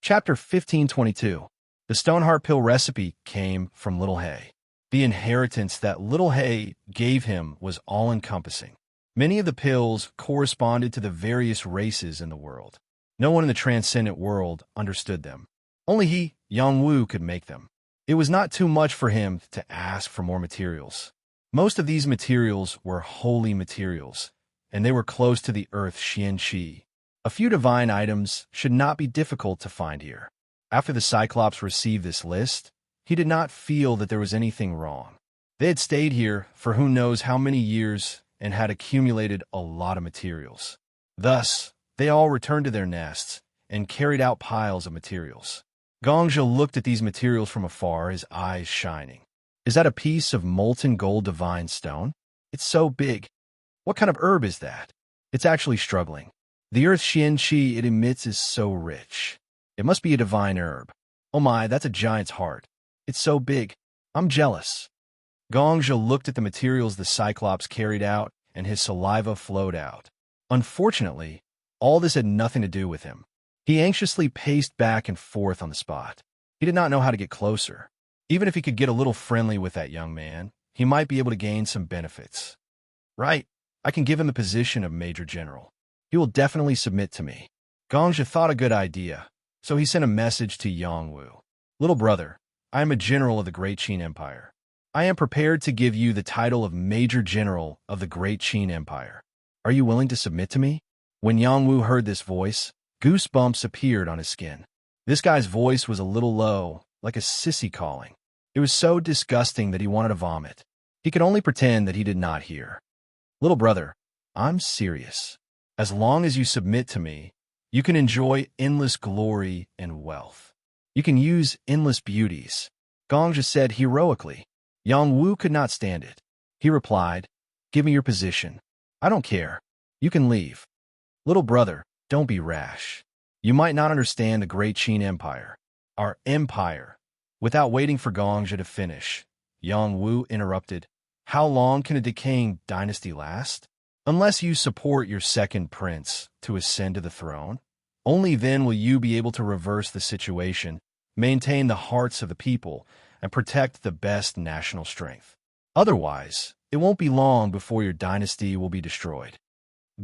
Chapter 1522. The Stoneheart Pill recipe came from Little Hay. The inheritance that Little Hay gave him was all-encompassing. Many of the pills corresponded to the various races in the world. No one in the transcendent world understood them. Only he, Yang Wu, could make them. It was not too much for him to ask for more materials. Most of these materials were holy materials, and they were close to the earth Xianqi. A few divine items should not be difficult to find here. After the Cyclops received this list, he did not feel that there was anything wrong. They had stayed here for who knows how many years and had accumulated a lot of materials. Thus, they all returned to their nests and carried out piles of materials. Gongzhi looked at these materials from afar, his eyes shining. Is that a piece of molten gold divine stone? It's so big. What kind of herb is that? It's actually struggling. The earth Xianqi it emits is so rich. It must be a divine herb. Oh my, that's a giant's heart. It's so big. I'm jealous. Gongzhi looked at the materials the Cyclops carried out, and his saliva flowed out. Unfortunately, all this had nothing to do with him. He anxiously paced back and forth on the spot. He did not know how to get closer. Even if he could get a little friendly with that young man, he might be able to gain some benefits. Right, I can give him the position of Major General. He will definitely submit to me. Gongzhi thought a good idea, so he sent a message to Yang Wu. Little brother, I am a general of the Great Qin Empire. I am prepared to give you the title of Major General of the Great Qin Empire. Are you willing to submit to me? When Yang Wu heard this voice, goosebumps appeared on his skin. This guy's voice was a little low, like a sissy calling. It was so disgusting that he wanted to vomit. He could only pretend that he did not hear. Little brother, I'm serious. As long as you submit to me, you can enjoy endless glory and wealth. You can use endless beauties. Gongzhi said heroically. Yang Wu could not stand it. He replied, give me your position. I don't care. You can leave. Little brother, don't be rash. You might not understand the Great Qin Empire. Our empire. Without waiting for Gongzhi to finish, Yang Wu interrupted. How long can a decaying dynasty last? Unless you support your second prince to ascend to the throne, only then will you be able to reverse the situation, maintain the hearts of the people, and protect the best national strength. Otherwise, it won't be long before your dynasty will be destroyed.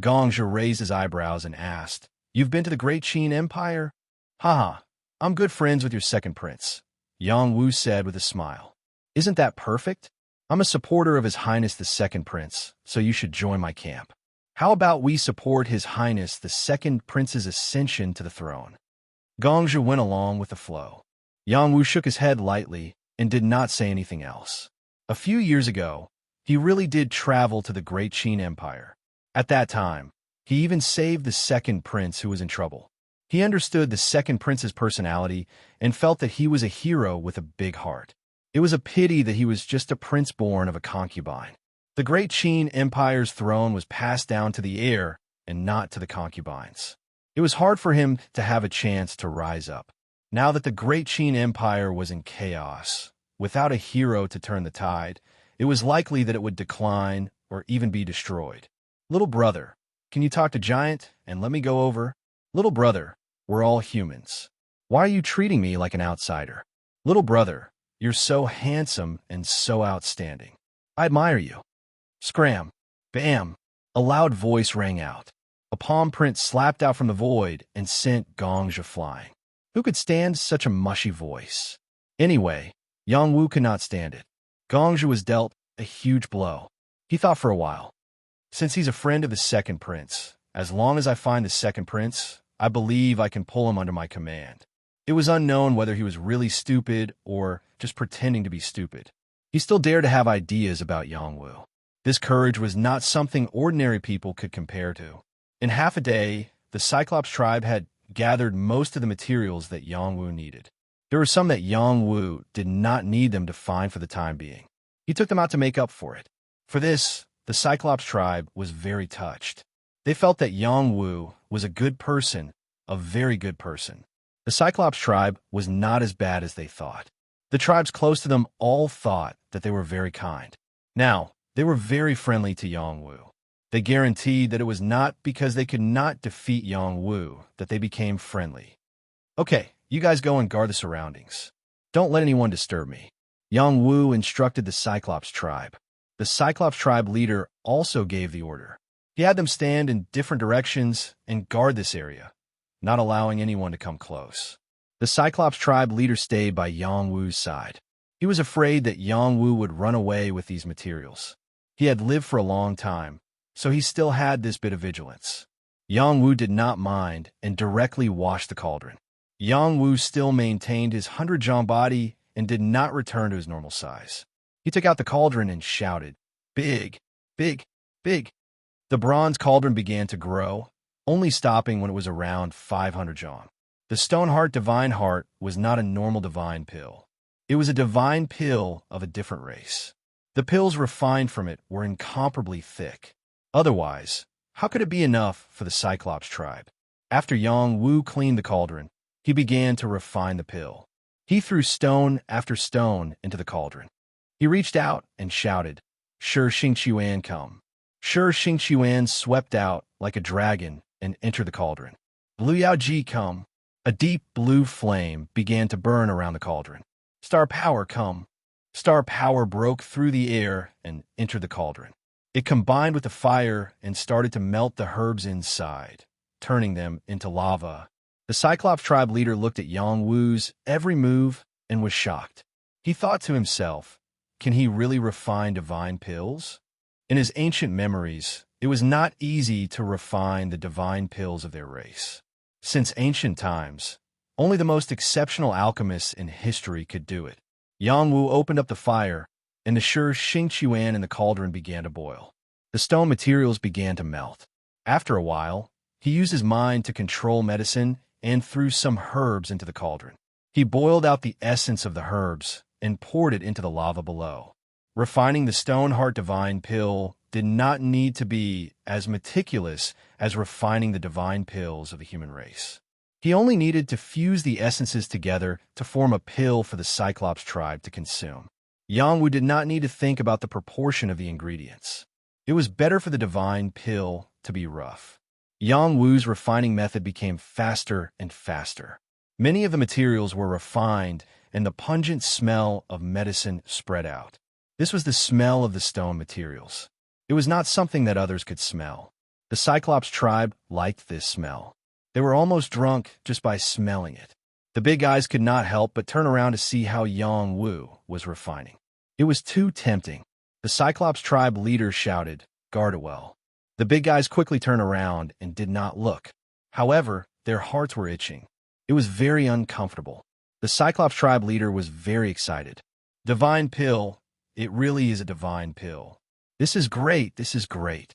Gongzhi raised his eyebrows and asked, You've been to the Great Qin Empire? Haha, I'm good friends with your second prince, Yang Wu said with a smile. Isn't that perfect? I'm a supporter of His Highness the Second Prince, so you should join my camp. How about we support His Highness the Second Prince's ascension to the throne? Gongzhi went along with the flow. Yang Wu shook his head lightly and did not say anything else. A few years ago, he really did travel to the Great Qin Empire. At that time, he even saved the second prince who was in trouble. He understood the second prince's personality and felt that he was a hero with a big heart. It was a pity that he was just a prince born of a concubine. The Great Qin Empire's throne was passed down to the heir and not to the concubines. It was hard for him to have a chance to rise up. Now that the Great Qin Empire was in chaos, without a hero to turn the tide, it was likely that it would decline or even be destroyed. Little brother, can you talk to Giant and let me go over? Little brother, we're all humans. Why are you treating me like an outsider? Little brother, you're so handsome and so outstanding. I admire you. Scram. Bam. A loud voice rang out. A palm print slapped out from the void and sent Gongzhi flying. Who could stand such a mushy voice? Anyway, Yang Wu could not stand it. Gongzhi was dealt a huge blow. He thought for a while. Since he's a friend of the second prince, as long as I find the second prince, I believe I can pull him under my command. It was unknown whether he was really stupid or just pretending to be stupid. He still dared to have ideas about Yang Wu. This courage was not something ordinary people could compare to. In half a day, the Cyclops tribe had gathered most of the materials that Yang Wu needed. There were some that Yang Wu did not need them to find for the time being. He took them out to make up for it. For this, the Cyclops tribe was very touched. They felt that Yang Wu was a good person, a very good person. The Cyclops tribe was not as bad as they thought. The tribes close to them all thought that they were very kind. Now, they were very friendly to Yang Wu. They guaranteed that it was not because they could not defeat Yang Wu that they became friendly. Okay, You guys go and guard the surroundings. Don't let anyone disturb me. Yang Wu instructed the Cyclops tribe. The Cyclops tribe leader also gave the order. He had them stand in different directions and guard this area, not allowing anyone to come close. The Cyclops tribe leader stayed by Yang Wu's side. He was afraid that Yang Wu would run away with these materials. He had lived for a long time, so he still had this bit of vigilance. Yang Wu did not mind and directly washed the cauldron. Yang Wu still maintained his 100-jong body and did not return to his normal size. He took out the cauldron and shouted, "Big, big, big." The bronze cauldron began to grow, only stopping when it was around 500 jong. The Stoneheart Divine Heart was not a normal divine pill. It was a divine pill of a different race. The pills refined from it were incomparably thick. Otherwise, how could it be enough for the Cyclops tribe? After Yang Wu cleaned the cauldron, he began to refine the pill. He threw stone after stone into the cauldron. He reached out and shouted, "Sure Xingqiuan come." Sure Xingqiuan swept out like a dragon and entered the cauldron. Blue Yaoji come. A deep blue flame began to burn around the cauldron. Star Power come. Star Power broke through the air and entered the cauldron. It combined with the fire and started to melt the herbs inside, turning them into lava. The Cyclops tribe leader looked at Yang Wu's every move and was shocked. He thought to himself, can he really refine divine pills? In his ancient memories, it was not easy to refine the divine pills of their race. Since ancient times, only the most exceptional alchemists in history could do it. Yang Wu opened up the fire, and the sure Xingqiuan in the cauldron began to boil. The stone materials began to melt. After a while, he used his mind to control medicine and threw some herbs into the cauldron. He boiled out the essence of the herbs and poured it into the lava below. Refining the Stoneheart Divine Pill did not need to be as meticulous as refining the divine pills of the human race. He only needed to fuse the essences together to form a pill for the Cyclops tribe to consume. Yang Wu did not need to think about the proportion of the ingredients. It was better for the divine pill to be rough. Yang Wu's refining method became faster and faster. Many of the materials were refined, and the pungent smell of medicine spread out. This was the smell of the stone materials. It was not something that others could smell. The Cyclops tribe liked this smell. They were almost drunk just by smelling it. The big guys could not help but turn around to see how Yang Wu was refining. It was too tempting. The Cyclops tribe leader shouted, "Guard it well." The big guys quickly turned around and did not look. However, their hearts were itching. It was very uncomfortable. The Cyclops tribe leader was very excited. Divine pill. It really is a divine pill. This is great. This is great.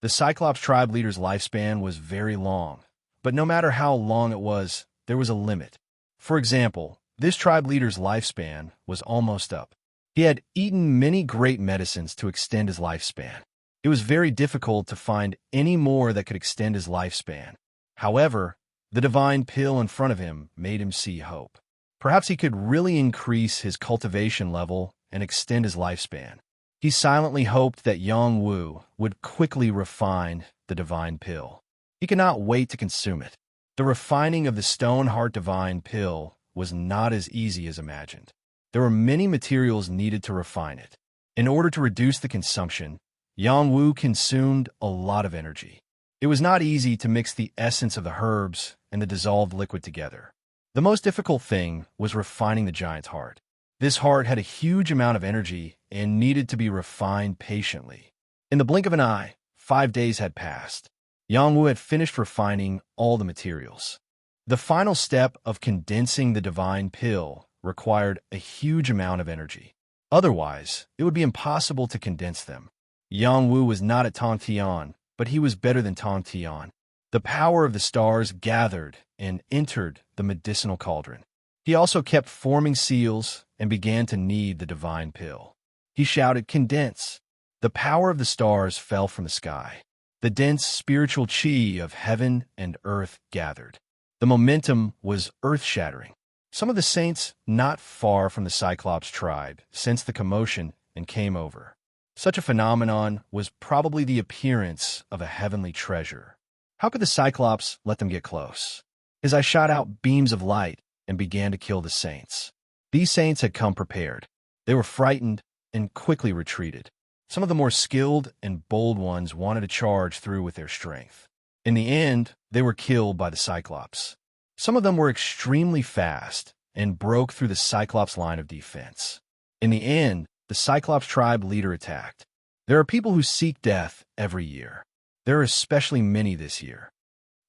The Cyclops tribe leader's lifespan was very long, but no matter how long it was, there was a limit. For example, this tribe leader's lifespan was almost up. He had eaten many great medicines to extend his lifespan. It was very difficult to find any more that could extend his lifespan. However, the divine pill in front of him made him see hope. Perhaps he could really increase his cultivation level and extend his lifespan. He silently hoped that Yang Wu would quickly refine the divine pill. He could not wait to consume it. The refining of the Stoneheart Divine Pill was not as easy as imagined. There were many materials needed to refine it. In order to reduce the consumption, Yang Wu consumed a lot of energy. It was not easy to mix the essence of the herbs and the dissolved liquid together. The most difficult thing was refining the giant's heart. This heart had a huge amount of energy and needed to be refined patiently. In the blink of an eye, 5 days had passed. Yang Wu had finished refining all the materials. The final step of condensing the divine pill required a huge amount of energy. Otherwise, it would be impossible to condense them. Yang Wu was not at Tong Tian, but he was better than Tong Tian. The power of the stars gathered and entered the medicinal cauldron. He also kept forming seals and began to knead the divine pill. He shouted, "Condense!" The power of the stars fell from the sky. The dense spiritual chi of heaven and earth gathered. The momentum was earth-shattering. Some of the saints not far from the Cyclops tribe sensed the commotion and came over. Such a phenomenon was probably the appearance of a heavenly treasure. How could the Cyclops let them get close? His eye shot out beams of light, and began to kill the saints. These saints had come prepared. They were frightened and quickly retreated. Some of the more skilled and bold ones wanted to charge through with their strength. In the end, they were killed by the Cyclops. Some of them were extremely fast and broke through the Cyclops' line of defense. In the end, the Cyclops tribe leader attacked. There are people who seek death every year. There are especially many this year.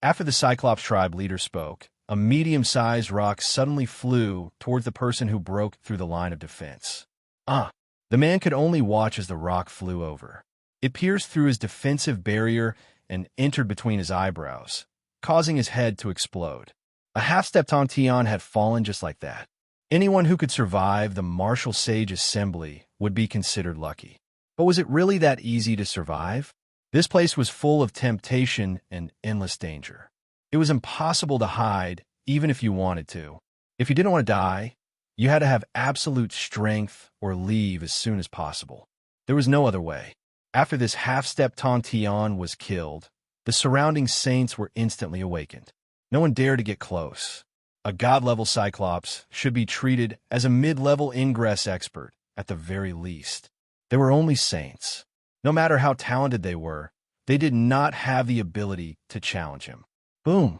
After the Cyclops tribe leader spoke, a medium-sized rock suddenly flew towards the person who broke through the line of defense. The man could only watch as the rock flew over. It pierced through his defensive barrier and entered between his eyebrows, causing his head to explode. A half-step Tion had fallen just like that. Anyone who could survive the martial sage assembly would be considered lucky. But was it really that easy to survive? This place was full of temptation and endless danger. It was impossible to hide, even if you wanted to. If you didn't want to die, you had to have absolute strength or leave as soon as possible. There was no other way. After this half-step Tion was killed, the surrounding saints were instantly awakened. No one dared to get close. A god-level Cyclops should be treated as a mid-level ingress expert, at the very least. They were only saints. No matter how talented they were, they did not have the ability to challenge him. Boom.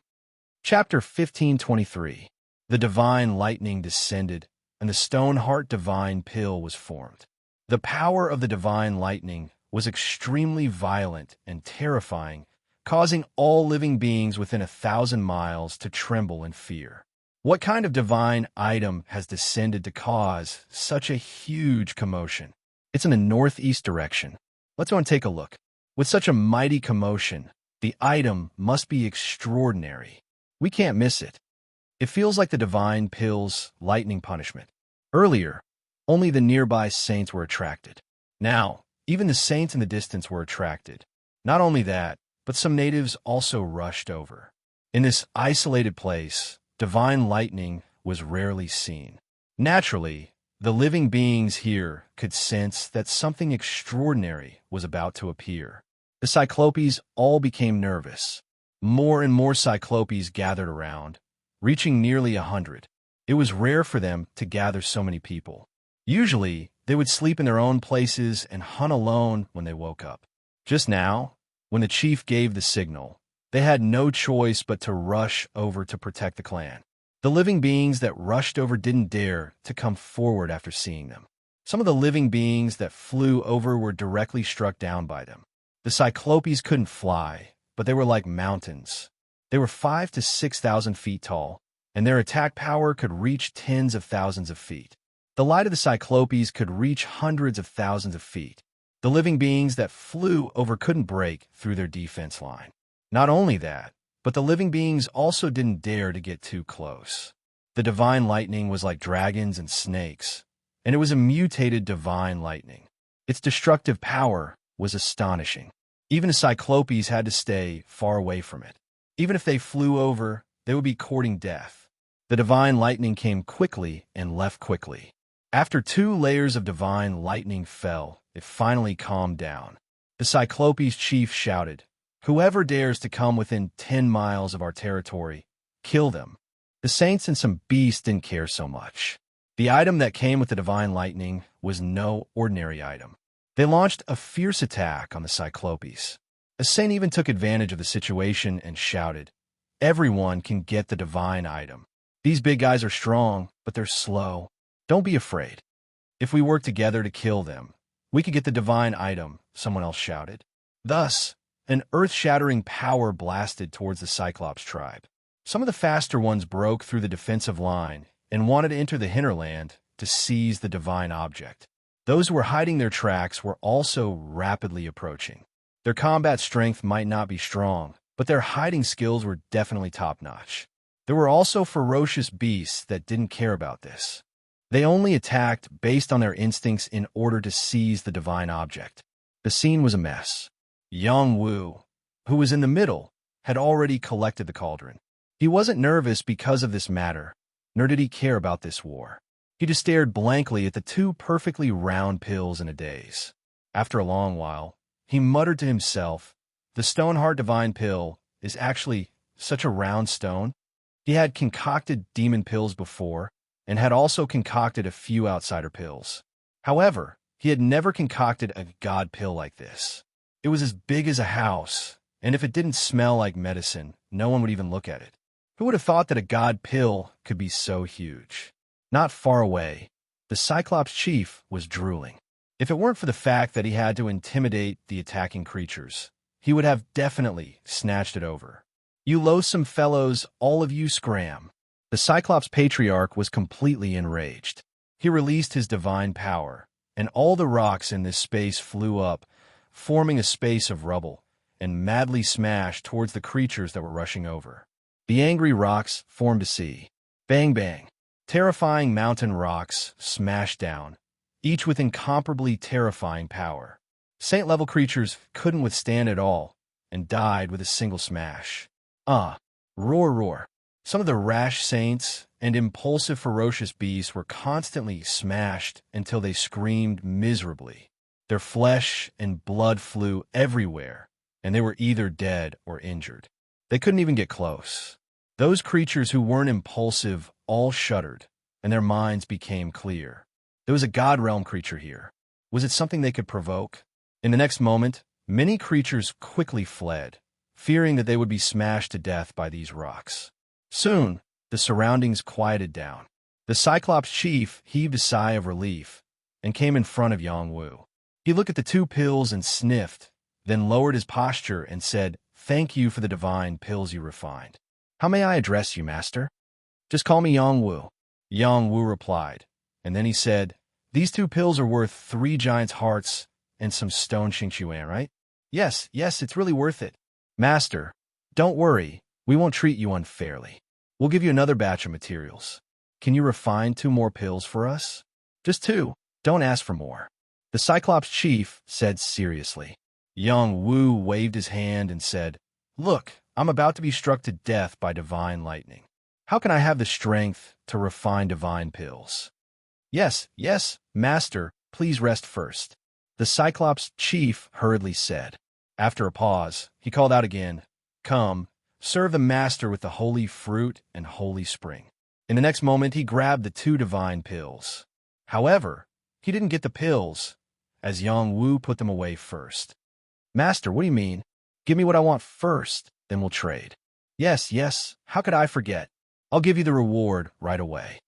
Chapter 1523. The divine lightning descended, and the Stoneheart divine pill was formed. The power of the divine lightning was extremely violent and terrifying, causing all living beings within 1,000 miles to tremble in fear. What kind of divine item has descended to cause such a huge commotion? It's in the northeast direction. Let's go and take a look. With such a mighty commotion, the item must be extraordinary. We can't miss it. It feels like the divine pill's lightning punishment. Earlier, only the nearby saints were attracted. Now, even the saints in the distance were attracted. Not only that, but some natives also rushed over. In this isolated place, divine lightning was rarely seen. Naturally, the living beings here could sense that something extraordinary was about to appear. The Cyclopes all became nervous. More and more Cyclopes gathered around, reaching nearly 100. It was rare for them to gather so many people. Usually, they would sleep in their own places and hunt alone when they woke up. Just now, when the chief gave the signal, they had no choice but to rush over to protect the clan. The living beings that rushed over didn't dare to come forward after seeing them. Some of the living beings that flew over were directly struck down by them. The Cyclopes couldn't fly, but they were like mountains. They were 5,000 to 6,000 feet tall, and their attack power could reach tens of thousands of feet. The light of the Cyclopes could reach hundreds of thousands of feet. The living beings that flew over couldn't break through their defense line. Not only that, but the living beings also didn't dare to get too close. The divine lightning was like dragons and snakes, and it was a mutated divine lightning. Its destructive power was astonishing. Even the Cyclopes had to stay far away from it. Even if they flew over, they would be courting death. The divine lightning came quickly and left quickly. After 2 layers of divine lightning fell, it finally calmed down. The Cyclopes chief shouted, "Whoever dares to come within 10 miles of our territory, kill them." The saints and some beasts didn't care so much. The item that came with the divine lightning was no ordinary item. They launched a fierce attack on the Cyclopes. A saint even took advantage of the situation and shouted, "Everyone can get the divine item. These big guys are strong, but they're slow. Don't be afraid. If we work together to kill them, we could get the divine item," someone else shouted. Thus, an earth-shattering power blasted towards the Cyclops tribe. Some of the faster ones broke through the defensive line and wanted to enter the hinterland to seize the divine object. Those who were hiding their tracks were also rapidly approaching. Their combat strength might not be strong, but their hiding skills were definitely top-notch. There were also ferocious beasts that didn't care about this. They only attacked based on their instincts in order to seize the divine object. The scene was a mess. Young Wu, who was in the middle, had already collected the cauldron. He wasn't nervous because of this matter, nor did he care about this war. He just stared blankly at the 2 perfectly round pills in a daze. After a long while, he muttered to himself, "The Stoneheart divine pill is actually such a round stone." He had concocted demon pills before, and had also concocted a few outsider pills. However, he had never concocted a god pill like this. It was as big as a house, and if it didn't smell like medicine, no one would even look at it. Who would have thought that a god pill could be so huge? Not far away, the Cyclops chief was drooling. If it weren't for the fact that he had to intimidate the attacking creatures, he would have definitely snatched it over. "You loathsome fellows, all of you scram." The Cyclops patriarch was completely enraged. He released his divine power, and all the rocks in this space flew up, forming a space of rubble, and madly smashed towards the creatures that were rushing over. The angry rocks formed a sea. Bang bang. Terrifying mountain rocks smashed down, each with incomparably terrifying power. Saint-level creatures couldn't withstand it all, and died with a single smash. Roar, roar. Some of the rash saints and impulsive ferocious beasts were constantly smashed until they screamed miserably. Their flesh and blood flew everywhere, and they were either dead or injured. They couldn't even get close. Those creatures who weren't impulsive all shuddered, and their minds became clear. There was a god realm creature here. Was it something they could provoke? In the next moment, many creatures quickly fled, fearing that they would be smashed to death by these rocks. Soon, the surroundings quieted down. The Cyclops chief heaved a sigh of relief and came in front of Yongwu. He looked at the two pills and sniffed, then lowered his posture and said, "Thank you for the divine pills you refined. How may I address you, master?" "Just call me Yongwu." Yongwu replied, and then he said, "These two pills are worth 3 giants' hearts and some stone Xingqiuan, right?" Yes, it's really worth it." "Master, don't worry, we won't treat you unfairly. We'll give you another batch of materials. Can you refine 2 more pills for us?" "Just 2. Don't ask for more," the Cyclops chief said seriously. Yongwu waved his hand and said, "Look, I'm about to be struck to death by divine lightning. How can I have the strength to refine divine pills?" Yes, master, please rest first," the Cyclops chief hurriedly said. After a pause, he called out again, "Come, serve the master with the holy fruit and holy spring." In the next moment, he grabbed the 2 divine pills. However, he didn't get the pills, as Yongwu put them away first. "Master, what do you mean? Give me what I want first, then we'll trade." Yes, how could I forget? I'll give you the reward right away."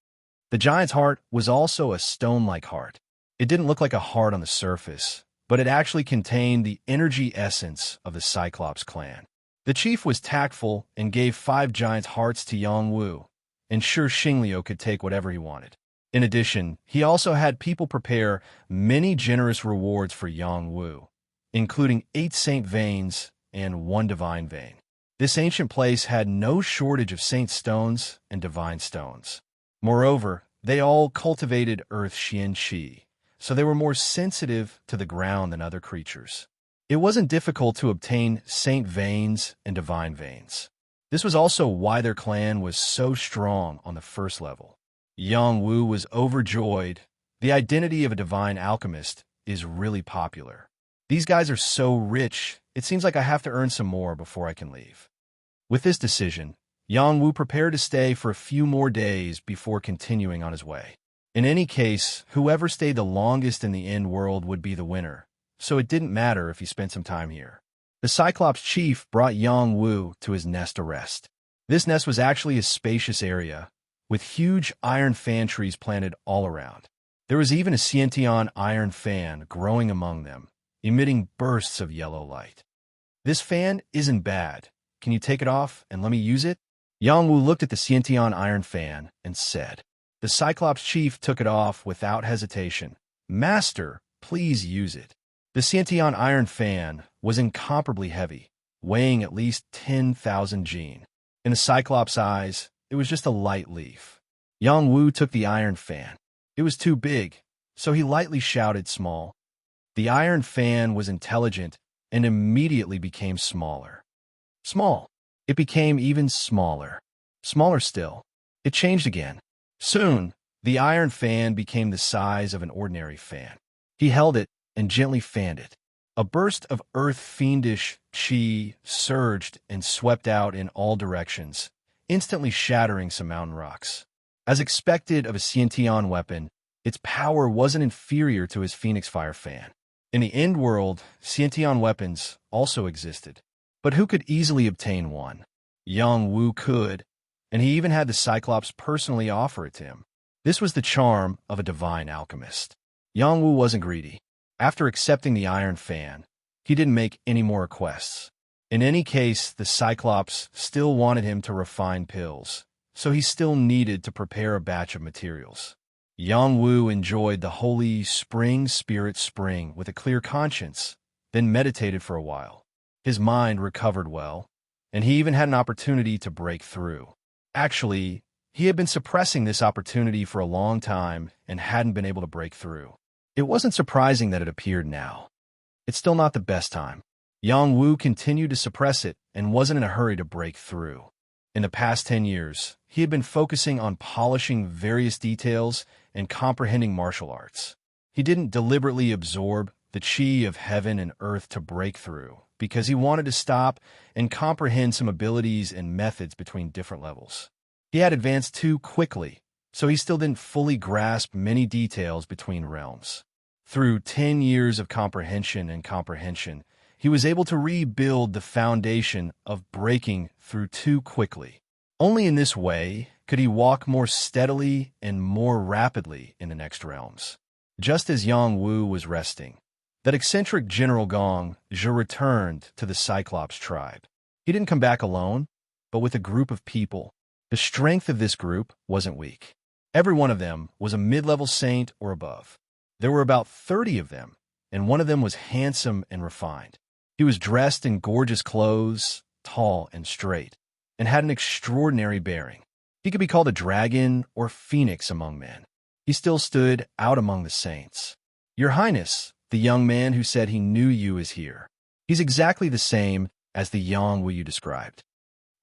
The giant's heart was also a stone-like heart. It didn't look like a heart on the surface, but it actually contained the energy essence of the Cyclops clan. The chief was tactful and gave 5 giants' hearts to Yongwu, and sure Xingliu could take whatever he wanted. In addition, he also had people prepare many generous rewards for Yongwu, including 8 saint veins and 1 divine vein. This ancient place had no shortage of saint stones and divine stones. Moreover, they all cultivated earth Xianqi, so they were more sensitive to the ground than other creatures. It wasn't difficult to obtain saint veins and divine veins. This was also why their clan was so strong on the first level. Yongwu was overjoyed. The identity of a divine alchemist is really popular. These guys are so rich, it seems like I have to earn some more before I can leave. With this decision, Yongwu prepared to stay for a few more days before continuing on his way. In any case, whoever stayed the longest in the end world would be the winner, so it didn't matter if he spent some time here. The Cyclops chief brought Yongwu to his nest to rest. This nest was actually a spacious area, with huge iron fan trees planted all around. There was even a Xiantian iron fan growing among them, emitting bursts of yellow light. "This fan isn't bad. Can you take it off and let me use it?" Yongwu looked at the Xiantian iron fan and said. The Cyclops chief took it off without hesitation. "Master, please use it." The Xiantian iron fan was incomparably heavy, weighing at least 10,000 jin. In the Cyclops' eyes, it was just a light leaf. Yongwu took the iron fan. It was too big, so he lightly shouted small. The iron fan was intelligent and immediately became smaller. Small. It became even smaller. Smaller still. It changed again. Soon, the iron fan became the size of an ordinary fan. He held it and gently fanned it. A burst of earth-fiendish chi surged and swept out in all directions, instantly shattering some mountain rocks. As expected of a Sciention weapon, its power wasn't inferior to his Phoenix Fire fan. In the End world, Sciention weapons also existed, but who could easily obtain one? Yang Wu could, and he even had the Cyclops personally offer it to him. This was the charm of a divine alchemist. Yang Wu wasn't greedy. After accepting the iron fan, he didn't make any more requests. In any case, the Cyclops still wanted him to refine pills, so he still needed to prepare a batch of materials. Yang Wu enjoyed the holy spring spirit spring with a clear conscience, then meditated for a while. His mind recovered well, and he even had an opportunity to break through. Actually, he had been suppressing this opportunity for a long time and hadn't been able to break through. It wasn't surprising that it appeared now. It's still not the best time. Yang Wu continued to suppress it and wasn't in a hurry to break through. In the past 10 years, he had been focusing on polishing various details and comprehending martial arts. He didn't deliberately absorb the chi of heaven and earth to break through, because he wanted to stop and comprehend some abilities and methods between different levels. He had advanced too quickly, so he still didn't fully grasp many details between realms. Through 10 years of comprehension, he was able to rebuild the foundation of breaking through too quickly. Only in this way could he walk more steadily and more rapidly in the next realms. Just as Yang Wu was resting, that eccentric General Gong Zhe returned to the Cyclops tribe. He didn't come back alone, but with a group of people. The strength of this group wasn't weak. Every one of them was a mid-level saint or above. There were about 30 of them, and one of them was handsome and refined. He was dressed in gorgeous clothes, tall and straight, and had an extraordinary bearing. He could be called a dragon or phoenix among men. He still stood out among the saints. "Your Highness, the young man who said he knew you is here. He's exactly the same as the Yang Wu you described."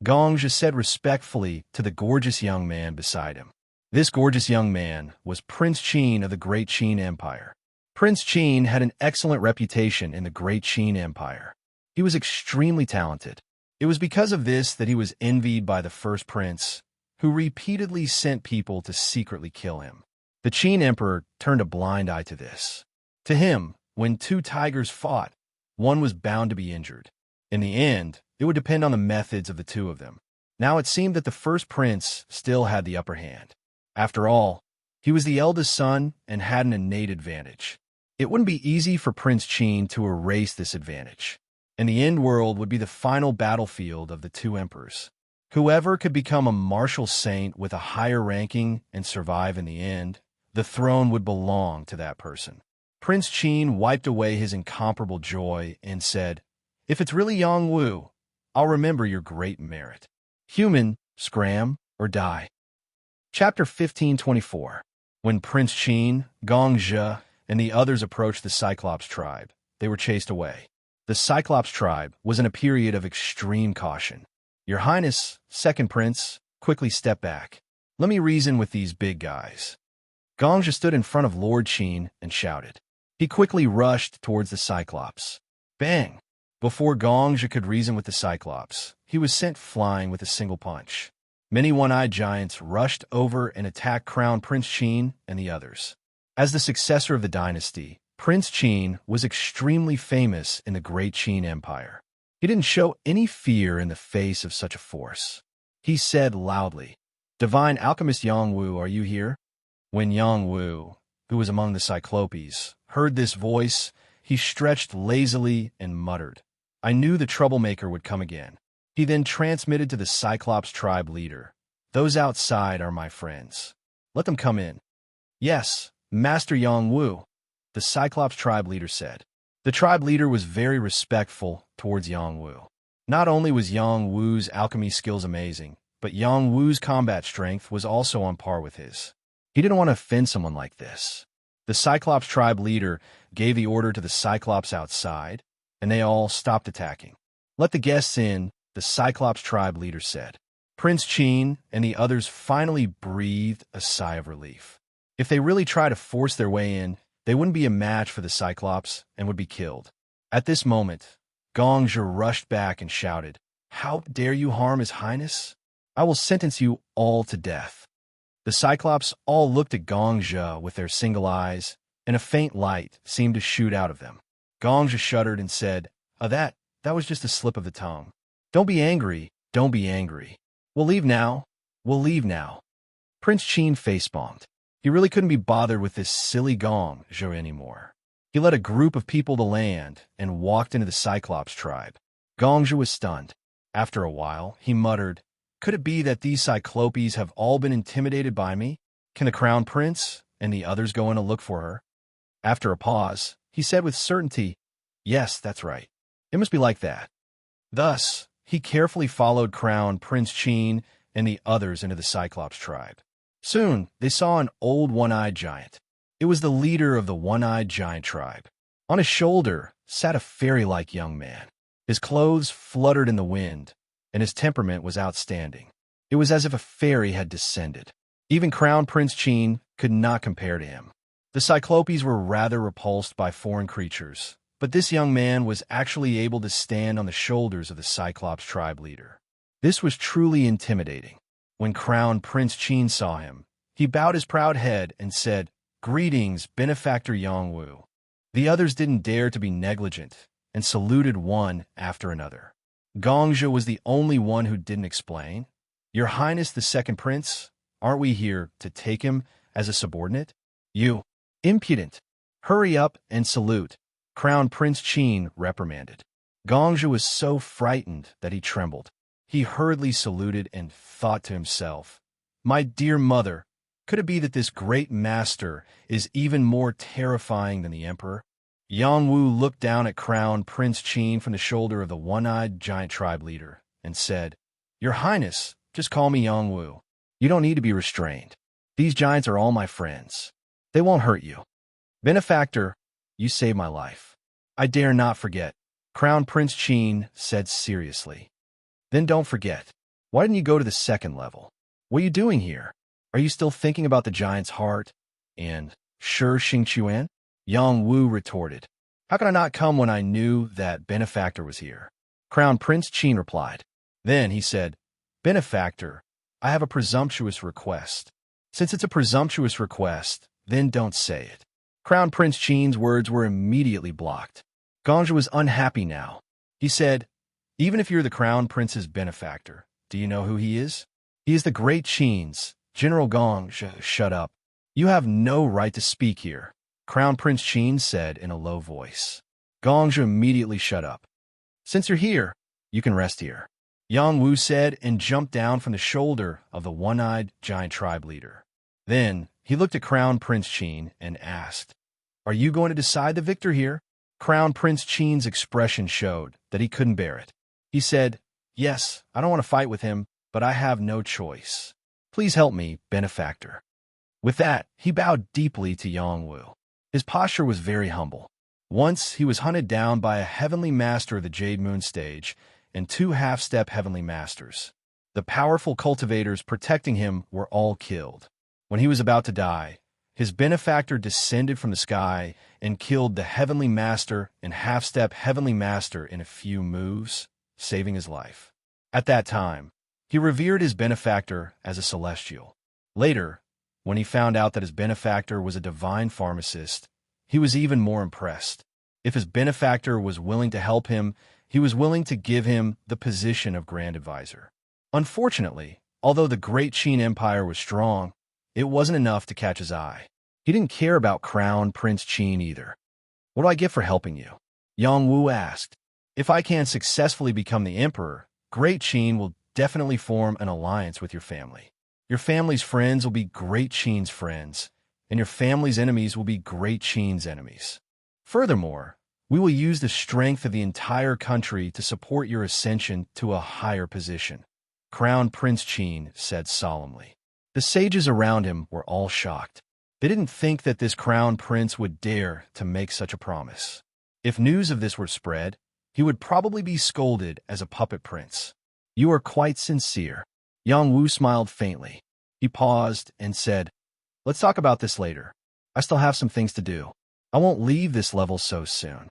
Gong Zhe said respectfully to the gorgeous young man beside him. This gorgeous young man was Prince Qin of the Great Qin Empire. Prince Qin had an excellent reputation in the Great Qin Empire. He was extremely talented. It was because of this that he was envied by the first prince, who repeatedly sent people to secretly kill him. The Qin Emperor turned a blind eye to this. To him, when two tigers fought, one was bound to be injured. In the end, it would depend on the methods of the two of them. Now it seemed that the first prince still had the upper hand. After all, he was the eldest son and had an innate advantage. It wouldn't be easy for Prince Qin to erase this advantage, and the End world would be the final battlefield of the two emperors. Whoever could become a martial saint with a higher ranking and survive in the end, the throne would belong to that person. Prince Qin wiped away his incomparable joy and said, "If it's really Yang Wu, I'll remember your great merit. Human, scram or die." Chapter 1524. When Prince Qin, Gong Zhe, and the others approached the Cyclops tribe, they were chased away. The Cyclops tribe was in a period of extreme caution. "Your Highness, second prince, quickly step back. Let me reason with these big guys." Gong Zhe stood in front of Lord Qin and shouted. He quickly rushed towards the Cyclops. Bang! Before Gong Zhe could reason with the Cyclops, he was sent flying with a single punch. Many one-eyed giants rushed over and attacked Crown Prince Qin and the others. As the successor of the dynasty, Prince Qin was extremely famous in the Great Qin Empire. He didn't show any fear in the face of such a force. He said loudly, "Divine Alchemist Yang Wu, are you here?" When Yang Wu, who was among the Cyclopes, heard this voice, he stretched lazily and muttered, "I knew the troublemaker would come again." He then transmitted to the Cyclops tribe leader, "Those outside are my friends. Let them come in." "Yes, Master Yang Wu," the Cyclops tribe leader said. The tribe leader was very respectful towards Yang Wu. Not only was Yang Wu's alchemy skills amazing, but Yang Wu's combat strength was also on par with his. He didn't want to offend someone like this. The Cyclops tribe leader gave the order to the Cyclops outside, and they all stopped attacking. "Let the guests in," the Cyclops tribe leader said. Prince Qin and the others finally breathed a sigh of relief. If they really tried to force their way in, they wouldn't be a match for the Cyclops and would be killed. At this moment, Gong Zhe rushed back and shouted, "How dare you harm His Highness? I will sentence you all to death." The Cyclops all looked at Gongja with their single eyes, and a faint light seemed to shoot out of them. Gongja shuddered and said, That was just a slip of the tongue. Don't be angry, don't be angry. We'll leave now, we'll leave now." Prince Qin facepalmed. He really couldn't be bothered with this silly Gongja anymore. He led a group of people to land and walked into the Cyclops tribe. Gongja was stunned. After a while, he muttered, "Could it be that these Cyclopes have all been intimidated by me? Can the Crown Prince and the others go in to look for her?" After a pause, he said with certainty, "Yes, that's right. It must be like that." Thus, he carefully followed Crown Prince Qin and the others into the Cyclops tribe. Soon, they saw an old one-eyed giant. It was the leader of the one-eyed giant tribe. On his shoulder sat a fairy-like young man. His clothes fluttered in the wind, and his temperament was outstanding. It was as if a fairy had descended. Even Crown Prince Qin could not compare to him. The Cyclopes were rather repulsed by foreign creatures, but this young man was actually able to stand on the shoulders of the Cyclops tribe leader. This was truly intimidating. When Crown Prince Qin saw him, he bowed his proud head and said, "Greetings, benefactor Yongwu." The others didn't dare to be negligent and saluted one after another. Gongja was the only one who didn't explain. "Your Highness the Second Prince, aren't we here to take him as a subordinate?" "You impudent! Hurry up and salute," Crown Prince Qin reprimanded. Gongja was so frightened that he trembled. He hurriedly saluted and thought to himself, "My dear mother, could it be that this great master is even more terrifying than the emperor?" Yongwu looked down at Crown Prince Qin from the shoulder of the one-eyed giant tribe leader and said, "Your Highness, just call me Yongwu. You don't need to be restrained. These giants are all my friends. They won't hurt you. Benefactor, you saved my life. I dare not forget," Crown Prince Qin said seriously. "Then don't forget. Why didn't you go to the second level? What are you doing here? Are you still thinking about the giant's heart and Shi Xingquan?" Yongwu retorted, "How could I not come when I knew that Benefactor was here?" Crown Prince Qin replied. Then he said, "Benefactor, I have a presumptuous request." "Since it's a presumptuous request, then don't say it." Crown Prince Qin's words were immediately blocked. Gongja was unhappy now. He said, "Even if you're the Crown Prince's benefactor, do you know who he is? He is the great Qin's. General Gongja, shut up. You have no right to speak here," Crown Prince Qin said in a low voice. Gongja immediately shut up. "Since you're here, you can rest here," Yongwu said and jumped down from the shoulder of the one-eyed giant tribe leader. Then he looked at Crown Prince Qin and asked, "Are you going to decide the victor here?" Crown Prince Qin's expression showed that he couldn't bear it. He said, "Yes, I don't want to fight with him, but I have no choice. Please help me, benefactor." With that, he bowed deeply to Yongwu. His posture was very humble. Once he was hunted down by a heavenly master of the Jade Moon stage and 2 half-step heavenly masters. The powerful cultivators protecting him were all killed. When he was about to die, his benefactor descended from the sky and killed the heavenly master and half-step heavenly master in a few moves, saving his life. At that time, he revered his benefactor as a celestial. Later, when he found out that his benefactor was a divine pharmacist, he was even more impressed. If his benefactor was willing to help him, he was willing to give him the position of Grand Advisor. Unfortunately, although the great Qin Empire was strong, it wasn't enough to catch his eye. He didn't care about Crown Prince Qin either. "What do I get for helping you?" Yongwu asked. "If I can successfully become the emperor, Great Qin will definitely form an alliance with your family. Your family's friends will be Great Qin's friends, and your family's enemies will be Great Qin's enemies. Furthermore, we will use the strength of the entire country to support your ascension to a higher position," Crown Prince Qin said solemnly. The sages around him were all shocked. They didn't think that this crown prince would dare to make such a promise. If news of this were spread, he would probably be scolded as a puppet prince. "You are quite sincere." Yongwu smiled faintly. He paused and said, "Let's talk about this later. I still have some things to do. I won't leave this level so soon."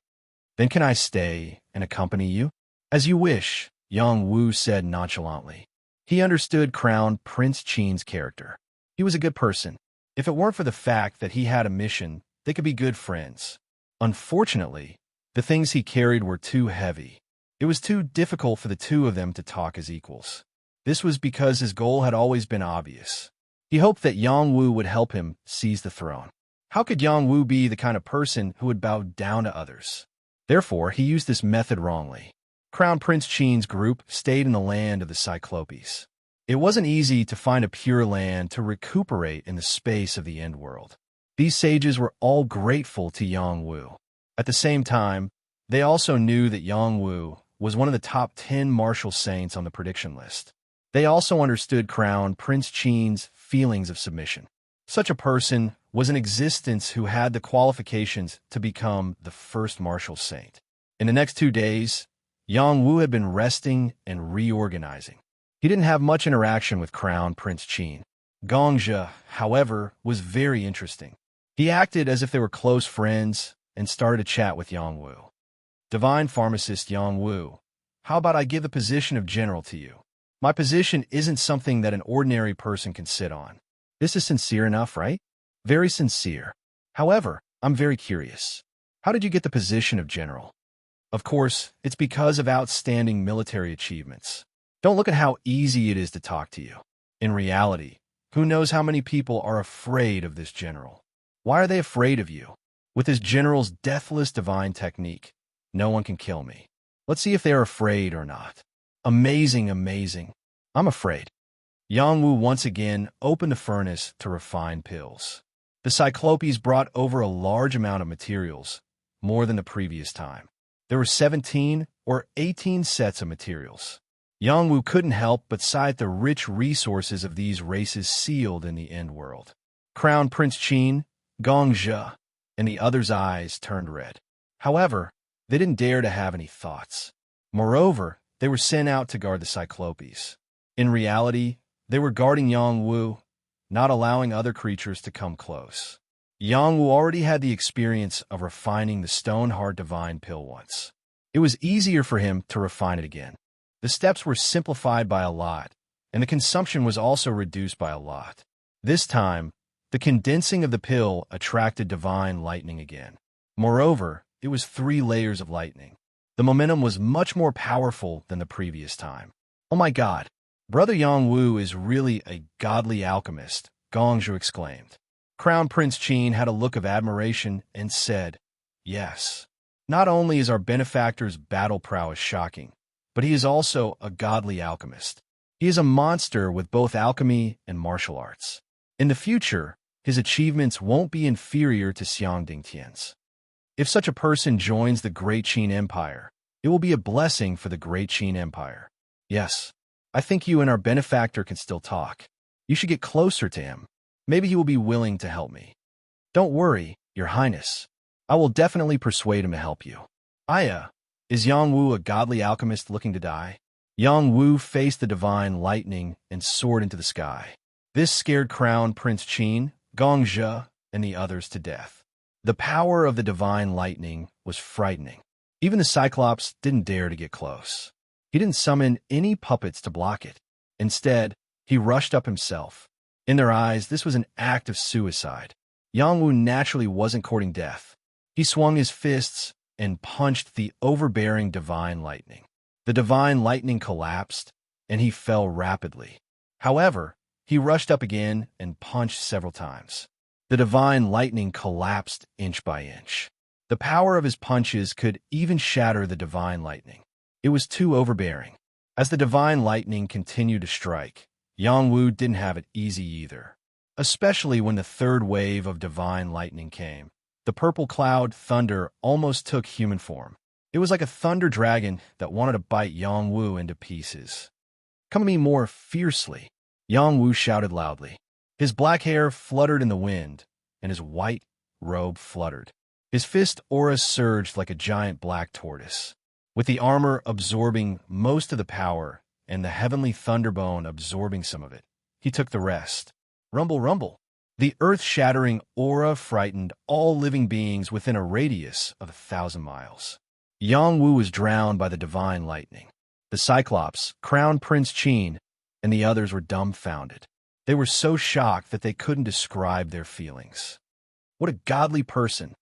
"Then can I stay and accompany you?" "As you wish," Yongwu said nonchalantly. He understood Crown Prince Qin's character. He was a good person. If it weren't for the fact that he had a mission, they could be good friends. Unfortunately, the things he carried were too heavy. It was too difficult for the two of them to talk as equals. This was because his goal had always been obvious. He hoped that Yang Wu would help him seize the throne. How could Yang Wu be the kind of person who would bow down to others? Therefore, he used this method wrongly. Crown Prince Qin's group stayed in the land of the Cyclopes. It wasn't easy to find a pure land to recuperate in the space of the Endworld. These sages were all grateful to Yang Wu. At the same time, they also knew that Yang Wu was one of the top 10 martial saints on the prediction list. They also understood Crown Prince Qin's feelings of submission. Such a person was in existence who had the qualifications to become the first martial saint. In the next 2 days, Yang Wu had been resting and reorganizing. He didn't have much interaction with Crown Prince Qin. Gongzhe, however, was very interesting. He acted as if they were close friends and started to chat with Yang Wu. Divine Pharmacist Yang Wu, how about I give the position of general to you? My position isn't something that an ordinary person can sit on. This is sincere enough, right? Very sincere. However, I'm very curious. How did you get the position of general? Of course, it's because of outstanding military achievements. Don't look at how easy it is to talk to you. In reality, who knows how many people are afraid of this general? Why are they afraid of you? With this general's deathless divine technique, no one can kill me. Let's see if they are afraid or not. Amazing, amazing. I'm afraid. Yang Wu once again opened the furnace to refine pills. The Cyclopes brought over a large amount of materials, more than the previous time. There were 17 or 18 sets of materials. Yang Wu couldn't help but sigh at the rich resources of these races sealed in the Endworld. Crown Prince Qin, Gongzhe, and the others' eyes turned red. However, they didn't dare to have any thoughts. Moreover, they were sent out to guard the Cyclopes. In reality, they were guarding Yang Wu, not allowing other creatures to come close. Yang Wu already had the experience of refining the stone-hard divine pill once. It was easier for him to refine it again. The steps were simplified by a lot, and the consumption was also reduced by a lot. This time, the condensing of the pill attracted divine lightning again. Moreover, it was 3 layers of lightning. The momentum was much more powerful than the previous time. Oh my God, Brother Yang Wu is really a godly alchemist, Gongzhe exclaimed. Crown Prince Qin had a look of admiration and said, yes. Not only is our benefactor's battle prowess shocking, but he is also a godly alchemist. He is a monster with both alchemy and martial arts. In the future, his achievements won't be inferior to Xiang Dingtian's. If such a person joins the Great Qin Empire, it will be a blessing for the Great Qin Empire. Yes, I think you and our benefactor can still talk. You should get closer to him. Maybe he will be willing to help me. Don't worry, Your Highness. I will definitely persuade him to help you. Aya, is Yang Wu a godly alchemist looking to die? Yang Wu faced the divine lightning and soared into the sky. This scared Crown Prince Qin, Gongzhe, and the others to death. The power of the divine lightning was frightening. Even the Cyclops didn't dare to get close. He didn't summon any puppets to block it. Instead, he rushed up himself. In their eyes, this was an act of suicide. Yang Wu naturally wasn't courting death. He swung his fists and punched the overbearing divine lightning. The divine lightning collapsed, and he fell rapidly. However, he rushed up again and punched several times. The divine lightning collapsed inch by inch. The power of his punches could even shatter the divine lightning. It was too overbearing. As the divine lightning continued to strike, Yang Wu didn't have it easy either. Especially when the third wave of divine lightning came. The purple cloud thunder almost took human form. It was like a thunder dragon that wanted to bite Yang Wu into pieces. Come at me more fiercely, Yang Wu shouted loudly. His black hair fluttered in the wind, and his white robe fluttered. His fist aura surged like a giant black tortoise. With the armor absorbing most of the power, and the heavenly thunderbone absorbing some of it, he took the rest. Rumble, rumble. The earth-shattering aura frightened all living beings within a radius of 1,000 miles. Yang Wu was drowned by the divine lightning. The Cyclops, Crown Prince Qin, and and the others were dumbfounded. They were so shocked that they couldn't describe their feelings. What a godly person.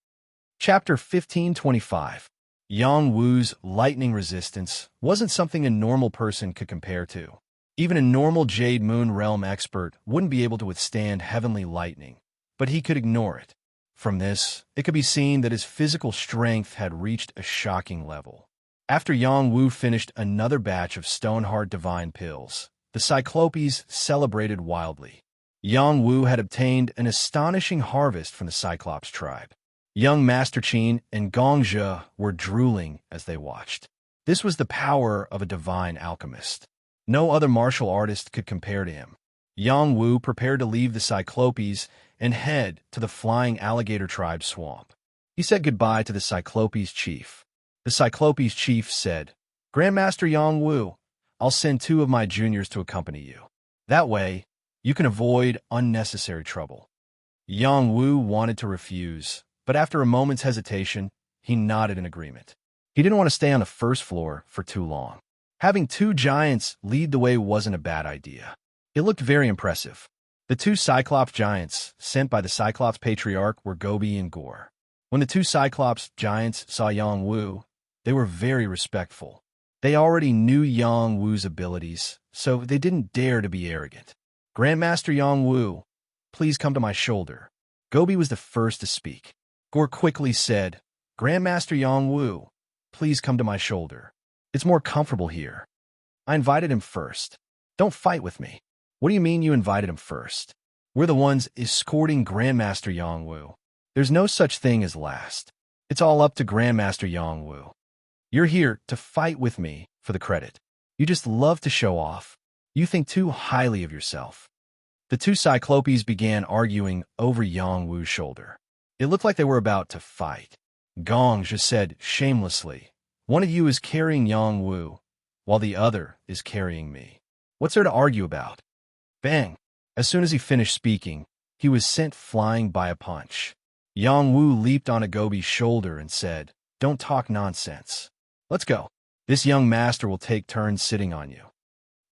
Chapter 1525. Yang Wu's lightning resistance wasn't something a normal person could compare to. Even a normal Jade Moon Realm expert wouldn't be able to withstand heavenly lightning, but he could ignore it. From this, it could be seen that his physical strength had reached a shocking level. After Yang Wu finished another batch of Stoneheart Divine Pills, the Cyclopes celebrated wildly. Yang Wu had obtained an astonishing harvest from the Cyclops tribe. Young Master Qin and Gongzhe were drooling as they watched. This was the power of a divine alchemist. No other martial artist could compare to him. Yang Wu prepared to leave the Cyclopes and head to the Flying Alligator Tribe swamp. He said goodbye to the Cyclopes chief. The Cyclopes chief said, "Grandmaster Yang Wu, I'll send 2 of my juniors to accompany you. That way, you can avoid unnecessary trouble." Yang Wu wanted to refuse, but after a moment's hesitation, he nodded in agreement. He didn't want to stay on the first floor for too long. Having 2 giants lead the way wasn't a bad idea. It looked very impressive. The 2 Cyclops giants sent by the Cyclops Patriarch were Gobi and Gore. When the 2 Cyclops giants saw Yang Wu, they were very respectful. They already knew Yang Wu's abilities, so they didn't dare to be arrogant. "Grandmaster Yang Wu, please come to my shoulder." Gobi was the first to speak. Gore quickly said, "Grandmaster Yang Wu, please come to my shoulder. It's more comfortable here." "I invited him first. Don't fight with me." "What do you mean you invited him first? We're the ones escorting Grandmaster Yang Wu. There's no such thing as last. It's all up to Grandmaster Yang Wu. You're here to fight with me for the credit. You just love to show off. You think too highly of yourself." The 2 Cyclopes began arguing over Yang Wu's shoulder. It looked like they were about to fight. Gong just said shamelessly, "One of you is carrying Yang Wu, while the other is carrying me. What's there to argue about?" Bang! As soon as he finished speaking, he was sent flying by a punch. Yang Wu leaped on Gobi's shoulder and said, "Don't talk nonsense. Let's go. This young master will take turns sitting on you."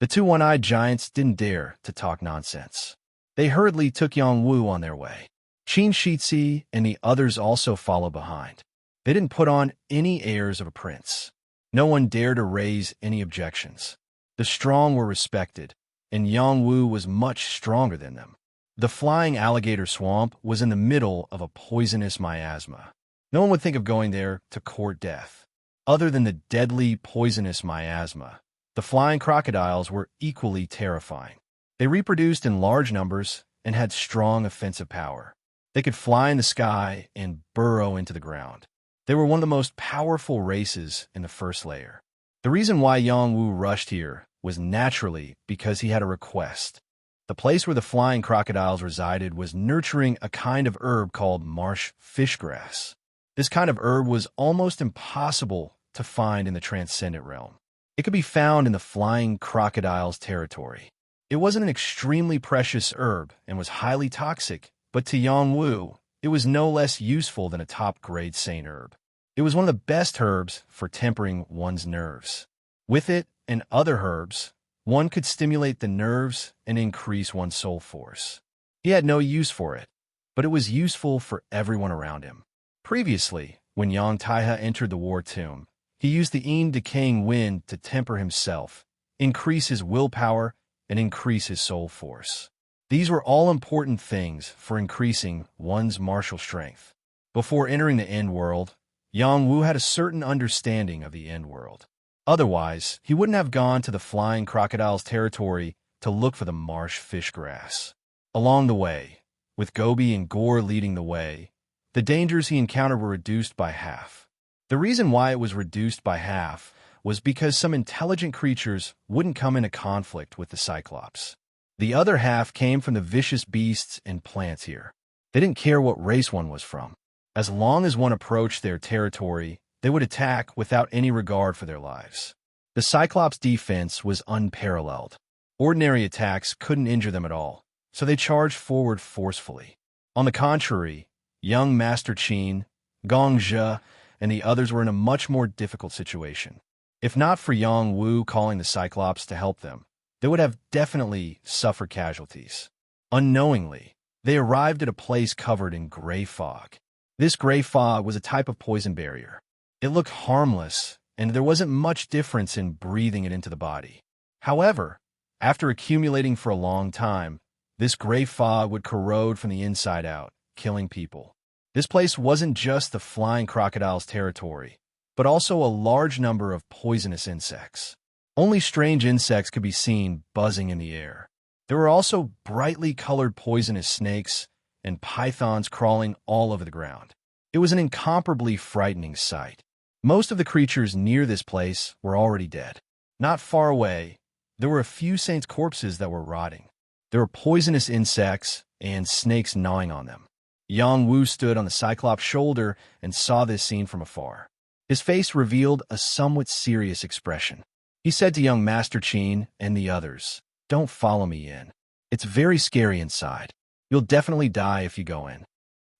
The 2 one-eyed giants didn't dare to talk nonsense. They hurriedly took Yang Wu on their way. Qin Shitzi and the others also followed behind. They didn't put on any airs of a prince. No one dared to raise any objections. The strong were respected, and Yang Wu was much stronger than them. The Flying Alligator Swamp was in the middle of a poisonous miasma. No one would think of going there to court death. Other than the deadly poisonous miasma, the flying crocodiles were equally terrifying. They reproduced in large numbers and had strong offensive power. They could fly in the sky and burrow into the ground. They were one of the most powerful races in the first layer. The reason why Yang Wu rushed here was naturally because he had a request. The place where the flying crocodiles resided was nurturing a kind of herb called marsh fishgrass. This kind of herb was almost impossible to find in the transcendent realm. It could be found in the flying crocodile's territory. It wasn't an extremely precious herb and was highly toxic, but to Yang Wu, it was no less useful than a top-grade saint herb. It was one of the best herbs for tempering one's nerves. With it and other herbs, one could stimulate the nerves and increase one's soul force. He had no use for it, but it was useful for everyone around him. Previously, when Yang Taihe entered the war tomb, he used the Yin decaying wind to temper himself, increase his willpower, and increase his soul force. These were all important things for increasing one's martial strength. Before entering the End World, Yang Wu had a certain understanding of the End World. Otherwise, he wouldn't have gone to the flying crocodile's territory to look for the marsh fish grass. Along the way, with Gobi and Gore leading the way, the dangers he encountered were reduced by half. The reason why it was reduced by half was because some intelligent creatures wouldn't come into conflict with the Cyclops. The other half came from the vicious beasts and plants here. They didn't care what race one was from. As long as one approached their territory, they would attack without any regard for their lives. The Cyclops' defense was unparalleled. Ordinary attacks couldn't injure them at all, so they charged forward forcefully. On the contrary, young Master Qin, Gongzhe, and the others were in a much more difficult situation. If not for Yang Wu calling the Cyclops to help them, they would have definitely suffered casualties. Unknowingly, they arrived at a place covered in gray fog. This gray fog was a type of poison barrier. It looked harmless, and there wasn't much difference in breathing it into the body. However, after accumulating for a long time, this gray fog would corrode from the inside out, killing people. This place wasn't just the flying crocodile's territory, but also a large number of poisonous insects. Only strange insects could be seen buzzing in the air. There were also brightly colored poisonous snakes and pythons crawling all over the ground. It was an incomparably frightening sight. Most of the creatures near this place were already dead. Not far away, there were a few saints' corpses that were rotting. There were poisonous insects and snakes gnawing on them. Yang Wu stood on the Cyclops' shoulder and saw this scene from afar. His face revealed a somewhat serious expression. He said to young Master Qin and the others, "Don't follow me in. It's very scary inside. You'll definitely die if you go in.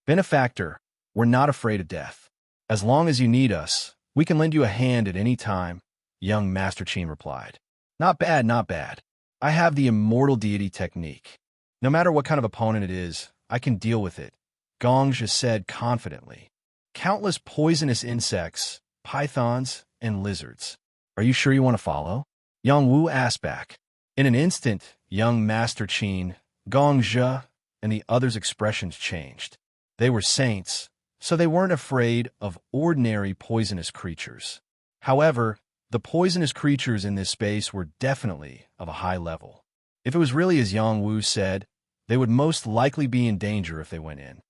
Benefactor, we're not afraid of death. As long as you need us, we can lend you a hand at any time," young Master Qin replied. "Not bad, not bad. I have the immortal deity technique. No matter what kind of opponent it is, I can deal with it," Gongzhi said confidently. "Countless poisonous insects, pythons, and lizards. Are you sure you want to follow?" Yang Wu asked back. In an instant, young Master Qin, Gongzhi, and the others' expressions changed. They were saints, so they weren't afraid of ordinary poisonous creatures. However, the poisonous creatures in this space were definitely of a high level. If it was really as Yang Wu said, they would most likely be in danger if they went in.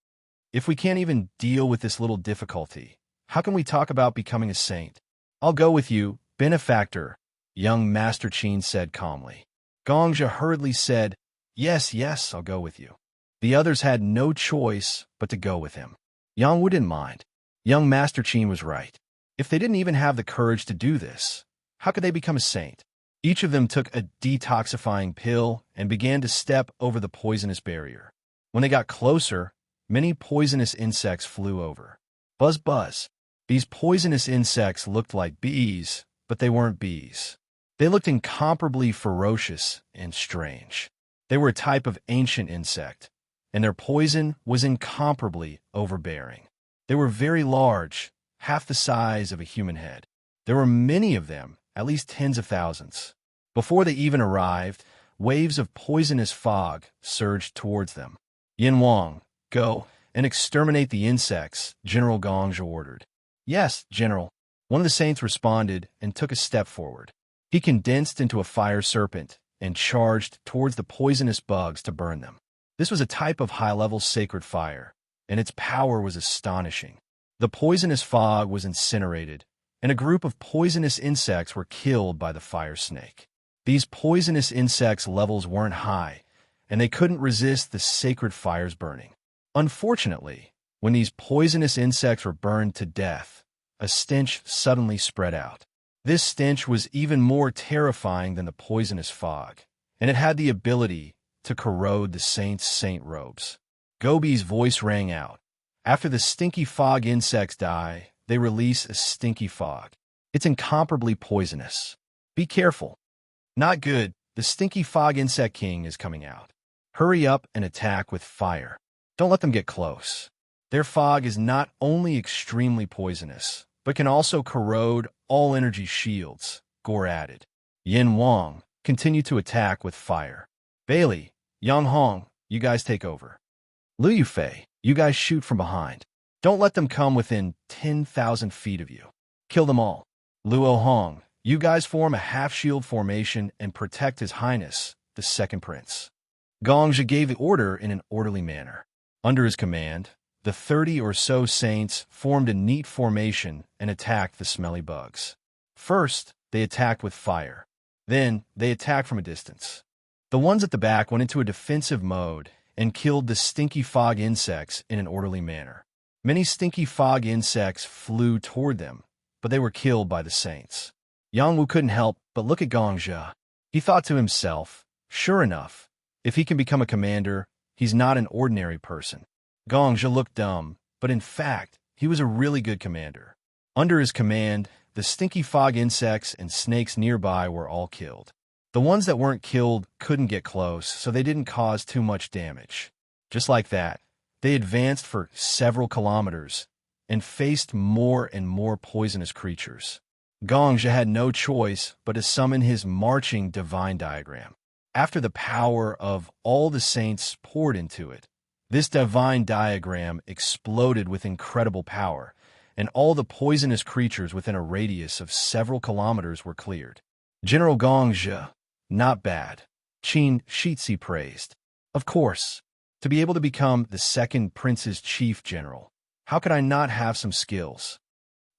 If we can't even deal with this little difficulty, how can we talk about becoming a saint? "I'll go with you, benefactor," young Master Qin said calmly. Gongzhi hurriedly said, "Yes, yes, I'll go with you." The others had no choice but to go with him. Yang Wu didn't mind. Young Master Qin was right. If they didn't even have the courage to do this, how could they become a saint? Each of them took a detoxifying pill and began to step over the poisonous barrier. When they got closer, many poisonous insects flew over. Buzz, buzz. These poisonous insects looked like bees, but they weren't bees. They looked incomparably ferocious and strange. They were a type of ancient insect, and their poison was incomparably overbearing. They were very large, half the size of a human head. There were many of them, at least tens of thousands. Before they even arrived, waves of poisonous fog surged towards them. "Yin Wang, go and exterminate the insects," General Gongzhi ordered. "Yes, General." One of the saints responded and took a step forward. He condensed into a fire serpent and charged towards the poisonous bugs to burn them. This was a type of high-level sacred fire, and its power was astonishing. The poisonous fog was incinerated, and a group of poisonous insects were killed by the fire snake. These poisonous insects' levels weren't high, and they couldn't resist the sacred fire's burning. Unfortunately, when these poisonous insects were burned to death, a stench suddenly spread out. This stench was even more terrifying than the poisonous fog, and it had the ability to corrode the saints' saint robes. Gobi's voice rang out. "After the stinky fog insects die, they release a stinky fog. It's incomparably poisonous. Be careful." "Not good. The stinky fog insect king is coming out. Hurry up and attack with fire. Don't let them get close. Their fog is not only extremely poisonous, but can also corrode all energy shields," Gore added. Yin Wang continued to attack with fire. "Bailey, Yang Hong, you guys take over. Liu Yufei, you guys shoot from behind. Don't let them come within 10,000 feet of you. Kill them all. Luo Hong, you guys form a half-shield formation and protect His Highness, the Second Prince." Gongzhi gave the order in an orderly manner. Under his command, the 30 or so saints formed a neat formation and attacked the smelly bugs. First, they attacked with fire. Then, they attacked from a distance. The ones at the back went into a defensive mode and killed the stinky fog insects in an orderly manner. Many stinky fog insects flew toward them, but they were killed by the saints. Yang Wu couldn't help but look at Gongzhi. He thought to himself, sure enough, if he can become a commander, he's not an ordinary person. Gongzhi looked dumb, but in fact, he was a really good commander. Under his command, the stinky fog insects and snakes nearby were all killed. The ones that weren't killed couldn't get close, so they didn't cause too much damage. Just like that, they advanced for several kilometers and faced more and more poisonous creatures. Gongja had no choice but to summon his marching divine diagram. After the power of all the saints poured into it, this divine diagram exploded with incredible power, and all the poisonous creatures within a radius of several kilometers were cleared. General Gongja, not bad, Qin Shitzi praised. Of course, to be able to become the second prince's chief general, how could I not have some skills?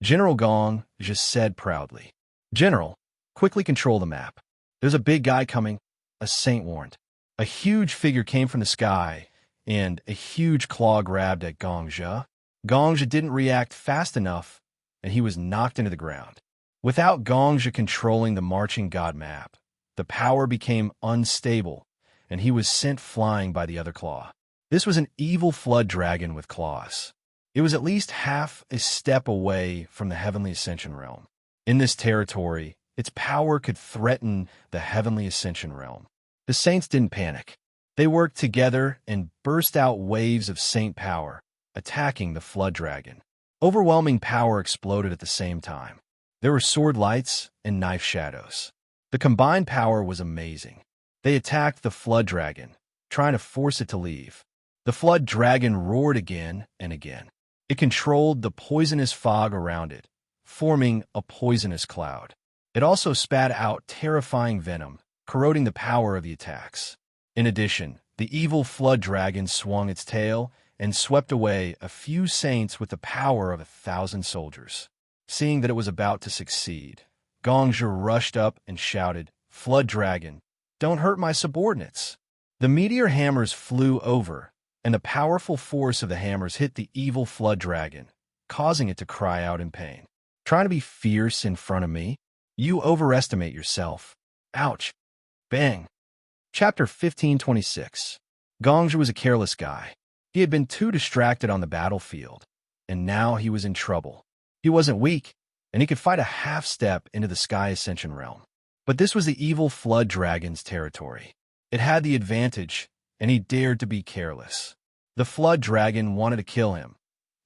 General Gong just said proudly. General, quickly control the map. There's a big guy coming, a saint warned. A huge figure came from the sky, and a huge claw grabbed at Gongja. Gongja didn't react fast enough, and he was knocked into the ground. Without Gongja controlling the marching god map, the power became unstable, and he was sent flying by the other claw. This was an evil flood dragon with claws. It was at least half a step away from the Heavenly Ascension Realm. In this territory, its power could threaten the Heavenly Ascension Realm. The saints didn't panic. They worked together and burst out waves of saint power, attacking the flood dragon. Overwhelming power exploded at the same time. There were sword lights and knife shadows. The combined power was amazing. They attacked the flood dragon, trying to force it to leave. The flood dragon roared again and again. It controlled the poisonous fog around it, forming a poisonous cloud. It also spat out terrifying venom, corroding the power of the attacks. In addition, the evil flood dragon swung its tail and swept away a few saints with the power of 1,000 soldiers. Seeing that it was about to succeed, Gongja rushed up and shouted, "Flood dragon, don't hurt my subordinates." The meteor hammers flew over, and the powerful force of the hammers hit the evil flood dragon, causing it to cry out in pain. Trying to be fierce in front of me? You overestimate yourself. Ouch. Bang. Chapter 1526. Gongja was a careless guy. He had been too distracted on the battlefield, and now he was in trouble. He wasn't weak, and he could fight a half step into the Sky Ascension Realm. But this was the evil flood dragon's territory. It had the advantage, and he dared to be careless. The flood dragon wanted to kill him,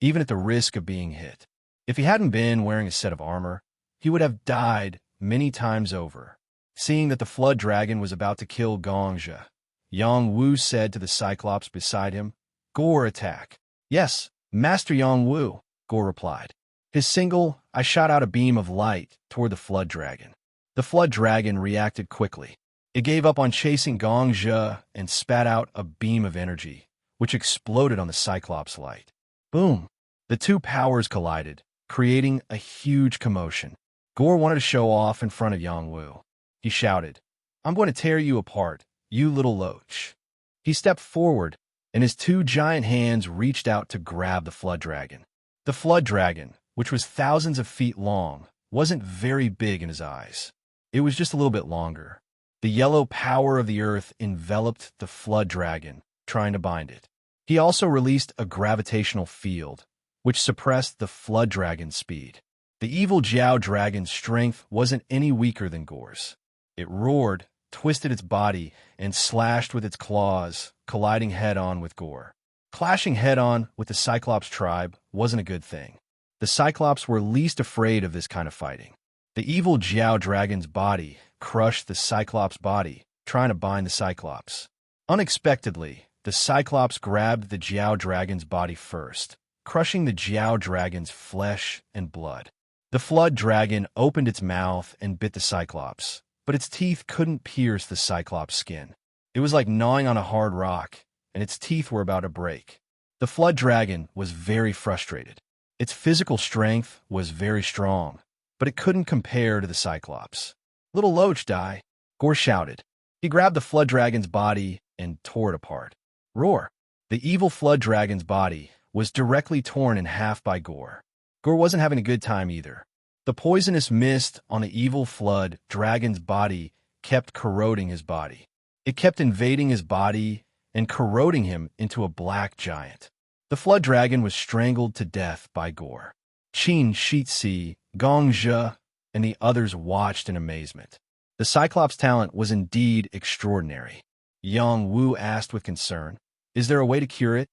even at the risk of being hit. If he hadn't been wearing a set of armor, he would have died many times over. Seeing that the flood dragon was about to kill Gongja, Yang Wu said to the Cyclops beside him, "Gore attack." "Yes, Master Yang Wu," Gore replied. His single, I shot out a beam of light toward the flood dragon. The flood dragon reacted quickly. It gave up on chasing Gongja and spat out a beam of energy, which exploded on the Cyclops light. Boom! The two powers collided, creating a huge commotion. Gore wanted to show off in front of Yang Wu. He shouted, "I'm going to tear you apart, you little loach." He stepped forward, and his two giant hands reached out to grab the flood dragon. The flood dragon, which was thousands of feet long, wasn't very big in his eyes. It was just a little bit longer. The yellow power of the earth enveloped the flood dragon, trying to bind it. He also released a gravitational field, which suppressed the flood dragon's speed. The evil Jiao dragon's strength wasn't any weaker than Gore's. It roared, twisted its body, and slashed with its claws, colliding head-on with Gore. Clashing head-on with the Cyclops tribe wasn't a good thing. The Cyclops were least afraid of this kind of fighting. The evil Jiao dragon's body crushed the Cyclops' body, trying to bind the Cyclops. Unexpectedly, the Cyclops grabbed the Jiao dragon's body first, crushing the Jiao dragon's flesh and blood. The flood dragon opened its mouth and bit the Cyclops, but its teeth couldn't pierce the Cyclops' skin. It was like gnawing on a hard rock, and its teeth were about to break. The flood dragon was very frustrated. Its physical strength was very strong, but it couldn't compare to the Cyclops. "Little loach, die," Gore shouted. He grabbed the flood dragon's body and tore it apart. Roar! The evil flood dragon's body was directly torn in half by Gore. Gore wasn't having a good time either. The poisonous mist on the evil flood dragon's body kept corroding his body. It kept invading his body and corroding him into a black giant. The flood dragon was strangled to death by Gore. Qin Shitzi, Gongja, and the others watched in amazement. The Cyclops' talent was indeed extraordinary. Yang Wu asked with concern, "Is there a way to cure it?"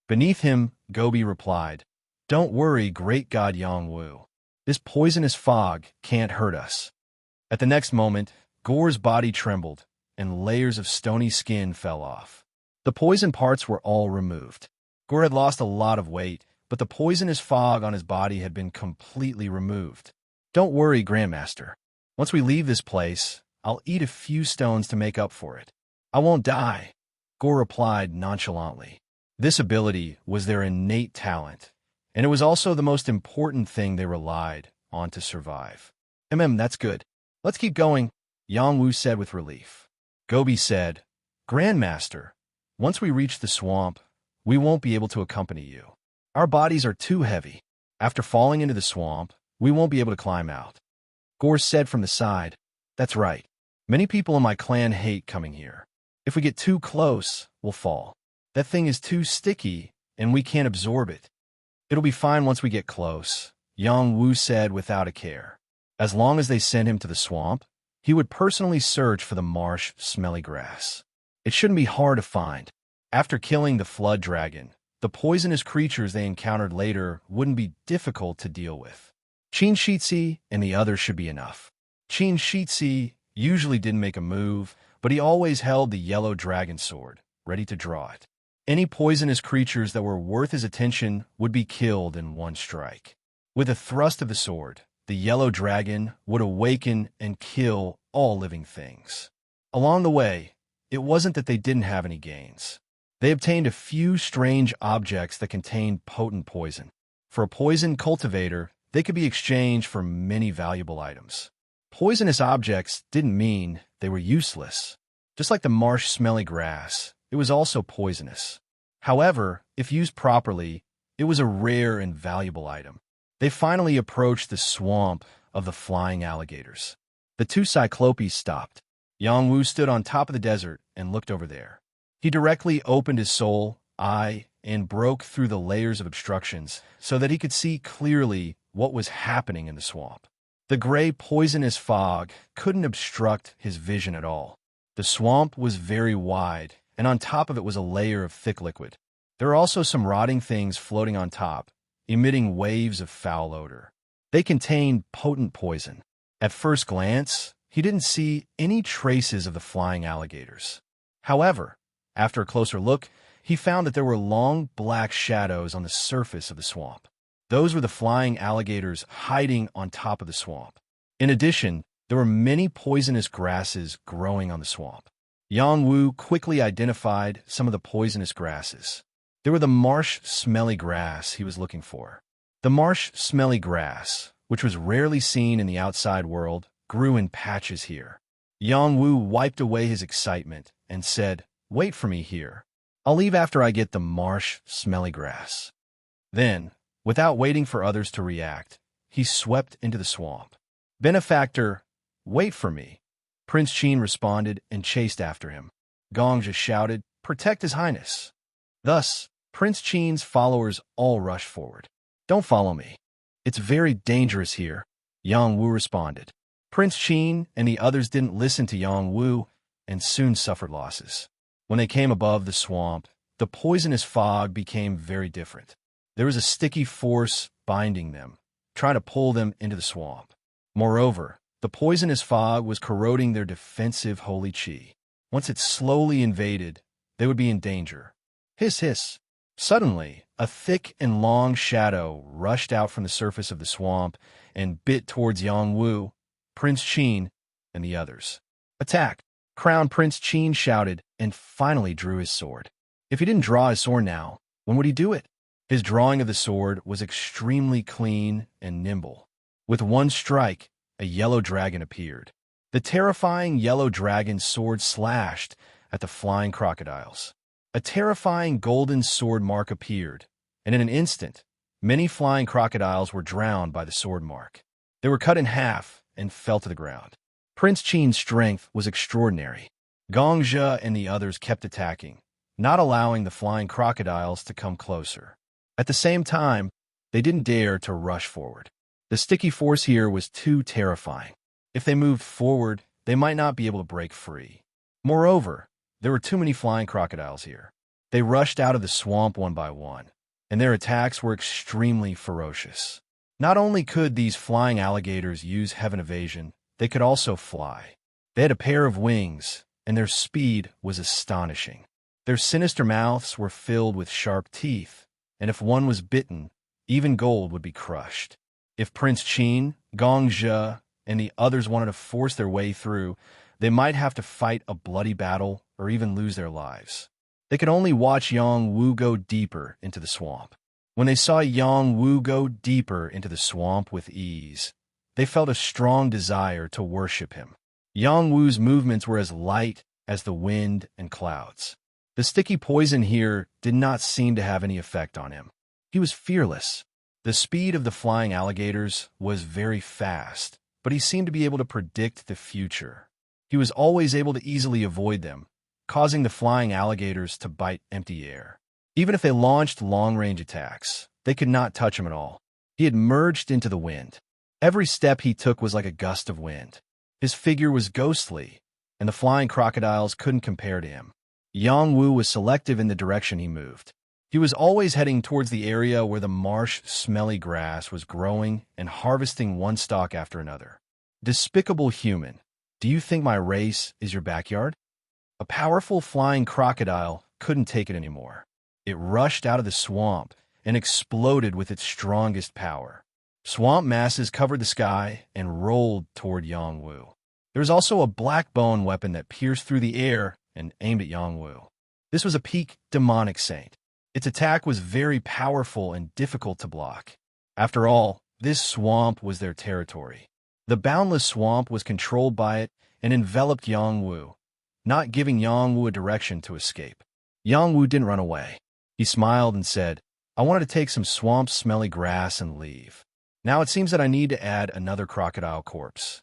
Beneath him, Gobi replied, "Don't worry, great god Yang Wu. This poisonous fog can't hurt us." At the next moment, Gore's body trembled, and layers of stony skin fell off. The poison parts were all removed. Gore had lost a lot of weight, but the poisonous fog on his body had been completely removed. "Don't worry, Grandmaster. Once we leave this place, I'll eat a few stones to make up for it. I won't die," Gore replied nonchalantly. This ability was their innate talent, and it was also the most important thing they relied on to survive. That's good. Let's keep going," Yang Wu said with relief. Gobi said, "Grandmaster, once we reach the swamp, we won't be able to accompany you. Our bodies are too heavy. After falling into the swamp, we won't be able to climb out." Gore said from the side, "That's right. Many people in my clan hate coming here. If we get too close, we'll fall. That thing is too sticky, and we can't absorb it." "It'll be fine once we get close," Yang Wu said without a care. As long as they sent him to the swamp, he would personally search for the marsh, smelly grass. It shouldn't be hard to find. After killing the flood dragon, the poisonous creatures they encountered later wouldn't be difficult to deal with. Qin Shitzi and the others should be enough. Qin Shitzi usually didn't make a move, but he always held the yellow dragon sword, ready to draw it. Any poisonous creatures that were worth his attention would be killed in one strike. With a thrust of the sword, the yellow dragon would awaken and kill all living things. Along the way, it wasn't that they didn't have any gains. They obtained a few strange objects that contained potent poison. For a poison cultivator, they could be exchanged for many valuable items. Poisonous objects didn't mean they were useless. Just like the marsh smelly grass, it was also poisonous. However, if used properly, it was a rare and valuable item. They finally approached the swamp of the flying alligators. The two Cyclopes stopped. Yang Wu stood on top of the desert and looked over there. He directly opened his soul eye and broke through the layers of obstructions so that he could see clearly what was happening in the swamp. The gray, poisonous fog couldn't obstruct his vision at all. The swamp was very wide, and on top of it was a layer of thick liquid. There were also some rotting things floating on top, emitting waves of foul odor. They contained potent poison. At first glance, he didn't see any traces of the flying alligators. However, after a closer look, he found that there were long black shadows on the surface of the swamp. Those were the flying alligators hiding on top of the swamp. In addition, there were many poisonous grasses growing on the swamp. Yang Wu quickly identified some of the poisonous grasses. They were the marsh smelly grass he was looking for. The marsh smelly grass, which was rarely seen in the outside world, grew in patches here. Yang Wu wiped away his excitement and said, "Wait for me here. I'll leave after I get the marsh smelly grass." Then, without waiting for others to react, he swept into the swamp. "Benefactor, wait for me," Prince Qin responded and chased after him. Gongja shouted, "Protect His Highness." Thus, Prince Qin's followers all rushed forward. "Don't follow me. It's very dangerous here," Yang Wu responded. Prince Qin and the others didn't listen to Yang Wu and soon suffered losses. When they came above the swamp, the poisonous fog became very different. There was a sticky force binding them, trying to pull them into the swamp. Moreover, the poisonous fog was corroding their defensive holy qi. Once it slowly invaded, they would be in danger. Hiss, hiss. Suddenly, a thick and long shadow rushed out from the surface of the swamp and bit towards Yang Wu, Prince Qin, and the others. "Attack!" Crown Prince Qin shouted and finally drew his sword. If he didn't draw his sword now, when would he do it? His drawing of the sword was extremely clean and nimble. With one strike, a yellow dragon appeared. The terrifying yellow dragon's sword slashed at the flying crocodiles. A terrifying golden sword mark appeared, and in an instant, many flying crocodiles were drowned by the sword mark. They were cut in half and fell to the ground. Prince Qin's strength was extraordinary. Gongja and the others kept attacking, not allowing the flying crocodiles to come closer. At the same time, they didn't dare to rush forward. The sticky force here was too terrifying. If they moved forward, they might not be able to break free. Moreover, there were too many flying crocodiles here. They rushed out of the swamp one by one, and their attacks were extremely ferocious. Not only could these flying alligators use heaven evasion, they could also fly. They had a pair of wings, and their speed was astonishing. Their sinister mouths were filled with sharp teeth, and if one was bitten, even gold would be crushed. If Prince Qin, Gong Zhe, and the others wanted to force their way through, they might have to fight a bloody battle or even lose their lives. They could only watch Yang Wu go deeper into the swamp. When they saw Yang Wu go deeper into the swamp with ease, they felt a strong desire to worship him. Yang Wu's movements were as light as the wind and clouds. The sticky poison here did not seem to have any effect on him. He was fearless. The speed of the flying alligators was very fast, but he seemed to be able to predict the future. He was always able to easily avoid them, causing the flying alligators to bite empty air. Even if they launched long-range attacks, they could not touch him at all. He had merged into the wind. Every step he took was like a gust of wind. His figure was ghostly, and the flying crocodiles couldn't compare to him. Yang Wu was selective in the direction he moved. He was always heading towards the area where the marsh, smelly grass was growing and harvesting one stalk after another. Despicable human, do you think my race is your backyard? A powerful flying crocodile couldn't take it anymore. It rushed out of the swamp and exploded with its strongest power. Swamp masses covered the sky and rolled toward Yang Wu. There was also a black bone weapon that pierced through the air and aimed at Yang Wu. This was a peak demonic saint. Its attack was very powerful and difficult to block. After all, this swamp was their territory. The boundless swamp was controlled by it and enveloped Yang Wu, not giving Yang Wu a direction to escape. Yang Wu didn't run away. He smiled and said, "I wanted to take some swamp-smelly grass and leave. Now it seems that I need to add another crocodile corpse."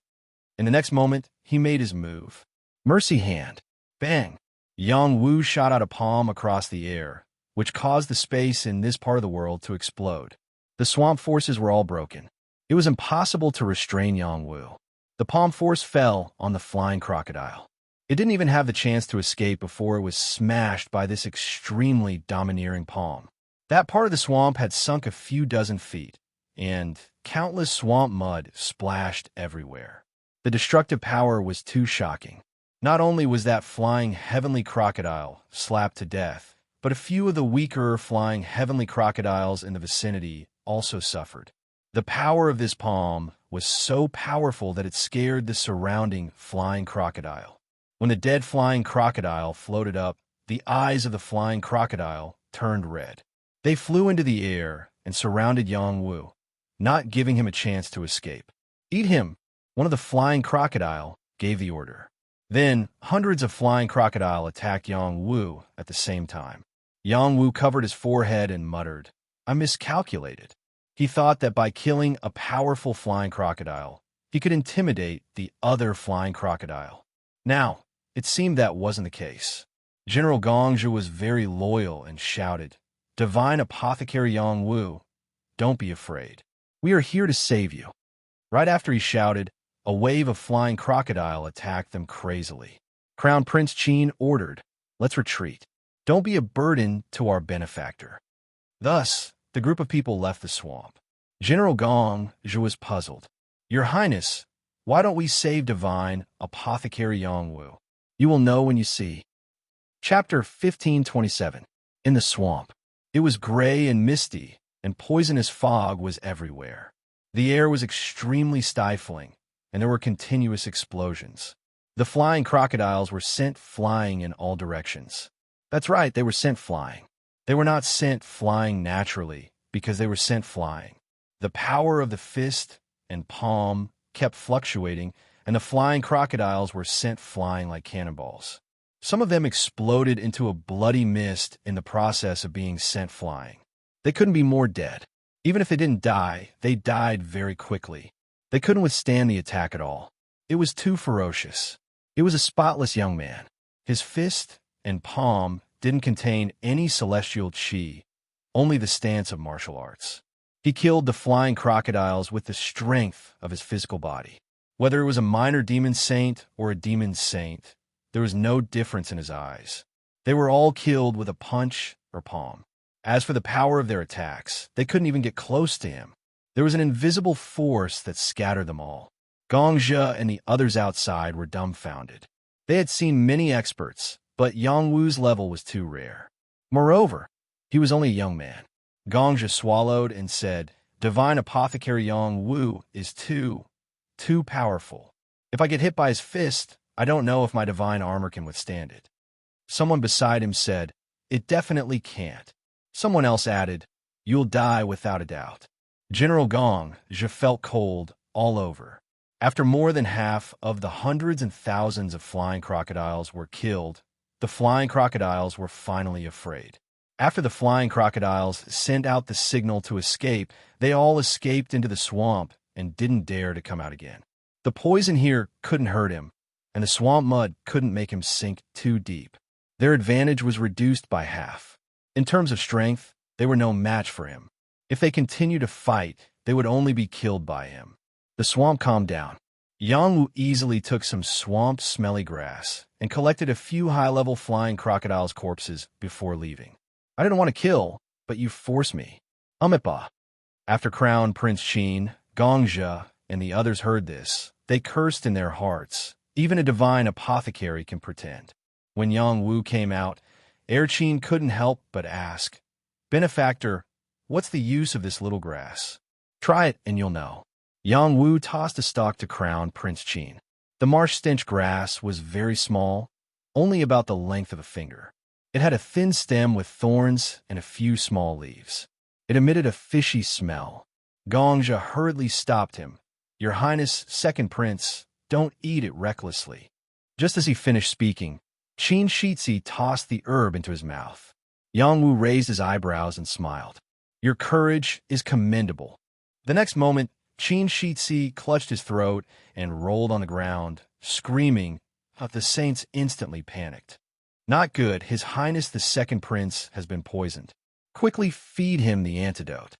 In the next moment, he made his move. Mercy hand. Bang! Yang Wu shot out a palm across the air, which caused the space in this part of the world to explode. The swamp forces were all broken. It was impossible to restrain Yang Wu. The palm force fell on the flying crocodile. It didn't even have the chance to escape before it was smashed by this extremely domineering palm. That part of the swamp had sunk a few dozen feet, and countless swamp mud splashed everywhere. The destructive power was too shocking. Not only was that flying heavenly crocodile slapped to death, but a few of the weaker flying heavenly crocodiles in the vicinity also suffered. The power of this palm was so powerful that it scared the surrounding flying crocodile. When the dead flying crocodile floated up, the eyes of the flying crocodile turned red. They flew into the air and surrounded Yang Wu, not giving him a chance to escape. "Eat him!" One of the flying crocodile gave the order. Then, hundreds of flying crocodile attacked Yang Wu at the same time. Yang Wu covered his forehead and muttered, "I miscalculated." He thought that by killing a powerful flying crocodile, he could intimidate the other flying crocodile. Now, it seemed that wasn't the case. General Gong Zhe was very loyal and shouted, "Divine Apothecary Yang Wu, don't be afraid. We are here to save you." Right after he shouted, a wave of flying crocodile attacked them crazily. Crown Prince Qin ordered, "Let's retreat. Don't be a burden to our benefactor." Thus, the group of people left the swamp. General Gong Zhe was puzzled. "Your Highness, why don't we save Divine Apothecary Yang Wu? You will know when you see." Chapter 1527. In the swamp. It was gray and misty, and poisonous fog was everywhere. The air was extremely stifling, and there were continuous explosions. The flying crocodiles were sent flying in all directions. That's right, they were sent flying. They were not sent flying naturally, because they were sent flying. The power of the fist and palm kept fluctuating, and the flying crocodiles were sent flying like cannonballs. Some of them exploded into a bloody mist in the process of being sent flying. They couldn't be more dead. Even if they didn't die, they died very quickly. They couldn't withstand the attack at all. It was too ferocious. It was a spotless young man. His fist and palm didn't contain any celestial chi, only the stance of martial arts. He killed the flying crocodiles with the strength of his physical body. Whether it was a minor demon saint or a demon saint, there was no difference in his eyes. They were all killed with a punch or palm. As for the power of their attacks, they couldn't even get close to him. There was an invisible force that scattered them all. Gongzhe and the others outside were dumbfounded. They had seen many experts, but Yang Wu's level was too rare. Moreover, he was only a young man. Gongzhe swallowed and said, "Divine Apothecary Yang Wu is too powerful. If I get hit by his fist, I don't know if my divine armor can withstand it." Someone beside him said, "It definitely can't." Someone else added, "You'll die without a doubt." General Gongzhe felt cold all over. After more than half of the hundreds and thousands of flying crocodiles were killed, the flying crocodiles were finally afraid. After the flying crocodiles sent out the signal to escape, they all escaped into the swamp and didn't dare to come out again. The poison here couldn't hurt him, and the swamp mud couldn't make him sink too deep. Their advantage was reduced by half. In terms of strength, they were no match for him. If they continued to fight, they would only be killed by him. The swamp calmed down. Yang Wu easily took some swamp-smelly grass and collected a few high-level flying crocodiles' corpses before leaving. "I didn't want to kill, but you forced me." Amipa. After Crown Prince Qin, Gongzhe, and the others heard this, they cursed in their hearts. Even a divine apothecary can pretend. When Yang Wu came out, Qin couldn't help but ask, "Benefactor, what's the use of this little grass? Try it and you'll know." Yang Wu tossed a stalk to Crown Prince Qin. The marsh stench grass was very small, only about the length of a finger. It had a thin stem with thorns and a few small leaves. It emitted a fishy smell. Gongzhe hurriedly stopped him. "Your Highness, Second Prince, don't eat it recklessly." Just as he finished speaking, Qin Shitzi tossed the herb into his mouth. Yang Wu raised his eyebrows and smiled. "Your courage is commendable." The next moment, Qin Shitzi clutched his throat and rolled on the ground, screaming. The saints instantly panicked. "Not good. His Highness the Second Prince has been poisoned. Quickly feed him the antidote."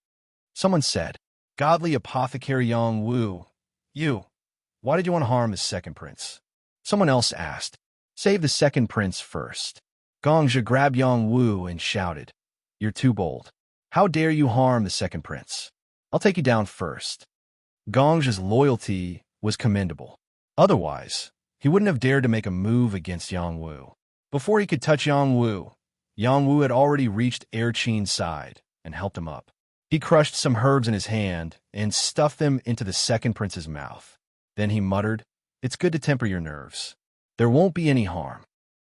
Someone said, "Godly Apothecary Yang Wu, why did you want to harm the Second Prince?" Someone else asked, "Save the Second Prince first." Gongzhe grabbed Yang Wu and shouted, "You're too bold. How dare you harm the Second Prince? I'll take you down first." Gongzhe's loyalty was commendable. Otherwise, he wouldn't have dared to make a move against Yang Wu. Before he could touch Yang Wu had already reached Qin's side and helped him up. He crushed some herbs in his hand and stuffed them into the Second Prince's mouth. Then he muttered, "It's good to temper your nerves. There won't be any harm."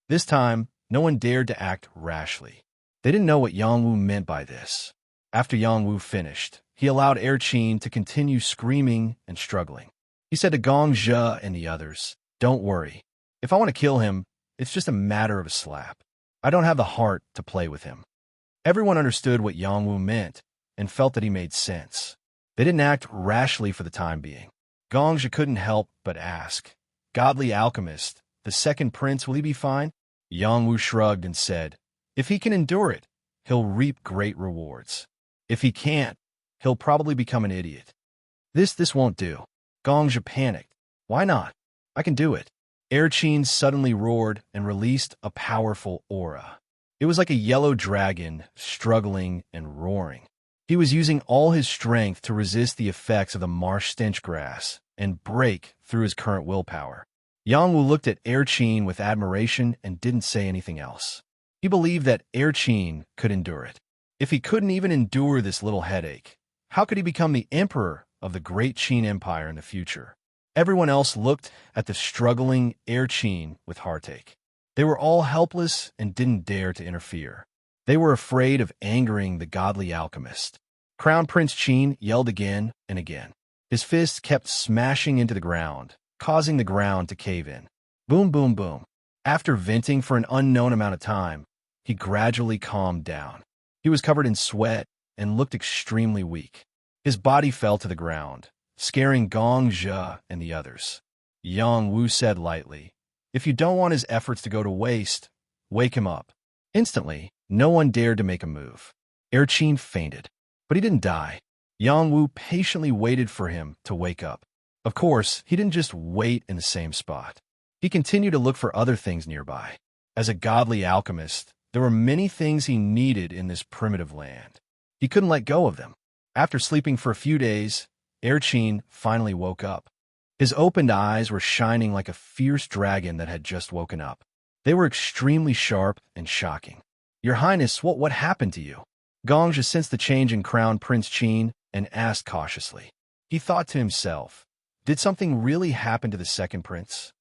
This time, no one dared to act rashly. They didn't know what Yang Wu meant by this. After Yang Wu finished, he allowed Qin to continue screaming and struggling. He said to Gongzhe and the others, "Don't worry. If I want to kill him, it's just a matter of a slap. I don't have the heart to play with him." Everyone understood what Yang Wu meant and felt that he made sense. They didn't act rashly for the time being. Gongzhe couldn't help but ask, "Godly alchemist, the Second Prince, will he be fine?" Yang Wu shrugged and said, "If he can endure it, he'll reap great rewards. If he can't, he'll probably become an idiot." This won't do." Gongzhe panicked. "Why not? I can do it." Qin suddenly roared and released a powerful aura. It was like a yellow dragon, struggling and roaring. He was using all his strength to resist the effects of the marsh stench grass and break through his current willpower. Yang Wu looked at Qin with admiration and didn't say anything else. He believed that Qin could endure it. If he couldn't even endure this little headache, how could he become the emperor of the great Qin Empire in the future? Everyone else looked at the struggling Qin with heartache. They were all helpless and didn't dare to interfere. They were afraid of angering the godly alchemist. Crown Prince Qin yelled again and again. His fists kept smashing into the ground, causing the ground to cave in. Boom, boom, boom. After venting for an unknown amount of time, he gradually calmed down. He was covered in sweat and looked extremely weak. His body fell to the ground, scaring Gongzhe and the others. Yang Wu said lightly, "If you don't want his efforts to go to waste, wake him up." Instantly, no one dared to make a move. Qin fainted, but he didn't die. Yang Wu patiently waited for him to wake up. Of course, he didn't just wait in the same spot. He continued to look for other things nearby. As a godly alchemist, there were many things he needed in this primitive land. He couldn't let go of them. After sleeping for a few days, Erchin finally woke up. His opened eyes were shining like a fierce dragon that had just woken up. They were extremely sharp and shocking. "Your Highness, what happened to you?" Gongja sensed the change in Crown Prince Qin and asked cautiously. He thought to himself, did something really happen to the second prince?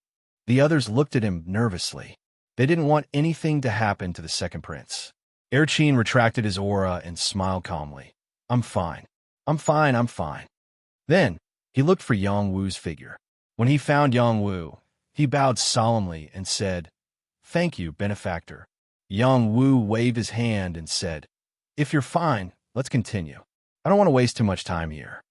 The others looked at him nervously. They didn't want anything to happen to the second prince. Erchin retracted his aura and smiled calmly. "I'm fine. I'm fine, I'm fine." Then, he looked for Yang Wu's figure. When he found Yang Wu, he bowed solemnly and said, "Thank you, benefactor." Yang Wu waved his hand and said, "If you're fine, let's continue. I don't want to waste too much time here.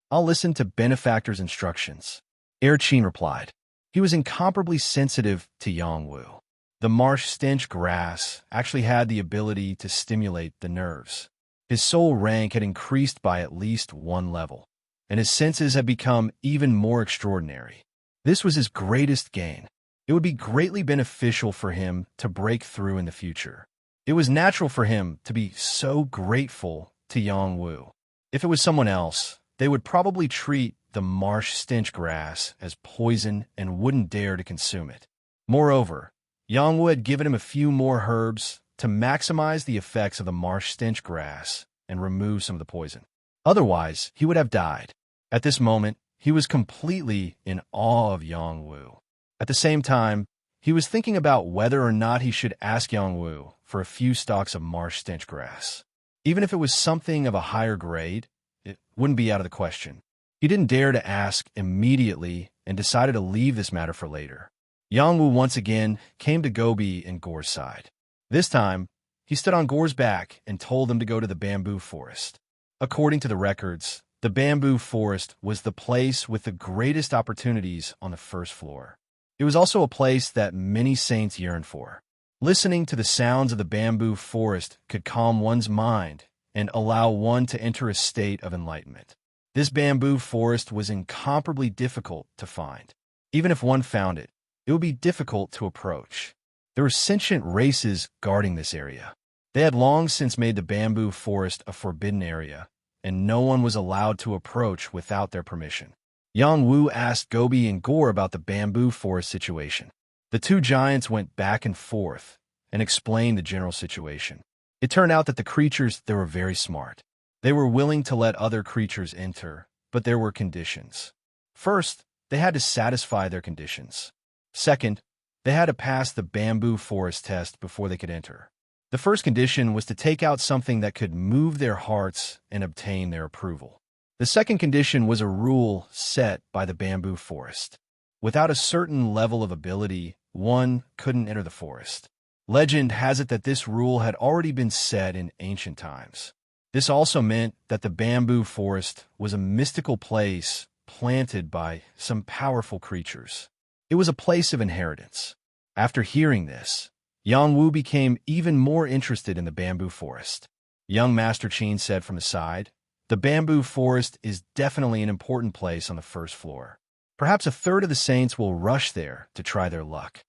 I'll listen to benefactor's instructions." Erchin replied. He was incomparably sensitive to Yang Wu. The marsh stench grass actually had the ability to stimulate the nerves. His soul rank had increased by at least one level, and his senses had become even more extraordinary. This was his greatest gain. It would be greatly beneficial for him to break through in the future. It was natural for him to be so grateful to Yang Wu. If it was someone else, they would probably treat the marsh stench grass as poison and wouldn't dare to consume it. Moreover, Yang Wu had given him a few more herbs to maximize the effects of the marsh stench grass and remove some of the poison. Otherwise, he would have died. At this moment, he was completely in awe of Yang Wu. At the same time, he was thinking about whether or not he should ask Yang Wu for a few stalks of marsh stench grass. Even if it was something of a higher grade, it wouldn't be out of the question. He didn't dare to ask immediately and decided to leave this matter for later. Yang Wu once again came to Gobi and Gore's side. This time, he stood on Gore's back and told them to go to the bamboo forest. According to the records, the bamboo forest was the place with the greatest opportunities on the first floor. It was also a place that many saints yearned for. Listening to the sounds of the bamboo forest could calm one's mind and allow one to enter a state of enlightenment. This bamboo forest was incomparably difficult to find. Even if one found it, it would be difficult to approach. There were sentient races guarding this area. They had long since made the bamboo forest a forbidden area, and no one was allowed to approach without their permission. Yang Wu asked Gobi and Gore about the bamboo forest situation. The two giants went back and forth and explained the general situation. It turned out that the creatures there were very smart. They were willing to let other creatures enter, but there were conditions. First, they had to satisfy their conditions. Second, they had to pass the bamboo forest test before they could enter. The first condition was to take out something that could move their hearts and obtain their approval. The second condition was a rule set by the bamboo forest. Without a certain level of ability, one couldn't enter the forest. Legend has it that this rule had already been set in ancient times. This also meant that the bamboo forest was a mystical place planted by some powerful creatures. It was a place of inheritance. After hearing this, Yang Wu became even more interested in the bamboo forest. Young Master Qin said from the side, "The bamboo forest is definitely an important place on the first floor. Perhaps a third of the saints will rush there to try their luck."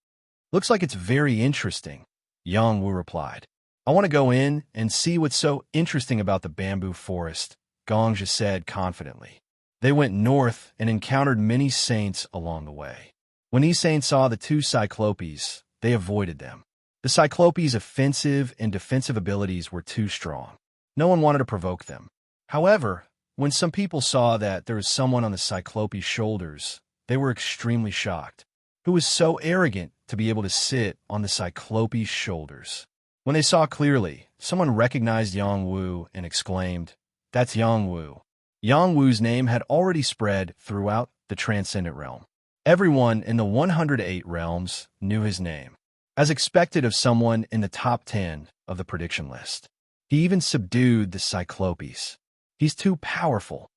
"Looks like it's very interesting," Yang Wu replied. "I want to go in and see what's so interesting about the bamboo forest," Gongja said confidently. They went north and encountered many saints along the way. When these saints saw the two Cyclopes, they avoided them. The Cyclopes' offensive and defensive abilities were too strong. No one wanted to provoke them. However, when some people saw that there was someone on the Cyclope's shoulders, they were extremely shocked. Who was so arrogant to be able to sit on the Cyclope's shoulders? When they saw clearly, someone recognized Yang Wu and exclaimed, "That's Yang Wu." Yang Wu's name had already spread throughout the Transcendent Realm. Everyone in the 108 realms knew his name, as expected of someone in the top 10 of the prediction list. He even subdued the Cyclopes. He's too powerful.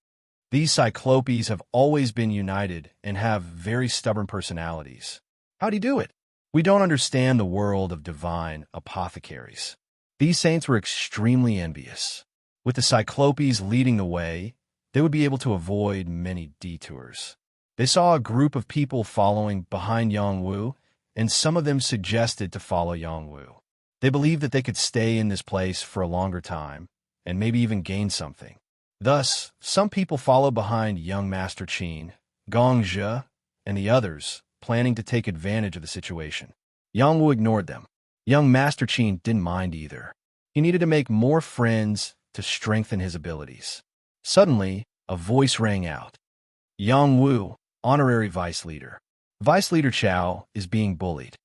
These Cyclopes have always been united and have very stubborn personalities. How'd he do it? We don't understand the world of divine apothecaries. These saints were extremely envious. With the Cyclopes leading the way, they would be able to avoid many detours. They saw a group of people following behind Yang Wu, and some of them suggested to follow Yang Wu. They believed that they could stay in this place for a longer time, and maybe even gain something. Thus, some people followed behind young Master Qin, Gong Zhe, and the others, planning to take advantage of the situation. Yang Wu ignored them. Young Master Qin didn't mind either. He needed to make more friends to strengthen his abilities. Suddenly, a voice rang out. Yang Wu, honorary vice leader. Vice leader Chao is being bullied.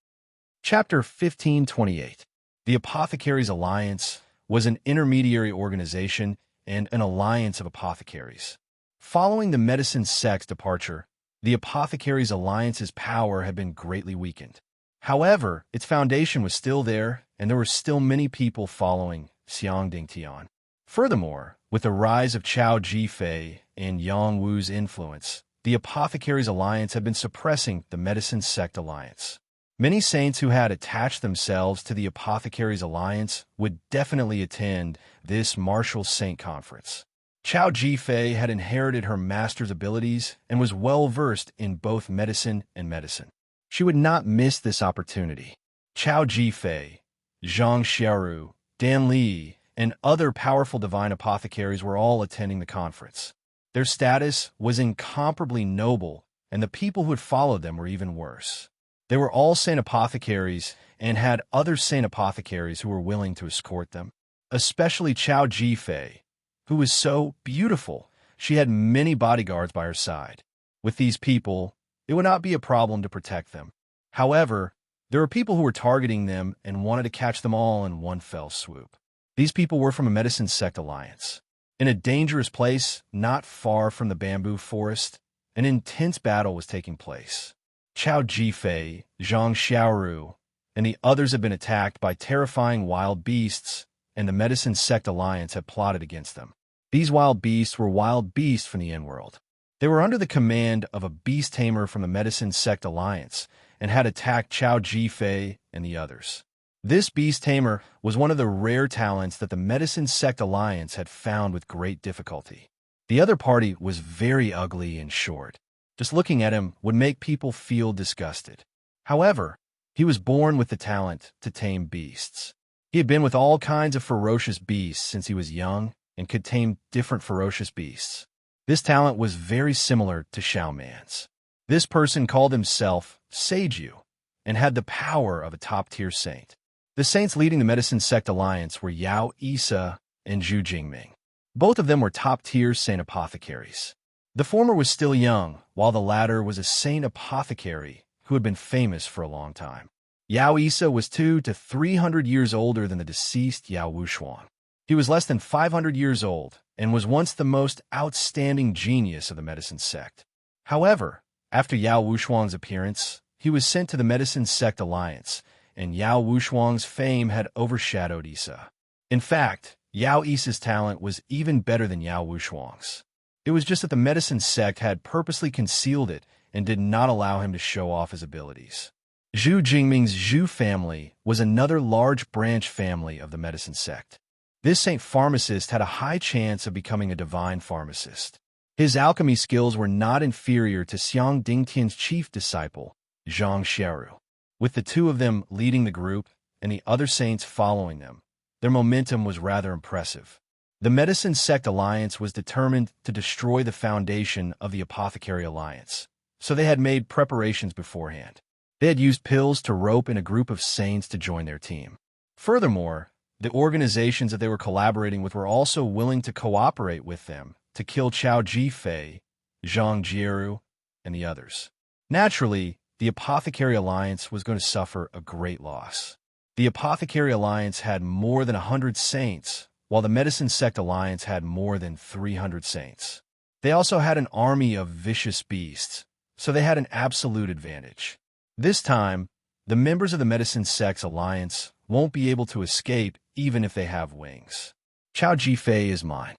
Chapter 1528. The Apothecaries Alliance was an intermediary organization and an alliance of apothecaries. Following the medicine sect's departure, the Apothecaries Alliance's power had been greatly weakened. However, its foundation was still there, and there were still many people following Xiang Dingtian. Furthermore, with the rise of Chao Jifei and Yang Wu's influence, the Apothecaries Alliance had been suppressing the Medicine Sect Alliance. Many saints who had attached themselves to the Apothecaries Alliance would definitely attend this martial saint conference. Chao Jifei had inherited her master's abilities and was well-versed in both medicine and medicine. She would not miss this opportunity. Chao Jifei, Zhang Xiaoru, Dan Li, and other powerful divine apothecaries were all attending the conference. Their status was incomparably noble, and the people who had followed them were even worse. They were all saint apothecaries and had other saint apothecaries who were willing to escort them, especially Chao Jifei, who was so beautiful. She had many bodyguards by her side. With these people, it would not be a problem to protect them. However, there were people who were targeting them and wanted to catch them all in one fell swoop. These people were from a medicine sect alliance. In a dangerous place, not far from the bamboo forest, an intense battle was taking place. Chao Jifei, Zhang Xiaoru, and the others had been attacked by terrifying wild beasts, and the Medicine Sect Alliance had plotted against them. These wild beasts were wild beasts from the in-world. They were under the command of a beast tamer from the Medicine Sect Alliance and had attacked Chao Jifei and the others. This beast tamer was one of the rare talents that the Medicine Sect Alliance had found with great difficulty. The other party was very ugly and short. Just looking at him would make people feel disgusted. However, he was born with the talent to tame beasts. He had been with all kinds of ferocious beasts since he was young and could tame different ferocious beasts. This talent was very similar to Xiaoman's. This person called himself Seiju and had the power of a top-tier saint. The saints leading the Medicine Sect Alliance were Yao Isa and Zhu Jingming. Both of them were top-tier saint apothecaries. The former was still young, while the latter was a saint apothecary who had been famous for a long time. Yao Isa was 200 to 300 years older than the deceased Yao Wushuang. He was less than 500 years old and was once the most outstanding genius of the medicine sect. However, after Yao Wushuang's appearance, he was sent to the Medicine Sect Alliance, and Yao Wushuang's fame had overshadowed Isa. In fact, Yao Isa's talent was even better than Yao Wushuang's. It was just that the medicine sect had purposely concealed it and did not allow him to show off his abilities. Zhu Jingming's Zhu family was another large branch family of the medicine sect. This saint pharmacist had a high chance of becoming a divine pharmacist. His alchemy skills were not inferior to Xiang Dingtian's chief disciple, Zhang Xiaoru. With the two of them leading the group and the other saints following them, their momentum was rather impressive. The Medicine Sect Alliance was determined to destroy the foundation of the Apothecary Alliance, so they had made preparations beforehand. They had used pills to rope in a group of saints to join their team. Furthermore, the organizations that they were collaborating with were also willing to cooperate with them to kill Chao Jifei, Zhang Jieru, and the others. Naturally, the Apothecary Alliance was going to suffer a great loss. The Apothecary Alliance had more than 100 saints, while the Medicine Sect Alliance had more than 300 saints. They also had an army of vicious beasts, so they had an absolute advantage. This time, the members of the Medicine Sect's Alliance won't be able to escape even if they have wings. Chao Jifei is mine.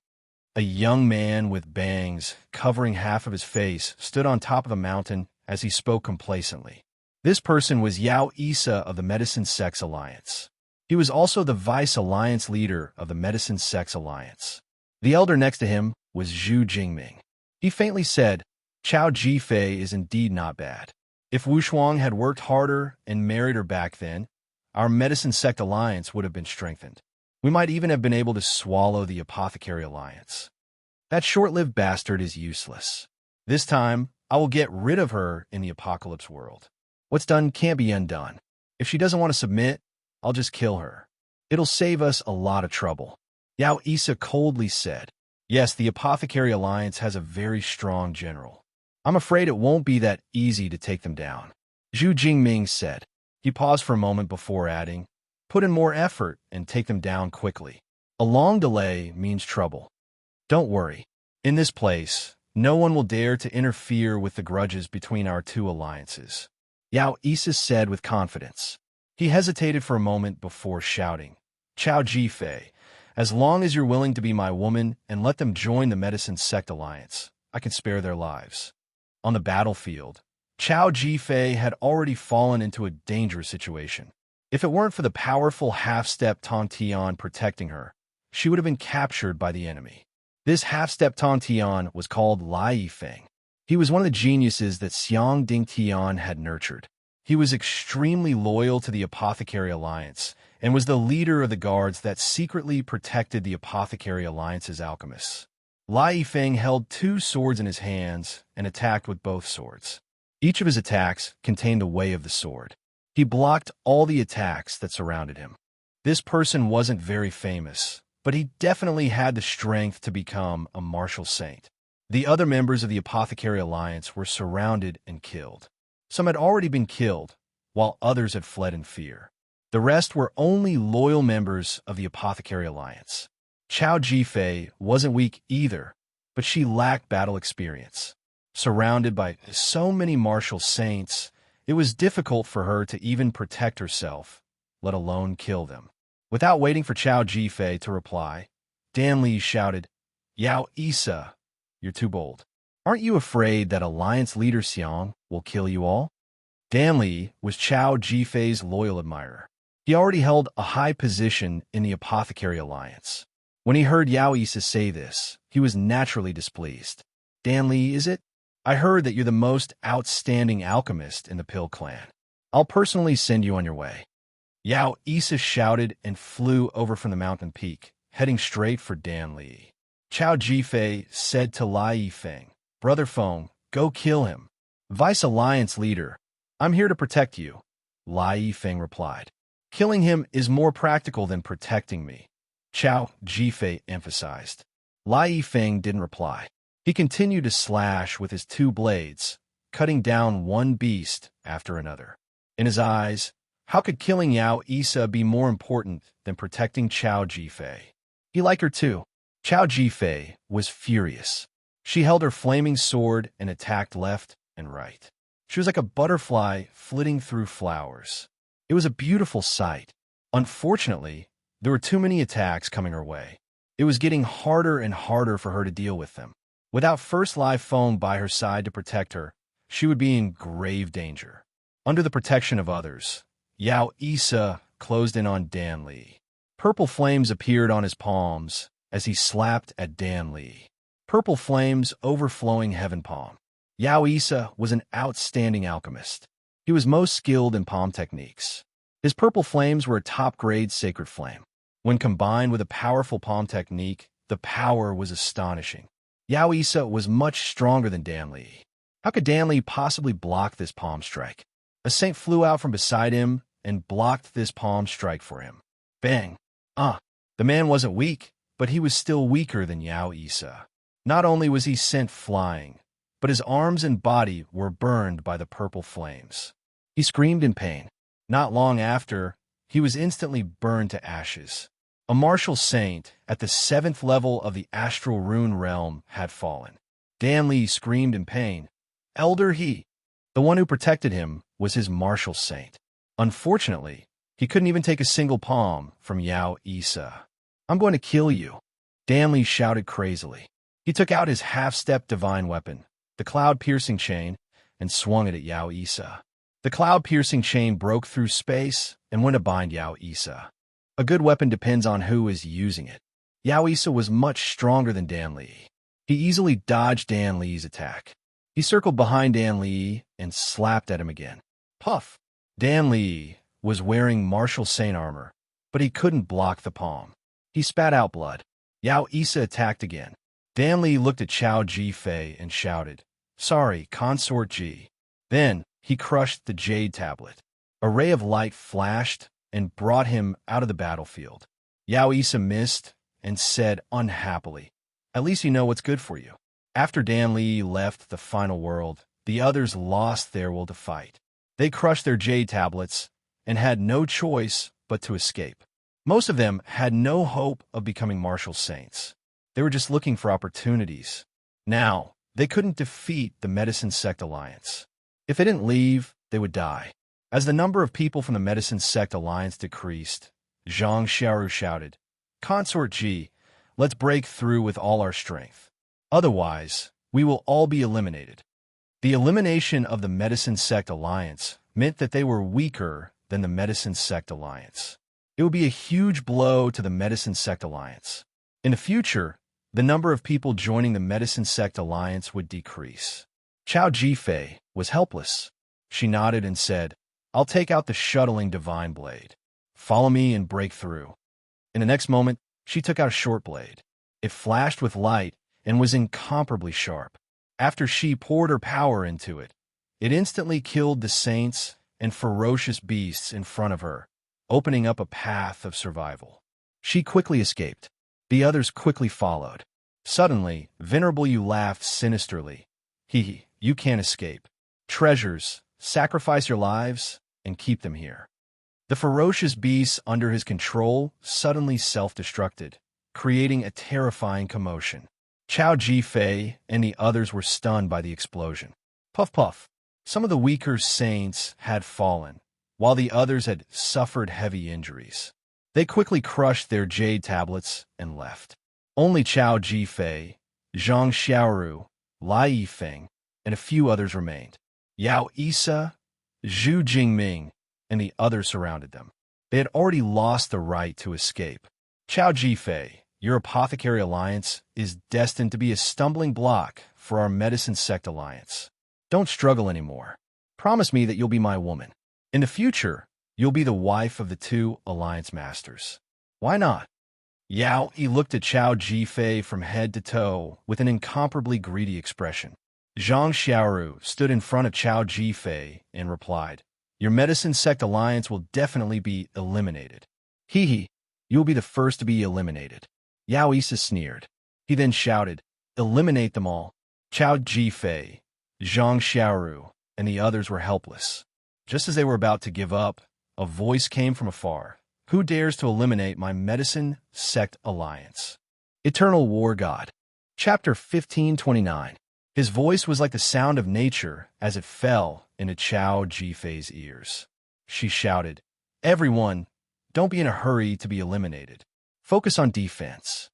A young man with bangs covering half of his face stood on top of a mountain as he spoke complacently. This person was Yao Isa of the Medicine Sect's Alliance. He was also the vice alliance leader of the Medicine Sect's Alliance. The elder next to him was Zhu Jingming. He faintly said, Chao Jifei is indeed not bad. If Wu Shuang had worked harder and married her back then, our medicine sect alliance would have been strengthened. We might even have been able to swallow the apothecary alliance. That short-lived bastard is useless. This time, I will get rid of her in the apocalypse world. What's done can't be undone. If she doesn't want to submit, I'll just kill her. It'll save us a lot of trouble. Yao Isa coldly said. Yes, the apothecary alliance has a very strong general. I'm afraid it won't be that easy to take them down. Zhu Jingming said. He paused for a moment before adding, put in more effort and take them down quickly. A long delay means trouble. Don't worry. In this place, no one will dare to interfere with the grudges between our two alliances. Yao Isa said with confidence. He hesitated for a moment before shouting, Chao Jifei, as long as you're willing to be my woman and let them join the medicine sect alliance, I can spare their lives. On the battlefield, Chao Jifei had already fallen into a dangerous situation. If it weren't for the powerful half-step Tontian protecting her, she would have been captured by the enemy. This half-step Tontian was called Lai Yifeng. He was one of the geniuses that Xiang Dingtian had nurtured. He was extremely loyal to the Apothecary Alliance and was the leader of the guards that secretly protected the Apothecary Alliance's alchemists. Lai Yifeng held 2 swords in his hands and attacked with both swords. Each of his attacks contained the way of the sword. He blocked all the attacks that surrounded him. This person wasn't very famous, but he definitely had the strength to become a martial saint. The other members of the Apothecary Alliance were surrounded and killed. Some had already been killed, while others had fled in fear. The rest were only loyal members of the Apothecary Alliance. Chao Jifei wasn't weak either, but she lacked battle experience. Surrounded by so many martial saints, it was difficult for her to even protect herself, let alone kill them. Without waiting for Chao Jifei to reply, Dan Li shouted, Yao Isa, you're too bold. Aren't you afraid that Alliance leader Xiang will kill you all? Dan Li was Chao Jifei's loyal admirer. He already held a high position in the Apothecary Alliance. When he heard Yao Isa say this, he was naturally displeased. Dan Li, is it? I heard that you're the most outstanding alchemist in the Pill clan. I'll personally send you on your way. Yao Isa shouted and flew over from the mountain peak, heading straight for Dan Li. Chao Jifei said to Lai Yifeng, Brother Feng, go kill him. Vice Alliance leader, I'm here to protect you. Lai Yifeng replied. Killing him is more practical than protecting me, Chao Jifei emphasized. Lai Yifeng didn't reply. He continued to slash with his 2 blades, cutting down one beast after another. In his eyes, how could killing Yao Isa be more important than protecting Chao Jifei? He liked her too. Chao Jifei was furious. She held her flaming sword and attacked left and right. She was like a butterfly flitting through flowers. It was a beautiful sight. Unfortunately, there were too many attacks coming her way. It was getting harder and harder for her to deal with them. Without First Live Phone by her side to protect her, she would be in grave danger. Under the protection of others, Yao Isa closed in on Dan Li. Purple flames appeared on his palms as he slapped at Dan Li. Purple flames overflowing heaven palm. Yao Isa was an outstanding alchemist. He was most skilled in palm techniques. His purple flames were a top-grade sacred flame. When combined with a powerful palm technique, the power was astonishing. Yao Isa was much stronger than Dan Li. How could Dan Li possibly block this palm strike? A saint flew out from beside him and blocked this palm strike for him. Bang! The man wasn't weak, but he was still weaker than Yao Isa. Not only was he sent flying, but his arms and body were burned by the purple flames. He screamed in pain. Not long after, he was instantly burned to ashes. A martial saint at the 7th level of the astral rune realm had fallen. Dan Li screamed in pain. Elder He, the one who protected him, was his martial saint. Unfortunately, he couldn't even take a single palm from Yao Isa. I'm going to kill you, Dan Li shouted crazily. He took out his half-step divine weapon, the cloud-piercing chain, and swung it at Yao Isa. The cloud-piercing chain broke through space and went to bind Yao Isa. A good weapon depends on who is using it. Yao Isa was much stronger than Dan Li. He easily dodged Dan Li's attack. He circled behind Dan Li and slapped at him again. Puff! Dan Li was wearing martial saint armor, but he couldn't block the palm. He spat out blood. Yao Isa attacked again. Dan Li looked at Chao Ji-Fei and shouted, "Sorry, Consort Ji." Then he crushed the jade tablet. A ray of light flashed and brought him out of the battlefield. Yao Isa missed and said unhappily, "At least you know what's good for you." After Dan Li left the final world, the others lost their will to fight. They crushed their jade tablets and had no choice but to escape. Most of them had no hope of becoming martial saints. They were just looking for opportunities. Now, they couldn't defeat the Medicine Sect Alliance. If they didn't leave, they would die. As the number of people from the Medicine Sect Alliance decreased, Zhang Xiaoru shouted, "Consort Ji, let's break through with all our strength. Otherwise, we will all be eliminated." The elimination of the Medicine Sect Alliance meant that they were weaker than the Medicine Sect Alliance. It would be a huge blow to the Medicine Sect Alliance. In the future, the number of people joining the Medicine Sect Alliance would decrease. Chao Ji-Fei was helpless. She nodded and said, "I'll take out the shuttling divine blade. Follow me and break through." In the next moment, she took out a short blade. It flashed with light and was incomparably sharp. After she poured her power into it, it instantly killed the saints and ferocious beasts in front of her, opening up a path of survival. She quickly escaped. The others quickly followed. Suddenly, Venerable Yu laughed sinisterly. "Hee, you can't escape. Treasures, sacrifice your lives, and keep them here." The ferocious beasts under his control suddenly self-destructed, creating a terrifying commotion. Chao Ji-Fei and the others were stunned by the explosion. Puff puff. Some of the weaker saints had fallen, while the others had suffered heavy injuries. They quickly crushed their jade tablets and left. Only Chao Ji-Fei, Zhang Xiaoru, Lai Yifeng, and a few others remained. Yao Isa, Zhu Jingming, and the others surrounded them. They had already lost the right to escape. Chao Ji-Fei, your apothecary alliance is destined to be a stumbling block for our Medicine Sect Alliance. Don't struggle anymore. Promise me that you'll be my woman. In the future, you'll be the wife of the two alliance masters. Why not? Yao Yi looked at Chao Ji-Fei from head to toe with an incomparably greedy expression. Zhang Xiaoru stood in front of Chao Ji-Fei and replied, "Your Medicine Sect Alliance will definitely be eliminated." "Hee, you'll be the first to be eliminated." Yao Isa sneered. He then shouted, "Eliminate them all." Chao Ji-Fei, Zhang Xiaoru, and the others were helpless. Just as they were about to give up, a voice came from afar. "Who dares to eliminate my Medicine Sect Alliance?" Eternal War God. Chapter 1529. His voice was like the sound of nature as it fell into Chao Ji-Fei's ears. She shouted, "Everyone, don't be in a hurry to be eliminated. Focus on defense."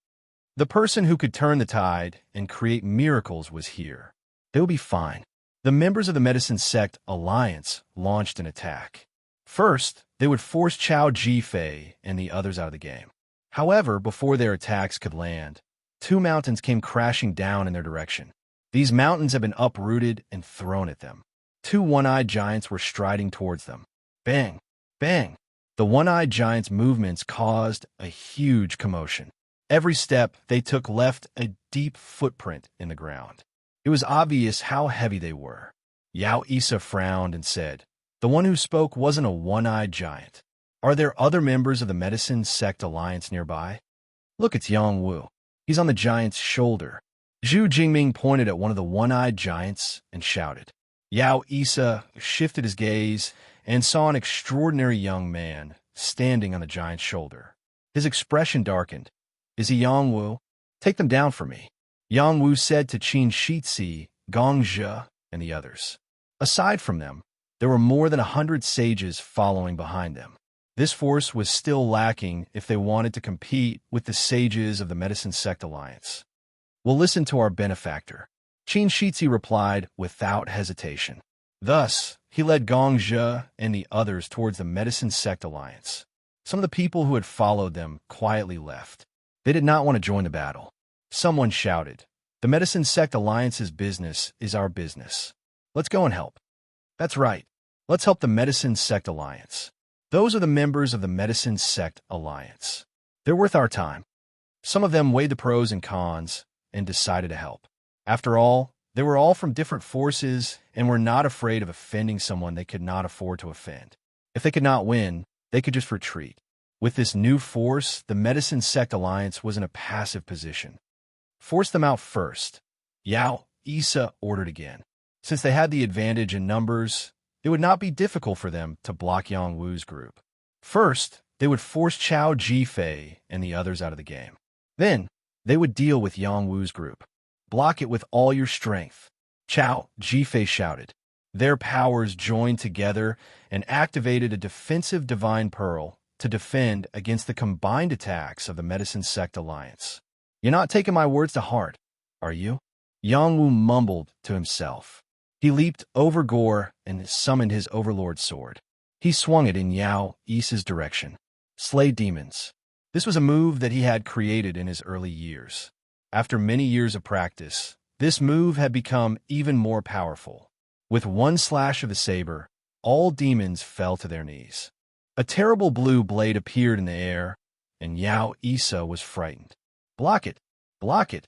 The person who could turn the tide and create miracles was here. They will be fine. The members of the Medicine Sect Alliance launched an attack. First, they would force Chao Ji-Fei and the others out of the game. However, before their attacks could land, two mountains came crashing down in their direction. These mountains had been uprooted and thrown at them. Two one-eyed giants were striding towards them. Bang! Bang! The one-eyed giants' movements caused a huge commotion. Every step they took left a deep footprint in the ground. It was obvious how heavy they were. Yao Isa frowned and said, "The one who spoke wasn't a one-eyed giant. Are there other members of the Medicine Sect Alliance nearby? Look, it's Yang Wu. He's on the giant's shoulder." Zhu Jingming pointed at one of the one-eyed giants and shouted. Yao Isa shifted his gaze and saw an extraordinary young man standing on the giant's shoulder. His expression darkened. "Is he Yang Wu? Take them down for me," Yang Wu said to Qin Shixi, Gong Zhe, and the others. Aside from them, there were more than 100 sages following behind them. This force was still lacking if they wanted to compete with the sages of the Medicine Sect Alliance. "We'll listen to our benefactor," Qin Shixi replied without hesitation. Thus, he led Gong Zhe and the others towards the Medicine Sect Alliance. Some of the people who had followed them quietly left. They did not want to join the battle. Someone shouted, The Medicine Sect Alliance's business is our business. Let's go and help. That's right. Let's help the Medicine Sect Alliance. Those are the members of the Medicine Sect Alliance. They're worth our time. Some of them weighed the pros and cons and decided to help. After all, they were all from different forces and were not afraid of offending someone they could not afford to offend. If they could not win, they could just retreat. With this new force, the Medicine Sect Alliance was in a passive position. Force them out first. Yao Isa ordered again. Since they had the advantage in numbers, it would not be difficult for them to block Yang Wu's group. First, they would force Chao Jifei and the others out of the game. Then, they would deal with Yang Wu's group. Block it with all your strength. Chao Jifei shouted. Their powers joined together and activated a defensive divine pearl to defend against the combined attacks of the Medicine Sect Alliance. You're not taking my words to heart, are you? Yang Wu mumbled to himself. He leaped over Gore and summoned his overlord sword. He swung it in Yao Isa's direction. Slay demons. This was a move that he had created in his early years. After many years of practice, this move had become even more powerful. With one slash of the saber, all demons fell to their knees. A terrible blue blade appeared in the air, and Yao Isa was frightened. Block it! Block it!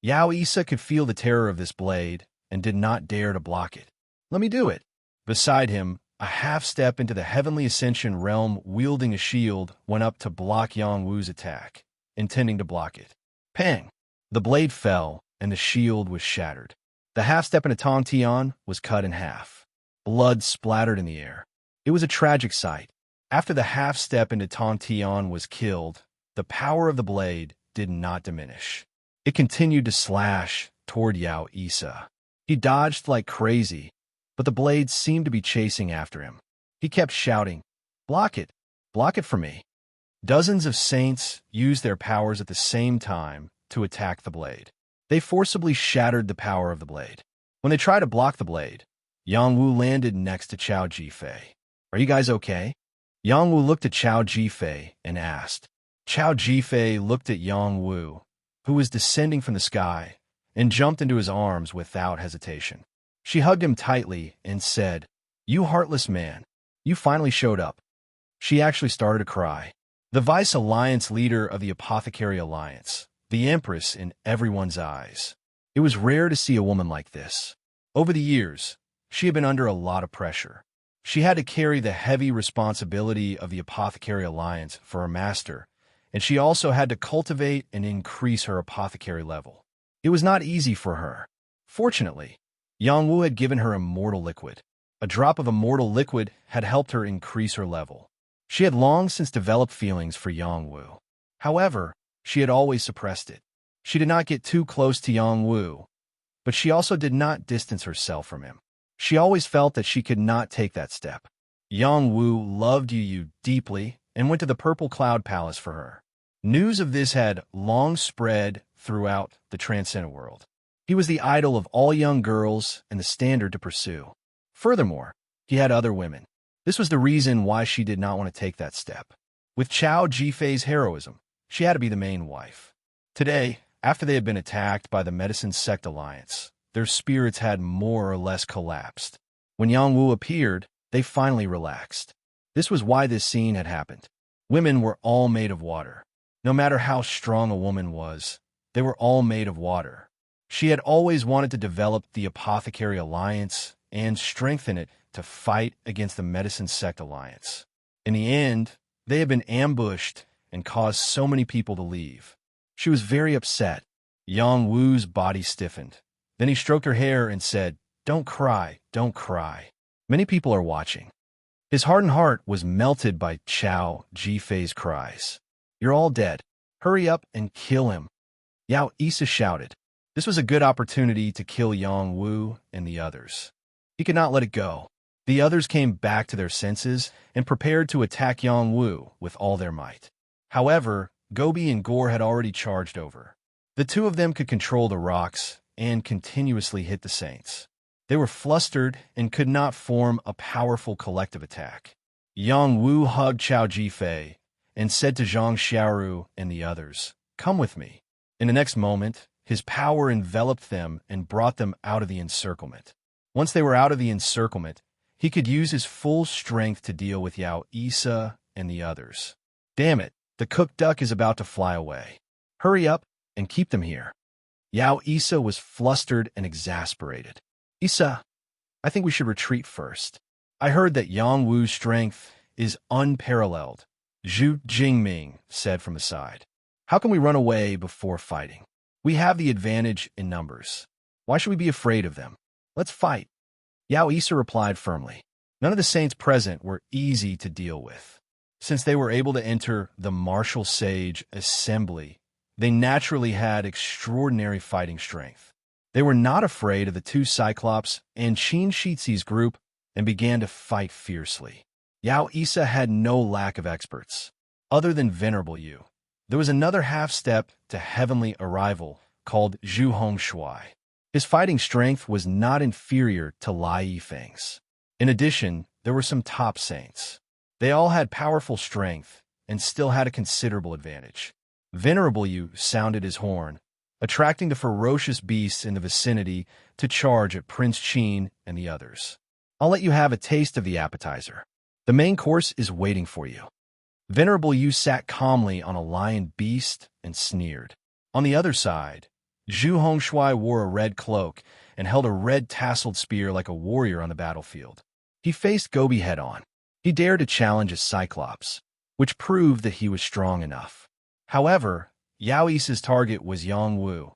Yao Isa could feel the terror of this blade and did not dare to block it. Let me do it. Beside him, a half-step into the heavenly ascension realm wielding a shield went up to block Yang Wu's attack, intending to block it. Pang! The blade fell, and the shield was shattered. The half-step into Tong Tian was cut in half. Blood splattered in the air. It was a tragic sight. After the half-step into Tong Tian was killed, the power of the blade did not diminish. It continued to slash toward Yao Isa. He dodged like crazy, but the blade seemed to be chasing after him. He kept shouting, "Block it! Block it for me!" Dozens of saints used their powers at the same time to attack the blade. They forcibly shattered the power of the blade. When they tried to block the blade, Yang Wu landed next to Chao Jifei. "Are you guys okay?" Yang Wu looked at Chao Jifei and asked. Chao Jifei looked at Yang Wu, who was descending from the sky, and jumped into his arms without hesitation. She hugged him tightly and said, "You heartless man, you finally showed up." She actually started to cry. The Vice Alliance leader of the Apothecary Alliance, the Empress in everyone's eyes. It was rare to see a woman like this. Over the years, she had been under a lot of pressure. She had to carry the heavy responsibility of the Apothecary Alliance for her master, and she also had to cultivate and increase her apothecary level. It was not easy for her. Fortunately, Yang Wu had given her immortal liquid. A drop of immortal liquid had helped her increase her level. She had long since developed feelings for Yang Wu. However, she had always suppressed it. She did not get too close to Yang Wu, but she also did not distance herself from him. She always felt that she could not take that step. Yang Wu loved Yu deeply and went to the Purple Cloud Palace for her. News of this had long spread throughout the transcendent world. He was the idol of all young girls and the standard to pursue. Furthermore, he had other women. This was the reason why she did not want to take that step. With Chao Jifei's heroism, she had to be the main wife. Today, after they had been attacked by the Medicine Sect Alliance, their spirits had more or less collapsed. When Yang Wu appeared, they finally relaxed. This was why this scene had happened. Women were all made of water. No matter how strong a woman was, they were all made of water. She had always wanted to develop the Apothecary Alliance and strengthen it to fight against the Medicine Sect Alliance. In the end, they had been ambushed and caused so many people to leave. She was very upset. Yang Wu's body stiffened. Then he stroked her hair and said, "Don't cry, don't cry. Many people are watching." His hardened heart was melted by Chao Jifei's cries. "You're all dead. Hurry up and kill him." Yao Isa shouted. This was a good opportunity to kill Yang Wu and the others. He could not let it go. The others came back to their senses and prepared to attack Yang Wu with all their might. However, Gobi and Gore had already charged over. The two of them could control the rocks and continuously hit the saints. They were flustered and could not form a powerful collective attack. Yang Wu hugged Chao Jifei and said to Zhang Xiaoru and the others, "Come with me." In the next moment, His power enveloped them and brought them out of the encirclement. Once they were out of the encirclement, he could use his full strength to deal with Yao Isa and the others. Damn it, the cooked duck is about to fly away. Hurry up and keep them here. Yao Isa was flustered and exasperated. Isa, I think we should retreat first. I heard that Yang Wu's strength is unparalleled, Zhu Jingming said from the side. How can we run away before fighting? We have the advantage in numbers. Why should we be afraid of them? Let's fight. Yao Isa replied firmly. None of the saints present were easy to deal with. Since they were able to enter the martial sage assembly, they naturally had extraordinary fighting strength. They were not afraid of the two Cyclops and Qin Shizi's group and began to fight fiercely. Yao Isa had no lack of experts. Other than Venerable Yu, there was another half-step to heavenly arrival called Zhu Hongshui. His fighting strength was not inferior to Lai Yifeng's. In addition, there were some top saints. They all had powerful strength and still had a considerable advantage. Venerable Yu sounded his horn, attracting the ferocious beasts in the vicinity to charge at Prince Qin and the others. I'll let you have a taste of the appetizer. The main course is waiting for you. Venerable Yu sat calmly on a lion beast and sneered. On the other side, Zhu Hongshui wore a red cloak and held a red tasseled spear like a warrior on the battlefield. He faced Gobi head-on. He dared to challenge a Cyclops, which proved that he was strong enough. However, Yao Isa's target was Yang Wu,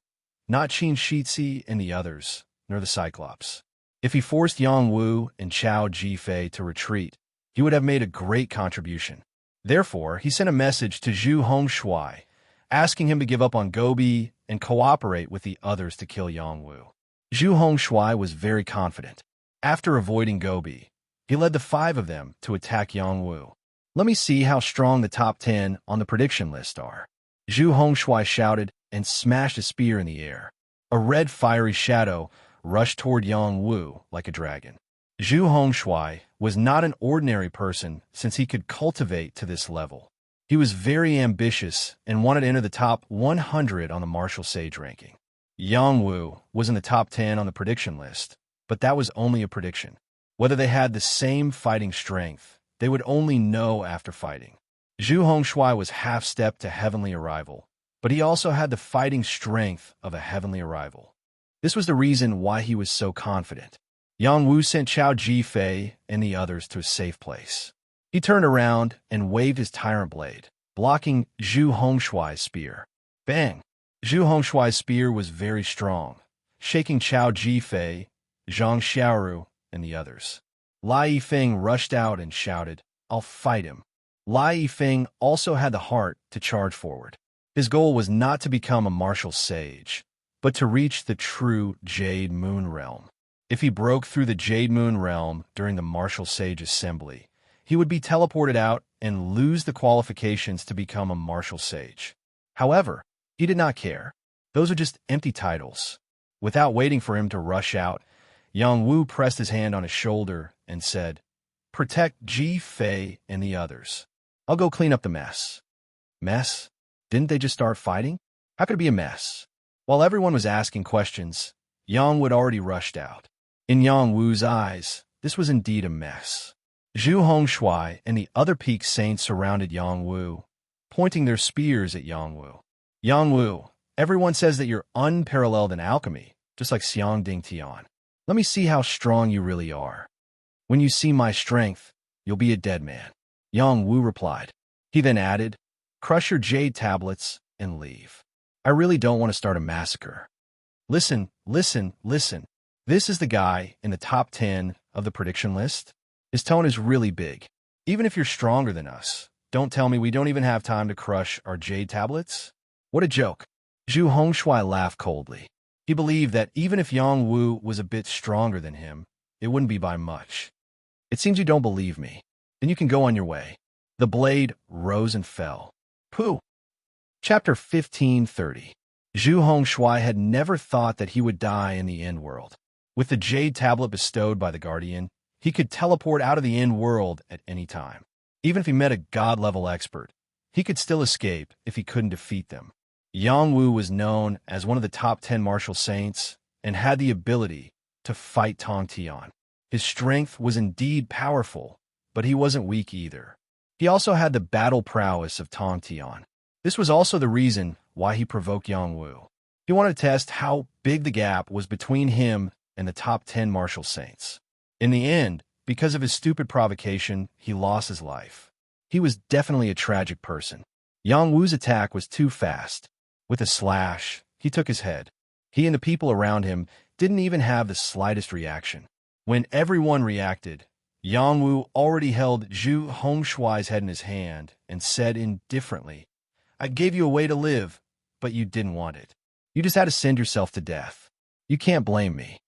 not Qin Shizi and the others, nor the Cyclops. If he forced Yang Wu and Chao Jifei to retreat, he would have made a great contribution. Therefore, he sent a message to Zhu Hongshui, asking him to give up on Gobi and cooperate with the others to kill Yang Wu. Zhu Hongshui was very confident. After avoiding Gobi, he led the 5 of them to attack Yang Wu. Let me see how strong the top 10 on the prediction list are. Zhu Hongshui shouted and smashed a spear in the air. A red fiery shadow rushed toward Yang Wu like a dragon. Zhu Hongshui was not an ordinary person since he could cultivate to this level. He was very ambitious and wanted to enter the top 100 on the martial sage ranking. Yang Wu was in the top 10 on the prediction list, but that was only a prediction. Whether they had the same fighting strength, they would only know after fighting. Zhu Hongshui was half-step to heavenly arrival, but he also had the fighting strength of a heavenly arrival. This was the reason why he was so confident. Yang Wu sent Chao Jifei and the others to a safe place. He turned around and waved his tyrant blade, blocking Zhu Hongshui's spear. Bang! Zhu Hongshui's spear was very strong, shaking Chao Jifei, Zhang Xiaoru, and the others. Lai Yifeng rushed out and shouted, I'll fight him. Lai Yifeng also had the heart to charge forward. His goal was not to become a martial sage, but to reach the true Jade Moon Realm. If he broke through the Jade Moon Realm during the martial sage assembly, he would be teleported out and lose the qualifications to become a martial sage. However, he did not care. Those are just empty titles. Without waiting for him to rush out, Yang Wu pressed his hand on his shoulder and said, Protect Ji Fei and the others. I'll go clean up the mess. Mess? Didn't they just start fighting? How could it be a mess? While everyone was asking questions, Yang Wu had already rushed out. In Yang Wu's eyes, this was indeed a mess. Zhu Hongshui and the other peak saints surrounded Yang Wu, pointing their spears at Yang Wu. Yang Wu, everyone says that you're unparalleled in alchemy, just like Xiang Ding Tian. Let me see how strong you really are. When you see my strength, you'll be a dead man. Yang Wu replied. He then added, Crush your jade tablets and leave. I really don't want to start a massacre. Listen, listen, listen. This is the guy in the top 10 of the prediction list. His tone is really big. Even if you're stronger than us, don't tell me we don't even have time to crush our jade tablets. What a joke. Zhu Hongshui laughed coldly. He believed that even if Yang Wu was a bit stronger than him, it wouldn't be by much. It seems you don't believe me. Then you can go on your way. The blade rose and fell. Pooh! Chapter 1530. Zhu Hongshui had never thought that he would die in the end world. With the jade tablet bestowed by the Guardian, he could teleport out of the end world at any time. Even if he met a god-level expert, he could still escape if he couldn't defeat them. Yang Wu was known as one of the top 10 martial saints and had the ability to fight Tong Tian. His strength was indeed powerful, but he wasn't weak either. He also had the battle prowess of Tong Tian. This was also the reason why he provoked Yang Wu. He wanted to test how big the gap was between him and the top 10 martial saints. In the end, because of his stupid provocation, he lost his life. He was definitely a tragic person. Yang Wu's attack was too fast. With a slash, he took his head. He and the people around him didn't even have the slightest reaction. When everyone reacted, Yang Wu already held Zhu Hongshuai's head in his hand and said indifferently, "I gave you a way to live, but you didn't want it. You just had to send yourself to death. You can't blame me."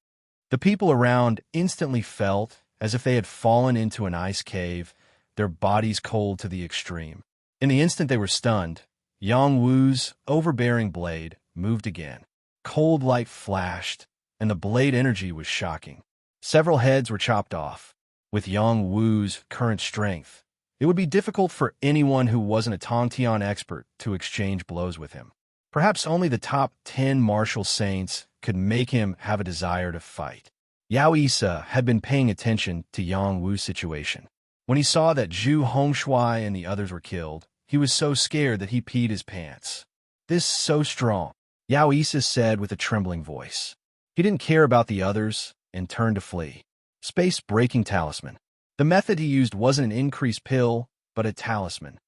The people around instantly felt as if they had fallen into an ice cave, their bodies cold to the extreme. In the instant they were stunned, Yang Wu's overbearing blade moved again. Cold light flashed, and the blade energy was shocking. Several heads were chopped off. With Yang Wu's current strength, it would be difficult for anyone who wasn't a Tong Tian expert to exchange blows with him. Perhaps only the top 10 martial saints could make him have a desire to fight. Yao Isa had been paying attention to Yang Wu's situation. When he saw that Zhu Hongshuai and the others were killed, he was so scared that he peed his pants. "This is so strong," Yao Isa said with a trembling voice. He didn't care about the others and turned to flee. Space-breaking talisman. The method he used wasn't an increased pill, but a talisman.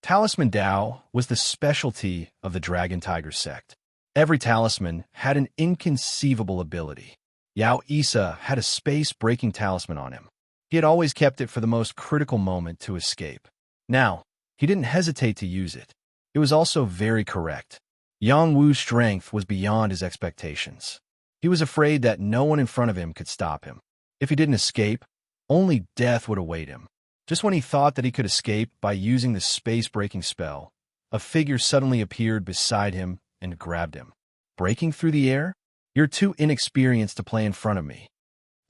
Talisman Dao was the specialty of the Dragon Tiger sect. Every talisman had an inconceivable ability. Yao Isa had a space-breaking talisman on him. He had always kept it for the most critical moment to escape. Now, he didn't hesitate to use it. It was also very correct. Yang Wu's strength was beyond his expectations. He was afraid that no one in front of him could stop him. If he didn't escape, only death would await him. Just when he thought that he could escape by using the space-breaking spell, a figure suddenly appeared beside him and grabbed him. "Breaking through the air? You're too inexperienced to play in front of me."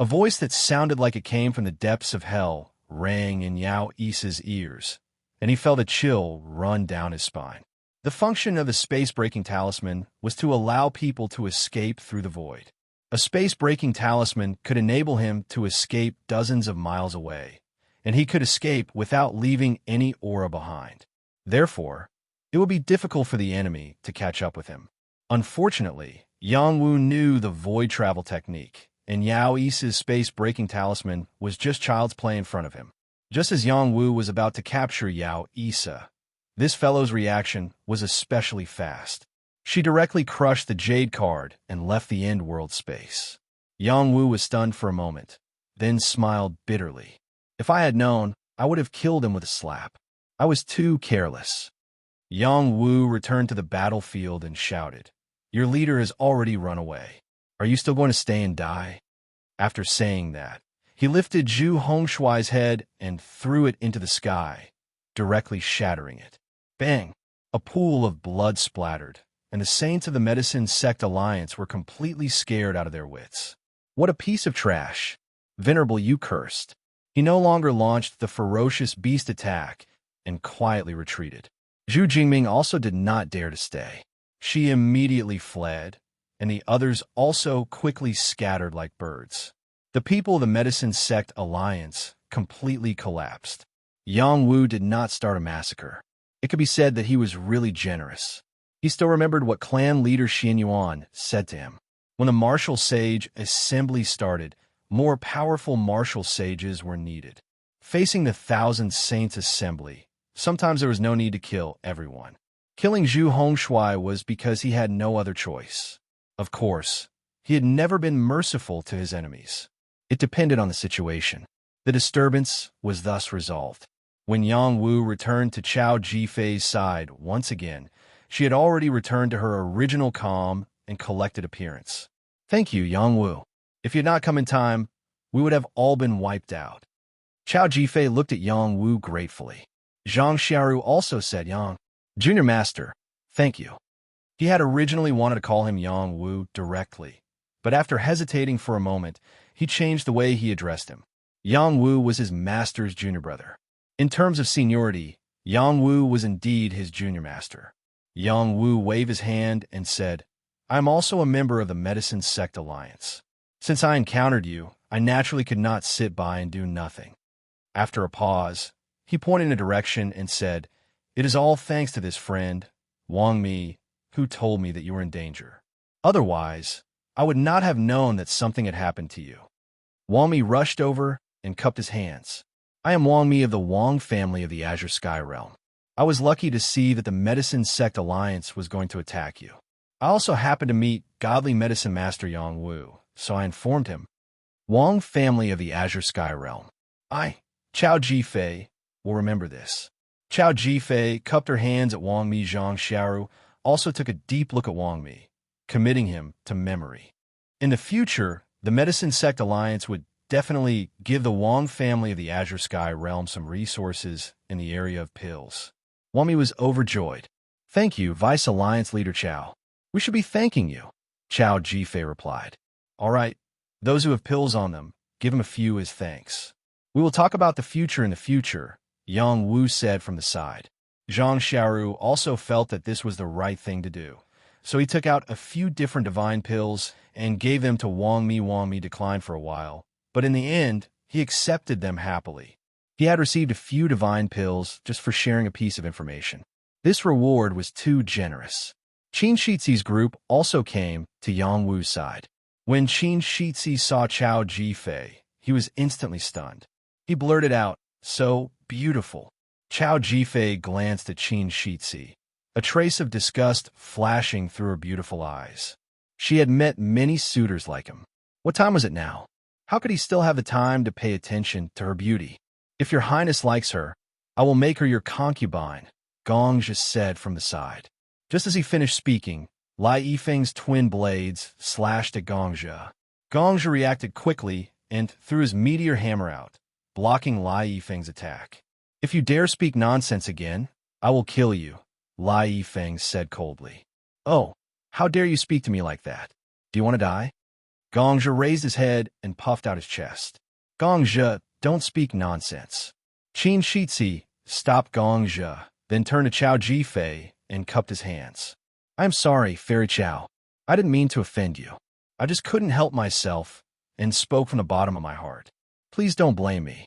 A voice that sounded like it came from the depths of hell rang in Yao Isa's ears, and he felt a chill run down his spine. The function of the space-breaking talisman was to allow people to escape through the void. A space-breaking talisman could enable him to escape dozens of miles away, and he could escape without leaving any aura behind. Therefore, it would be difficult for the enemy to catch up with him. Unfortunately, Yang Wu knew the void travel technique, and Yao Isa's space-breaking talisman was just child's play in front of him. Just as Yang Wu was about to capture Yao Isa, this fellow's reaction was especially fast. She directly crushed the Jade card and left the end world space. Yang Wu was stunned for a moment, then smiled bitterly. "If I had known, I would have killed him with a slap. I was too careless." Yang Wu returned to the battlefield and shouted, "Your leader has already run away. Are you still going to stay and die?" After saying that, he lifted Zhu Hongshuai's head and threw it into the sky, directly shattering it. Bang! A pool of blood splattered, and the saints of the Medicine Sect Alliance were completely scared out of their wits. "What a piece of trash! Venerable, you cursed." He no longer launched the ferocious beast attack and quietly retreated. Zhu Jingming also did not dare to stay. She immediately fled, and the others also quickly scattered like birds. The people of the Medicine Sect Alliance completely collapsed. Yang Wu did not start a massacre. It could be said that he was really generous. He still remembered what clan leader Xian Yuan said to him. When the martial sage assembly started, more powerful martial sages were needed. Facing the thousand saints assembly, sometimes there was no need to kill everyone. Killing Zhu Hongshuai was because he had no other choice. Of course, he had never been merciful to his enemies. It depended on the situation. The disturbance was thus resolved. When Yang Wu returned to Chao Jifei's side once again, she had already returned to her original calm and collected appearance. "Thank you, Yang Wu. If you had not come in time, we would have all been wiped out." Chao Jifei looked at Yang Wu gratefully. Zhang Xiaoru also said, "Yang, Junior Master, thank you." He had originally wanted to call him Yang Wu directly, but after hesitating for a moment, he changed the way he addressed him. Yang Wu was his master's junior brother. In terms of seniority, Yang Wu was indeed his junior master. Yang Wu waved his hand and said, I am also a member of the Medicine Sect Alliance. Since I encountered you, I naturally could not sit by and do nothing. After a pause, he pointed in a direction and said, It is all thanks to this friend, Wang Mi, who told me that you were in danger. Otherwise, I would not have known that something had happened to you. Wang Mi rushed over and cupped his hands. I am Wang Mi of the Wang family of the Azure Sky Realm. I was lucky to see that the Medicine Sect Alliance was going to attack you. I also happened to meet Godly Medicine Master Yang Wu, so I informed him. Wang family of the Azure Sky Realm. I, Chao Jifei, will remember this. Chao Jifei cupped her hands at Wang Mi. Zhang Xiaoru also took a deep look at Wang Mi, committing him to memory. In the future, the Medicine Sect Alliance would definitely give the Wang family of the Azure Sky Realm some resources in the area of pills. Wang Mi was overjoyed. Thank you, Vice Alliance Leader Chao. We should be thanking you, Chao Jifei replied. All right, those who have pills on them, give them a few as thanks. We will talk about the future in the future, Yang Wu said from the side. Zhang Xiaoru also felt that this was the right thing to do, so he took out a few different divine pills and gave them to Wang Mi. Wang Mi declined for a while, but in the end, he accepted them happily. He had received a few divine pills just for sharing a piece of information. This reward was too generous. Qin Shixi's group also came to Yang Wu's side. When Qin Shixi saw Chao Jifei, he was instantly stunned. He blurted out, "So beautiful." Chao Jifei glanced at Qin Shixi, a trace of disgust flashing through her beautiful eyes. She had met many suitors like him. What time was it now? How could he still have the time to pay attention to her beauty? If your highness likes her, I will make her your concubine, Gong Zhi said from the side. Just as he finished speaking, Lai Yifeng's twin blades slashed at Gong Zhi. Gong Zhi reacted quickly and threw his meteor hammer out, blocking Lai Yifeng's attack. If you dare speak nonsense again, I will kill you, Lai Yifeng said coldly. Oh, how dare you speak to me like that? Do you want to die? Gong Zhi raised his head and puffed out his chest. Gong Zhi, don't speak nonsense. Qin Shixi stopped Gong Zhi, then turned to Chao Jifei and cupped his hands. I'm sorry, Fairy Chao. I didn't mean to offend you. I just couldn't help myself and spoke from the bottom of my heart. Please don't blame me.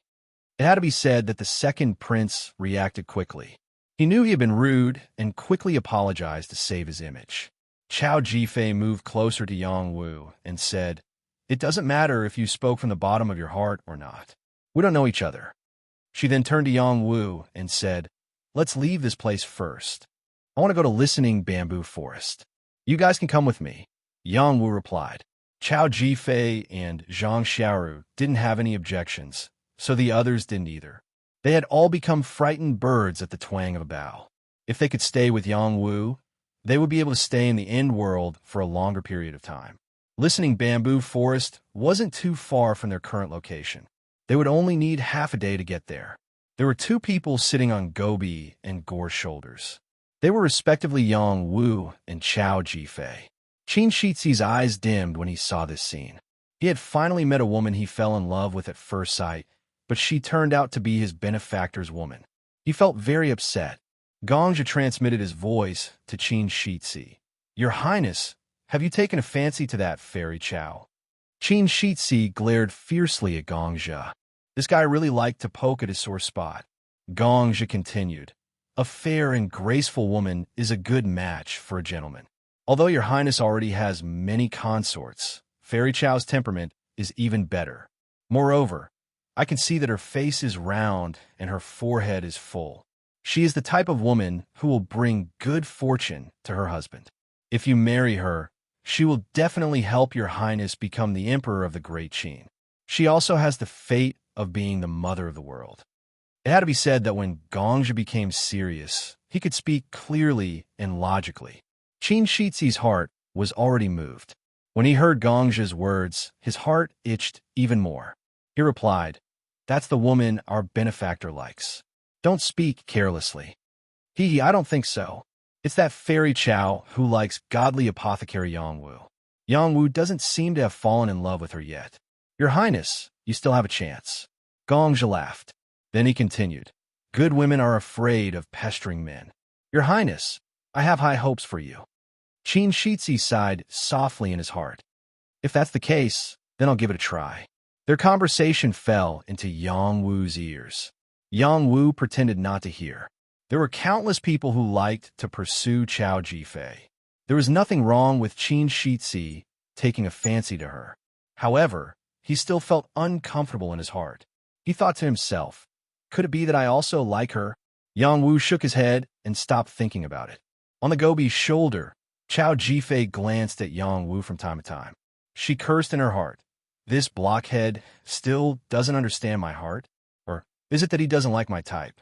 It had to be said that the second prince reacted quickly. He knew he had been rude and quickly apologized to save his image. Chao Jifei moved closer to Yang Wu and said, It doesn't matter if you spoke from the bottom of your heart or not. We don't know each other. She then turned to Yang Wu and said, Let's leave this place first. I want to go to Listening Bamboo Forest. You guys can come with me, Yang Wu replied. Chao Jifei and Zhang Xiaoru didn't have any objections, so the others didn't either. They had all become frightened birds at the twang of a bow. If they could stay with Yang Wu, they would be able to stay in the end world for a longer period of time. Listening Bamboo Forest wasn't too far from their current location. They would only need half a day to get there. There were two people sitting on Gobi and Gore's shoulders. They were respectively Yang Wu and Chao Jifei. Qin Shixi's eyes dimmed when he saw this scene. He had finally met a woman he fell in love with at first sight, but she turned out to be his benefactor's woman. He felt very upset. Gong Zhi transmitted his voice to Qin Shixi. Your Highness, have you taken a fancy to that Fairy Chao? Qin Shixi glared fiercely at Gong Zhi. This guy really liked to poke at his sore spot. Gong Zhi continued. A fair and graceful woman is a good match for a gentleman. Although your Highness already has many consorts, Fairy Chao's temperament is even better. Moreover, I can see that her face is round and her forehead is full. She is the type of woman who will bring good fortune to her husband. If you marry her, she will definitely help your Highness become the Emperor of the Great Qin. She also has the fate of being the mother of the world. It had to be said that when Gong Zhi became serious, he could speak clearly and logically. Qin Shixi's heart was already moved. When he heard Gong Zhi's words, his heart itched even more. He replied, That's the woman our benefactor likes. Don't speak carelessly. I don't think so. It's that Fairy Chao who likes godly apothecary Yang Wu. Yang Wu doesn't seem to have fallen in love with her yet. Your Highness, you still have a chance. Gong Zhi laughed. Then he continued, Good women are afraid of pestering men. Your Highness, I have high hopes for you. Qin Shitzi sighed softly in his heart. If that's the case, then I'll give it a try. Their conversation fell into Yang Wu's ears. Yang Wu pretended not to hear. There were countless people who liked to pursue Qiao Jifei. There was nothing wrong with Qin Shitzi taking a fancy to her. However, he still felt uncomfortable in his heart. He thought to himself, could it be that I also like her? Yang Wu shook his head and stopped thinking about it. On the gobi's shoulder, Qiao Jifei glanced at Yang Wu from time to time. She cursed in her heart. This blockhead still doesn't understand my heart? Or is it that he doesn't like my type?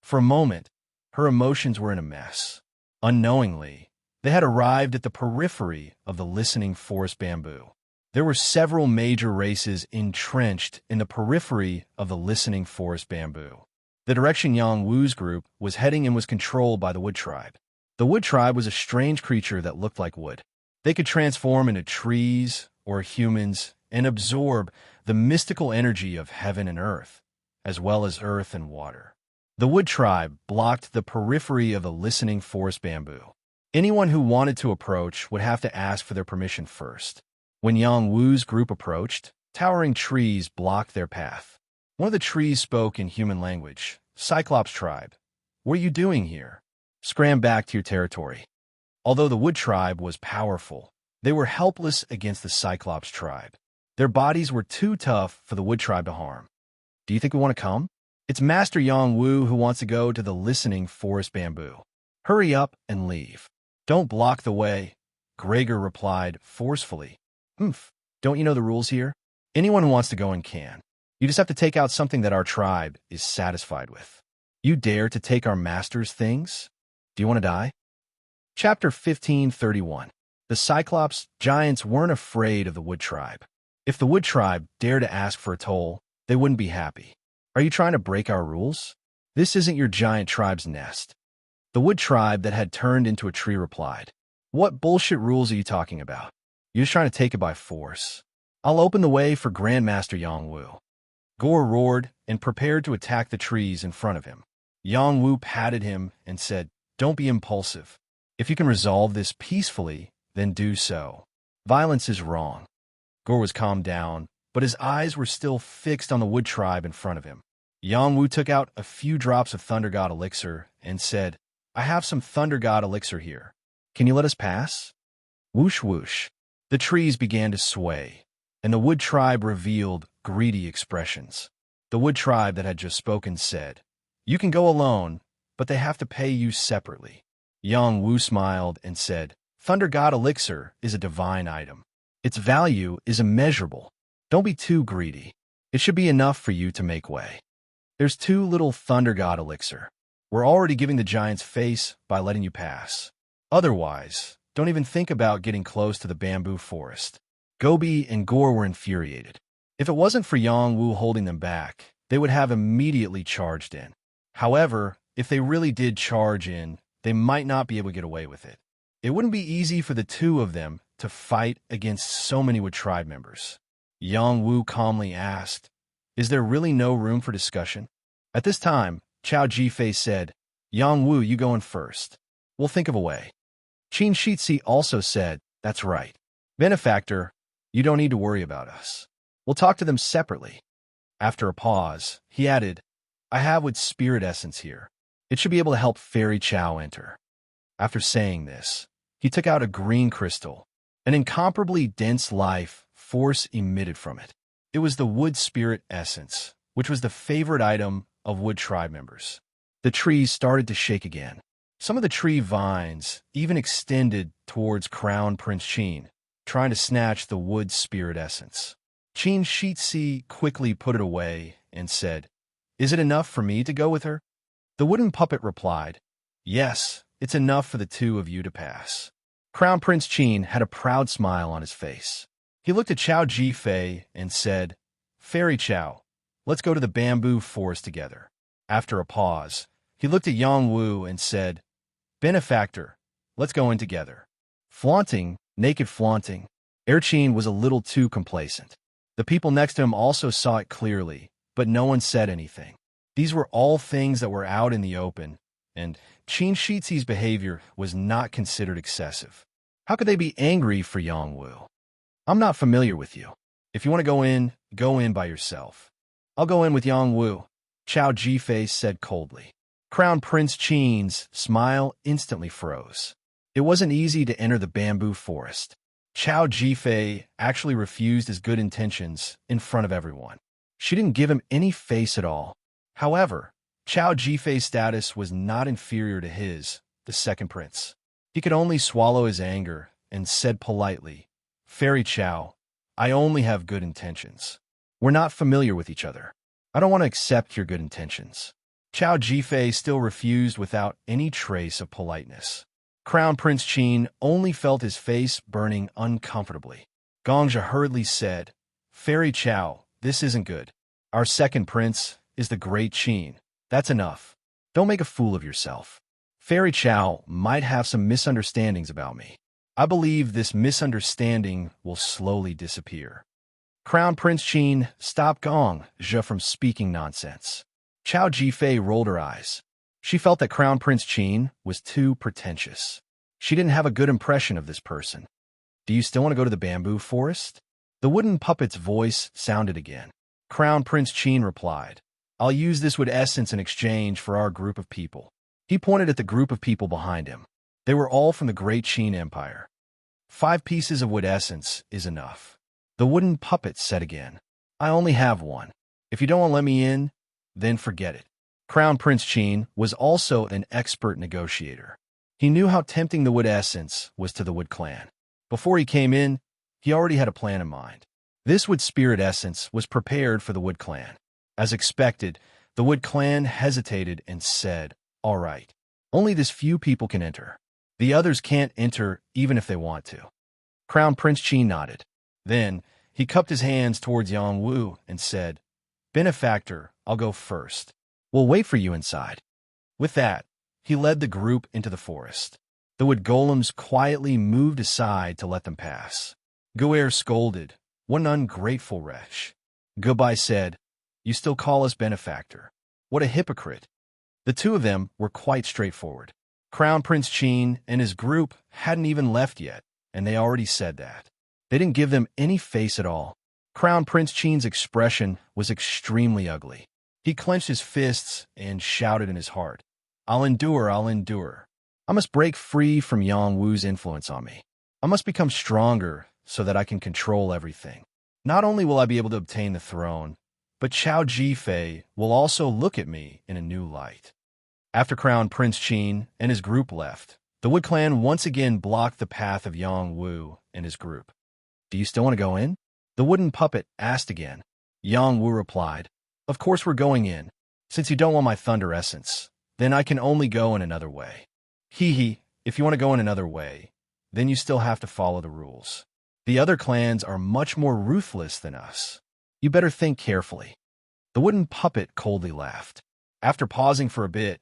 For a moment, her emotions were in a mess. Unknowingly, they had arrived at the periphery of the listening forest bamboo. There were several major races entrenched in the periphery of the listening forest bamboo. The direction Yang Wu's group was heading in was controlled by the wood tribe. The wood tribe was a strange creature that looked like wood. They could transform into trees or humans and absorb the mystical energy of heaven and earth, as well as earth and water. The wood tribe blocked the periphery of the listening forest bamboo. Anyone who wanted to approach would have to ask for their permission first. When Yang Wu's group approached, towering trees blocked their path. One of the trees spoke in human language. Cyclops tribe, what are you doing here? Scram back to your territory. Although the wood tribe was powerful, they were helpless against the Cyclops tribe. Their bodies were too tough for the wood tribe to harm. Do you think we want to come? It's Master Yang Wu who wants to go to the listening forest bamboo. Hurry up and leave. Don't block the way, Gregor replied forcefully. Don't you know the rules here? Anyone who wants to go in can. You just have to take out something that our tribe is satisfied with. You dare to take our master's things? Do you want to die? Chapter 1531. The Cyclops giants weren't afraid of the wood tribe. If the wood tribe dared to ask for a toll, they wouldn't be happy. Are you trying to break our rules? This isn't your giant tribe's nest. The wood tribe that had turned into a tree replied, what bullshit rules are you talking about? You're just trying to take it by force. I'll open the way for Grandmaster Yang Wu. Gore roared and prepared to attack the trees in front of him. Yang Wu patted him and said, don't be impulsive. If you can resolve this peacefully, then do so. Violence is wrong. Gore was calmed down, but his eyes were still fixed on the wood tribe in front of him. Yang Wu took out a few drops of Thunder God elixir and said, I have some Thunder God elixir here. Can you let us pass? Whoosh whoosh. The trees began to sway, and the wood tribe revealed greedy expressions. The wood tribe that had just spoken said, you can go alone, but they have to pay you separately. Yang Wu smiled and said, Thunder God elixir is a divine item. Its value is immeasurable. Don't be too greedy. It should be enough for you to make way. There's too little Thunder God elixir. We're already giving the giant's face by letting you pass. Otherwise, don't even think about getting close to the bamboo forest. Gobi and Gore were infuriated. If it wasn't for Yang Wu holding them back, they would have immediately charged in. However, if they really did charge in, they might not be able to get away with it. It wouldn't be easy for the two of them to fight against so many wood tribe members. Yang Wu calmly asked, is there really no room for discussion? At this time, Qiao Jifei said, Yang Wu, you go in first. We'll think of a way. Qin Shitzi also said, that's right. Benefactor, you don't need to worry about us. We'll talk to them separately. After a pause, he added, I have wood spirit essence here. It should be able to help Fairy Qiao enter. After saying this, he took out a green crystal. An incomparably dense life force emitted from it. It was the wood spirit essence, which was the favorite item of wood tribe members. The trees started to shake again. Some of the tree vines even extended towards Crown Prince Qin, trying to snatch the wood spirit essence. Qin Shitzi quickly put it away and said, is it enough for me to go with her? The wooden puppet replied, yes, it's enough for the two of you to pass. Crown Prince Qin had a proud smile on his face. He looked at Qiao Jifei and said, Fairy Qiao, let's go to the bamboo forest together. After a pause, he looked at Yang Wu and said, Benefactor, let's go in together. Flaunting, naked flaunting, Erqin was a little too complacent. The people next to him also saw it clearly, but no one said anything. These were all things that were out in the open, and Qin Shizi's behavior was not considered excessive. How could they be angry for Yongwu? I'm not familiar with you. If you want to go in by yourself. I'll go in with Yongwu, Chao Jifei said coldly. Crown Prince Qin's smile instantly froze. It wasn't easy to enter the bamboo forest. Chao Jifei actually refused his good intentions in front of everyone. She didn't give him any face at all. However, Chao Jifei's status was not inferior to his, the second prince. He could only swallow his anger and said politely, Fairy Chao, I only have good intentions. We're not familiar with each other. I don't want to accept your good intentions. Chao Jifei still refused without any trace of politeness. Crown Prince Qin only felt his face burning uncomfortably. Gongja hurriedly said, Fairy Chao, this isn't good. Our second prince is the great Qin. That's enough. Don't make a fool of yourself. Fairy Chao might have some misunderstandings about me. I believe this misunderstanding will slowly disappear. Crown Prince Qin stopped Gongja from speaking nonsense. Chao Jifei rolled her eyes. She felt that Crown Prince Qin was too pretentious. She didn't have a good impression of this person. Do you still want to go to the bamboo forest? The wooden puppet's voice sounded again. Crown Prince Qin replied, I'll use this wood essence in exchange for our group of people. He pointed at the group of people behind him. They were all from the great Qin Empire. 5 pieces of wood essence is enough. The wooden puppet said again, I only have 1. If you don't want to let me in, then forget it. Crown Prince Qin was also an expert negotiator. He knew how tempting the wood essence was to the Wood Clan. Before he came in, he already had a plan in mind. This wood spirit essence was prepared for the Wood Clan. As expected, the Wood Clan hesitated and said, All right, only this few people can enter. The others can't enter even if they want to. Crown Prince Qin nodded. Then, he cupped his hands towards Yongwu and said, Benefactor, I'll go first. We'll wait for you inside. With that, he led the group into the forest. The wood golems quietly moved aside to let them pass. Guer scolded, What an ungrateful wretch. Goodbye said, You still call us benefactor. What a hypocrite. The two of them were quite straightforward. Crown Prince Qin and his group hadn't even left yet, and they already said that. They didn't give them any face at all. Crown Prince Qin's expression was extremely ugly. He clenched his fists and shouted in his heart, I'll endure, I'll endure. I must break free from Yongwu's influence on me. I must become stronger so that I can control everything. Not only will I be able to obtain the throne, but Chao Jifei will also look at me in a new light. After Crown Prince Qin and his group left, the Wood Clan once again blocked the path of Yongwu and his group. Do you still want to go in? The wooden puppet asked again. Yongwu replied, Of course we're going in. Since you don't want my thunder essence, then I can only go in another way. Hee, if you want to go in another way, then you still have to follow the rules. The other clans are much more ruthless than us. You better think carefully. The wooden puppet coldly laughed. After pausing for a bit,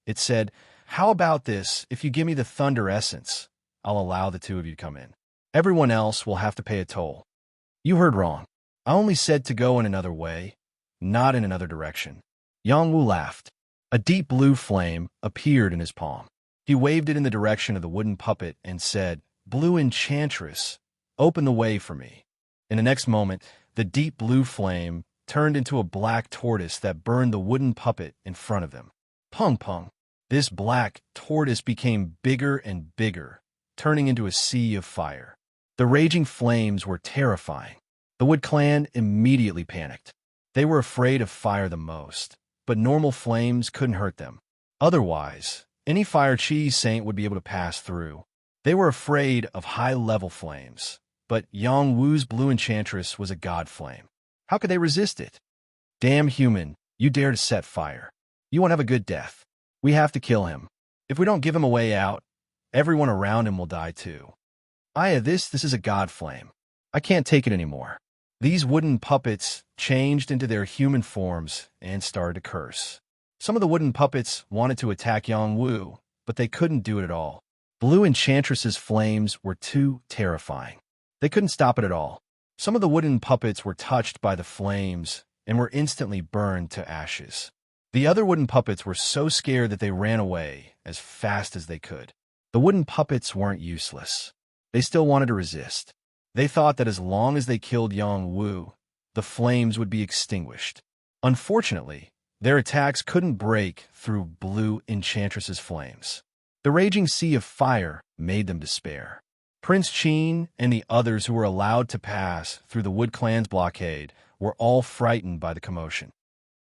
it said, How about this, if you give me the thunder essence, I'll allow the two of you to come in. Everyone else will have to pay a toll. You heard wrong. I only said to go in another way, not in another direction. Yongwu laughed. A deep blue flame appeared in his palm. He waved it in the direction of the wooden puppet and said, Blue enchantress, open the way for me. In the next moment, the deep blue flame turned into a black tortoise that burned the wooden puppet in front of them. Pung pung. This black tortoise became bigger and bigger, turning into a sea of fire. The raging flames were terrifying. The Wood Clan immediately panicked. They were afraid of fire the most, but normal flames couldn't hurt them. Otherwise, any fire Chi Saint would be able to pass through. They were afraid of high-level flames, but Yongwu's blue enchantress was a god flame. How could they resist it? Damn human, you dare to set fire. You won't have a good death. We have to kill him. If we don't give him a way out, everyone around him will die too. This is a god flame. I can't take it anymore. These wooden puppets changed into their human forms and started to curse. Some of the wooden puppets wanted to attack Yongwu, but they couldn't do it at all. Blue Enchantress's flames were too terrifying. They couldn't stop it at all. Some of the wooden puppets were touched by the flames and were instantly burned to ashes. The other wooden puppets were so scared that they ran away as fast as they could. The wooden puppets weren't useless. They still wanted to resist. They thought that as long as they killed Yang Wu, the flames would be extinguished. Unfortunately, their attacks couldn't break through Blue Enchantress's flames. The raging sea of fire made them despair. Prince Qin and the others who were allowed to pass through the Wood Clan's blockade were all frightened by the commotion.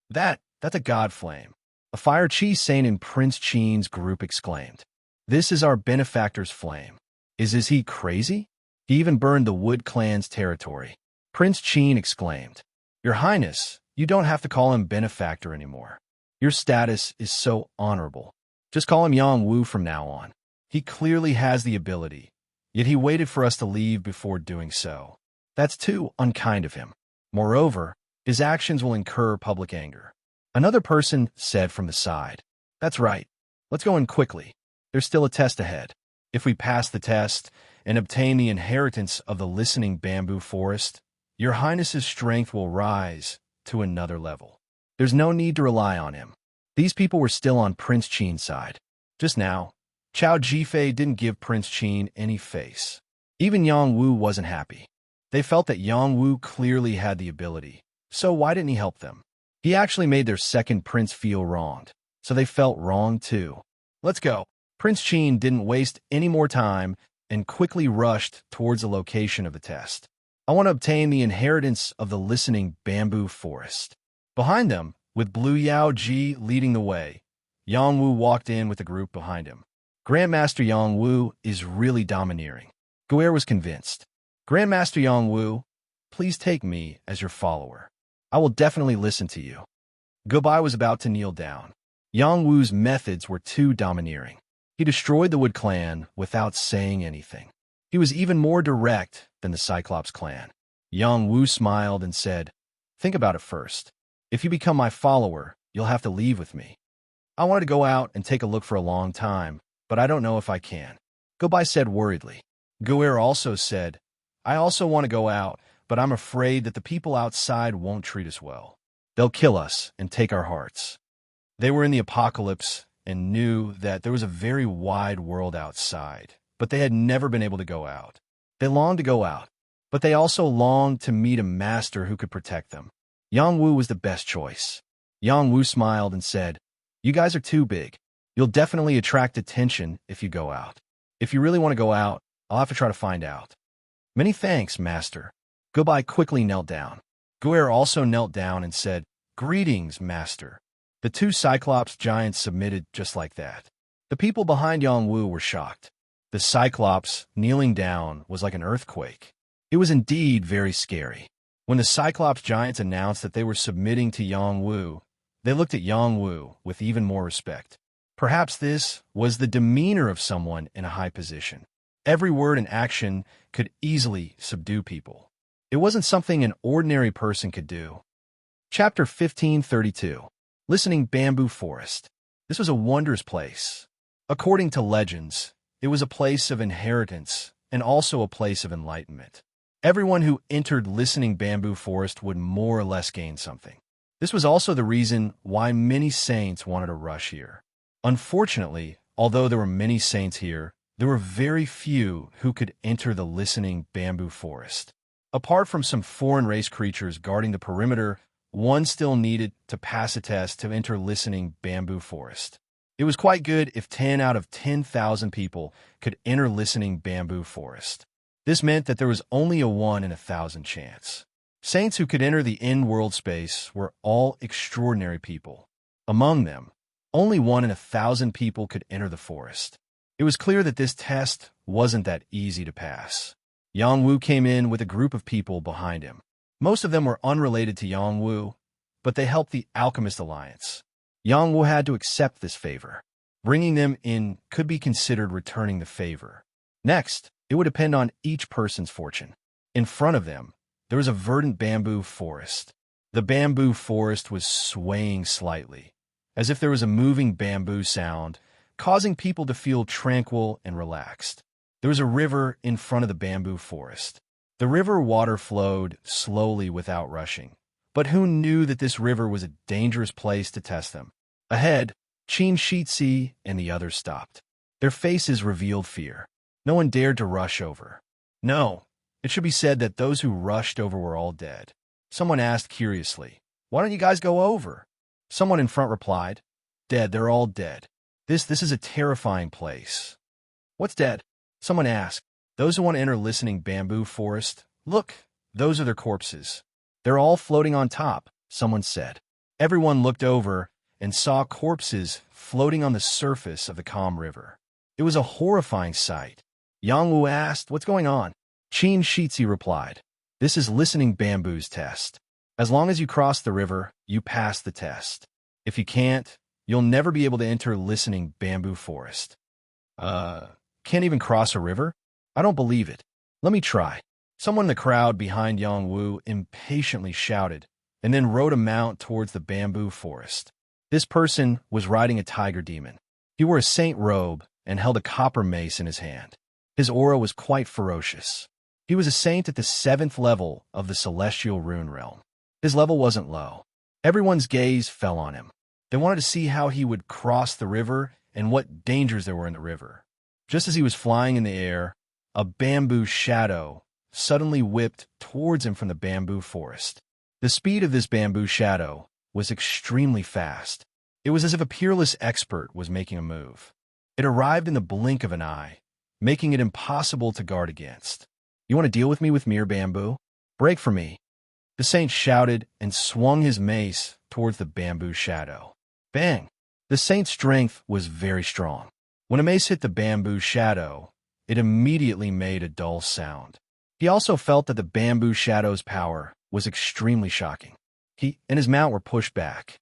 That's a god flame. A fire chi saint in Prince Qin's group exclaimed. This is our benefactor's flame. Is he crazy? He even burned the Wood Clan's territory. Prince Qin exclaimed. Your Highness, you don't have to call him benefactor anymore. Your status is so honorable. Just call him Yang Wu from now on. He clearly has the ability, yet he waited for us to leave before doing so. That's too unkind of him. Moreover, his actions will incur public anger. Another person said from the side. That's right. Let's go in quickly. There's still a test ahead. If we pass the test and obtain the inheritance of the listening bamboo forest, Your Highness's strength will rise to another level. There's no need to rely on him. These people were still on Prince Qin's side. Just now, Chao Jifei didn't give Prince Qin any face. Even Yang Wu wasn't happy. They felt that Yang Wu clearly had the ability, so why didn't he help them? He actually made their second prince feel wronged, so they felt wrong too. Let's go. Prince Qin didn't waste any more time and quickly rushed towards the location of the test. I want to obtain the inheritance of the listening bamboo forest. Behind them, with Blue Yao Ji leading the way, Yang Wu walked in with the group behind him. Grandmaster Yang Wu is really domineering. Guer was convinced. Grandmaster Yang Wu, please take me as your follower. I will definitely listen to you. Gubai was about to kneel down. Yang Wu's methods were too domineering. He destroyed the Wood Clan without saying anything. He was even more direct than the Cyclops clan. Yang Wu smiled and said, think about it first. If you become my follower, you'll have to leave with me. I wanted to go out and take a look for a long time, but I don't know if I can. Gubai said worriedly. Guer also said, I also want to go out, but I'm afraid that the people outside won't treat us well. They'll kill us and take our hearts. They were in the apocalypse and knew that there was a very wide world outside, but they had never been able to go out. They longed to go out, but they also longed to meet a master who could protect them. Yang Wu was the best choice. Yang Wu smiled and said, you guys are too big. You'll definitely attract attention if you go out. If you really want to go out, I'll have to try to find out. Many thanks, Master. Gubai quickly knelt down. Guer also knelt down and said, greetings, Master. The two Cyclops giants submitted just like that. The people behind Yang Wu were shocked. The Cyclops kneeling down was like an earthquake. It was indeed very scary. When the Cyclops giants announced that they were submitting to Yang Wu, they looked at Yang Wu with even more respect. Perhaps this was the demeanor of someone in a high position. Every word and action could easily subdue people. It wasn't something an ordinary person could do. Chapter 1532. Listening Bamboo Forest. This was a wondrous place. According to legends, it was a place of inheritance and also a place of enlightenment. Everyone who entered Listening Bamboo Forest would more or less gain something. This was also the reason why many saints wanted to rush here. Unfortunately, although there were many saints here, there were very few who could enter the Listening Bamboo Forest. Apart from some foreign race creatures guarding the perimeter, one still needed to pass a test to enter Listening Bamboo Forest. It was quite good if 10 out of 10,000 people could enter Listening Bamboo Forest. This meant that there was only a 1 in 1,000 chance. Saints who could enter the in-world space were all extraordinary people. Among them, only 1 in 1,000 people could enter the forest. It was clear that this test wasn't that easy to pass. Yang Wu came in with a group of people behind him. Most of them were unrelated to Yang Wu, but they helped the Alchemist Alliance. Yang Wu had to accept this favor. Bringing them in could be considered returning the favor. Next, it would depend on each person's fortune. In front of them, there was a verdant bamboo forest. The bamboo forest was swaying slightly, as if there was a moving bamboo sound, causing people to feel tranquil and relaxed. There was a river in front of the bamboo forest. The river water flowed slowly without rushing. But who knew that this river was a dangerous place to test them? Ahead, Qin Shitsi and the others stopped. Their faces revealed fear. No one dared to rush over. No, it should be said that those who rushed over were all dead. Someone asked curiously, "Why don't you guys go over?" Someone in front replied, "Dead, they're all dead. This is a terrifying place." "What's dead?" Someone asked. "Those who want to enter listening bamboo forest. Look, those are their corpses. They're all floating on top," someone said. Everyone looked over and saw corpses floating on the surface of the calm river. It was a horrifying sight. Yang Wu asked, "What's going on?" Qin Shitsi replied, "This is listening bamboo's test. As long as you cross the river, you pass the test. If you can't, you'll never be able to enter listening bamboo forest." Can't even cross a river? I don't believe it. Let me try." Someone in the crowd behind Yang Wu impatiently shouted, and then rode a mount towards the bamboo forest. This person was riding a tiger demon. He wore a saint robe and held a copper mace in his hand. His aura was quite ferocious. He was a saint at the 7th level of the celestial rune realm. His level wasn't low. Everyone's gaze fell on him. They wanted to see how he would cross the river and what dangers there were in the river. Just as he was flying in the air, a bamboo shadow suddenly whipped towards him from the bamboo forest. The speed of this bamboo shadow was extremely fast. It was as if a peerless expert was making a move. It arrived in the blink of an eye, making it impossible to guard against. "You want to deal with me with mere bamboo? Break for me." The saint shouted and swung his mace towards the bamboo shadow. Bang! The saint's strength was very strong. When a mace hit the bamboo shadow, it immediately made a dull sound. He also felt that the bamboo shadow's power was extremely shocking. He and his mount were pushed back.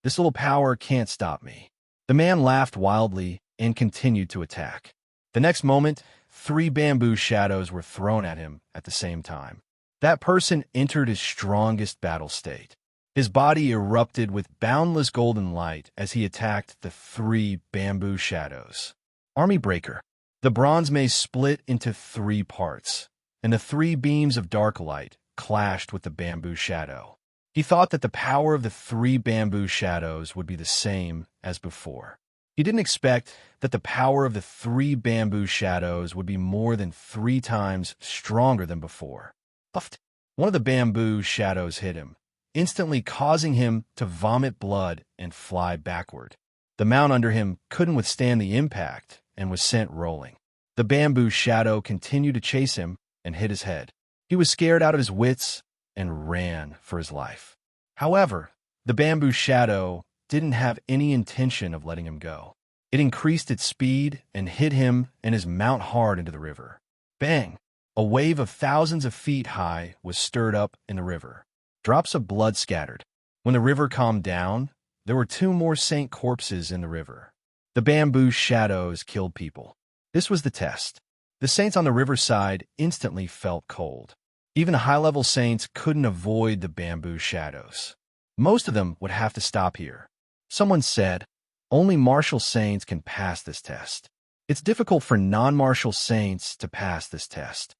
This little power can't stop me." The man laughed wildly and continued to attack. The next moment, 3 bamboo shadows were thrown at him at the same time. That person entered his strongest battle state. His body erupted with boundless golden light as he attacked the 3 bamboo shadows. Army Breaker. The bronze mace split into 3 parts, and the 3 beams of dark light clashed with the bamboo shadow. He thought that the power of the 3 bamboo shadows would be the same as before. He didn't expect that the power of the 3 bamboo shadows would be more than 3 times stronger than before. Puffed. One of the bamboo shadows hit him, instantly causing him to vomit blood and fly backward. The mount under him couldn't withstand the impact and was sent rolling. The bamboo shadow continued to chase him and hit his head. He was scared out of his wits and ran for his life. However, the bamboo shadow didn't have any intention of letting him go. It increased its speed and hit him and his mount hard into the river. Bang! A wave of thousands of feet high was stirred up in the river. Drops of blood scattered. When the river calmed down, there were 2 more saint corpses in the river. The bamboo shadows killed people. This was the test. The saints on the riverside instantly felt cold. Even high-level saints couldn't avoid the bamboo shadows. Most of them would have to stop here. Someone said, "Only martial saints can pass this test. It's difficult for non-martial saints to pass this test."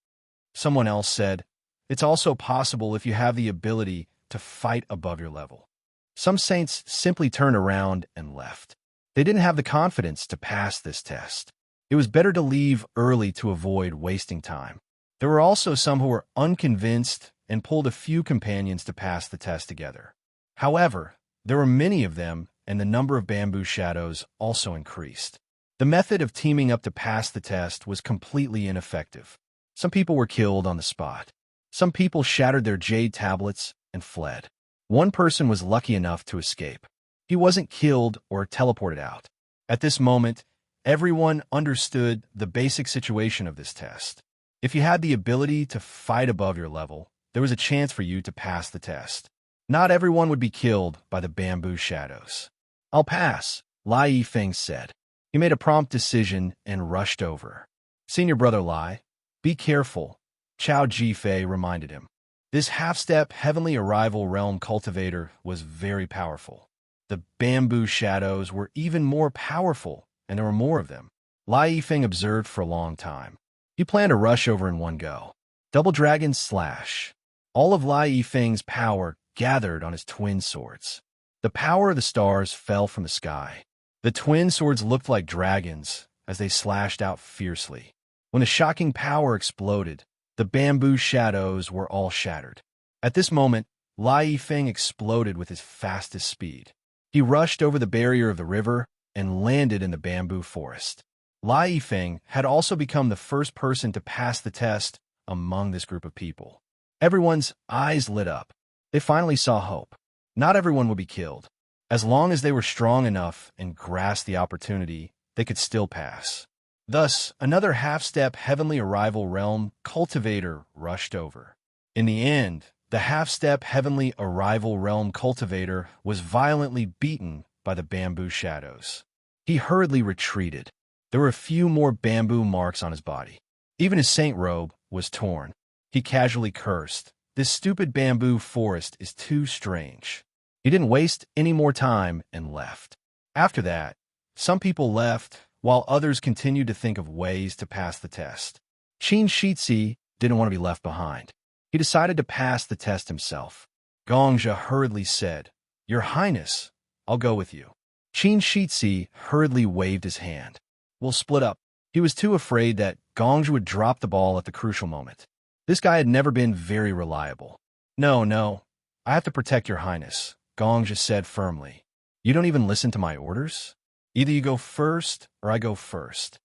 Someone else said, "It's also possible if you have the ability to fight above your level." Some saints simply turned around and left. They didn't have the confidence to pass this test. It was better to leave early to avoid wasting time. There were also some who were unconvinced and pulled a few companions to pass the test together. However, there were many of them, and the number of bamboo shadows also increased. The method of teaming up to pass the test was completely ineffective. Some people were killed on the spot. Some people shattered their jade tablets and fled. One person was lucky enough to escape. He wasn't killed or teleported out. At this moment, everyone understood the basic situation of this test. If you had the ability to fight above your level, there was a chance for you to pass the test. Not everyone would be killed by the bamboo shadows. "I'll pass," Lai Yifeng said. He made a prompt decision and rushed over. "Senior brother Lai, be careful," Chao Jifei reminded him. This half-step heavenly arrival realm cultivator was very powerful. The bamboo shadows were even more powerful, and there were more of them. Lai Yifeng observed for a long time. He planned to rush over in one go. Double Dragon Slash. All of Lai Yifeng's power gathered on his twin swords. The power of the stars fell from the sky. The twin swords looked like dragons as they slashed out fiercely. When the shocking power exploded, the bamboo shadows were all shattered. At this moment, Lai Yifeng exploded with his fastest speed. He rushed over the barrier of the river and landed in the bamboo forest. Lai Yifeng had also become the first person to pass the test among this group of people. Everyone's eyes lit up. They finally saw hope. Not everyone would be killed. As long as they were strong enough and grasped the opportunity, they could still pass. Thus, another half-step heavenly arrival realm cultivator rushed over. In the end, the half-step heavenly arrival realm cultivator was violently beaten by the bamboo shadows. He hurriedly retreated. There were a few more bamboo marks on his body. Even his saint robe was torn. He casually cursed, "This stupid bamboo forest is too strange." He didn't waste any more time and left. After that, some people left, while others continued to think of ways to pass the test. Qin Shixi didn't want to be left behind. He decided to pass the test himself. Gongzha hurriedly said, "Your Highness, I'll go with you." Qin Shixi hurriedly waved his hand. "We'll split up." He was too afraid that Gongzha would drop the ball at the crucial moment. This guy had never been very reliable. No, I have to protect your Highness," Gongzha said firmly. "You don't even listen to my orders? Either you go first or I go first."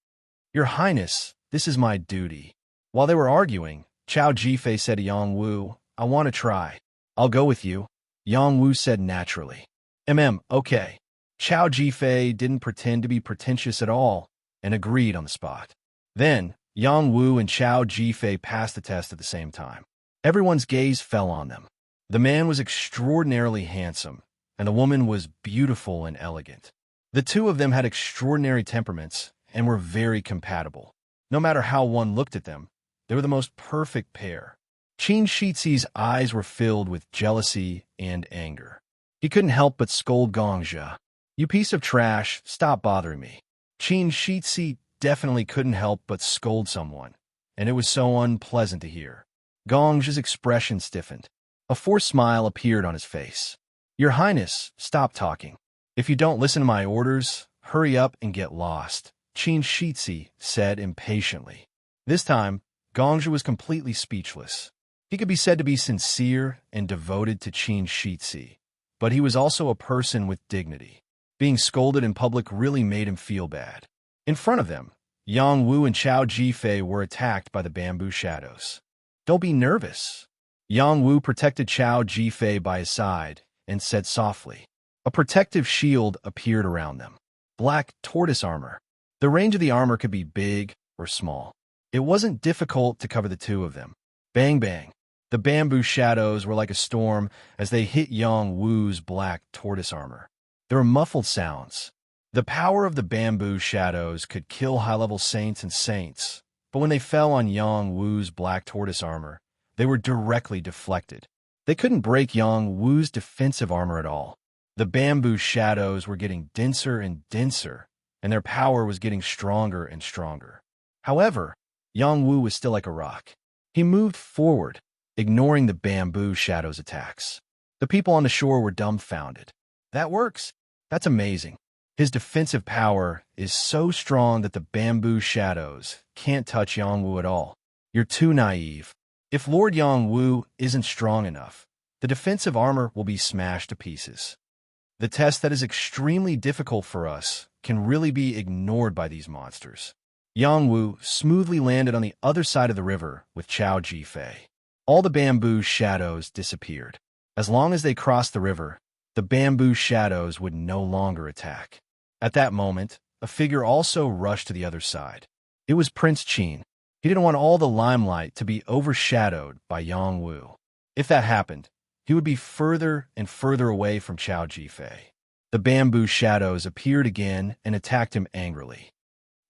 "Your Highness, this is my duty." While they were arguing, Chao Jifei said to Yang Wu, "I want to try." "I'll go with you," Yang Wu said naturally. Okay." Chao Jifei didn't pretend to be pretentious at all and agreed on the spot. Then, Yang Wu and Chao Jifei passed the test at the same time. Everyone's gaze fell on them. The man was extraordinarily handsome, and the woman was beautiful and elegant. The two of them had extraordinary temperaments and were very compatible. No matter how one looked at them, they were the most perfect pair. Qin Shixi's eyes were filled with jealousy and anger. He couldn't help but scold Gongzha. "You piece of trash, stop bothering me." Qin Shixi definitely couldn't help but scold someone, and it was so unpleasant to hear. Gongzha's expression stiffened. A forced smile appeared on his face. "Your Highness, stop talking. If you don't listen to my orders, hurry up and get lost," Qin Shixi said impatiently. This time, Gongzha was completely speechless. He could be said to be sincere and devoted to Qin Shixi, but he was also a person with dignity. Being scolded in public really made him feel bad. In front of them, Yang Wu and Chao Jifei were attacked by the bamboo shadows. "Don't be nervous." Yang Wu protected Chao Jifei by his side and said softly. A protective shield appeared around them. Black tortoise armor. The range of the armor could be big or small. It wasn't difficult to cover the two of them. Bang bang. The bamboo shadows were like a storm as they hit Yang Wu's black tortoise armor. There were muffled sounds. The power of the bamboo shadows could kill high-level saints, but when they fell on Yang Wu's black tortoise armor, they were directly deflected. They couldn't break Yang Wu's defensive armor at all. The bamboo shadows were getting denser and denser, and their power was getting stronger and stronger. However, Yang Wu was still like a rock. He moved forward, ignoring the bamboo shadows' attacks. The people on the shore were dumbfounded. "That works. That's amazing. His defensive power is so strong that the bamboo shadows can't touch Yang Wu at all. You're too naive. If Lord Yang Wu isn't strong enough, the defensive armor will be smashed to pieces. The test that is extremely difficult for us can really be ignored by these monsters." Yang Wu smoothly landed on the other side of the river with Chao Jifei. All the bamboo shadows disappeared. As long as they crossed the river, the bamboo shadows would no longer attack. At that moment, a figure also rushed to the other side. It was Prince Qin. He didn't want all the limelight to be overshadowed by Yang Wu. If that happened, he would be further and further away from Chao Jifei. The bamboo shadows appeared again and attacked him angrily.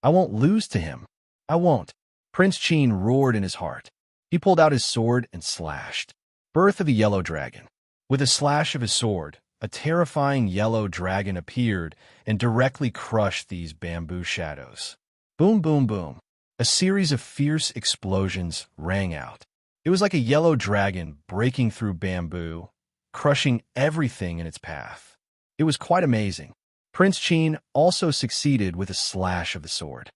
"I won't lose to him. I won't." Prince Qin roared in his heart. He pulled out his sword and slashed. Birth of the Yellow Dragon. With a slash of his sword, a terrifying yellow dragon appeared and directly crushed these bamboo shadows. Boom, boom, boom. A series of fierce explosions rang out. It was like a yellow dragon breaking through bamboo, crushing everything in its path. It was quite amazing. Prince Qin also succeeded with a slash of the sword.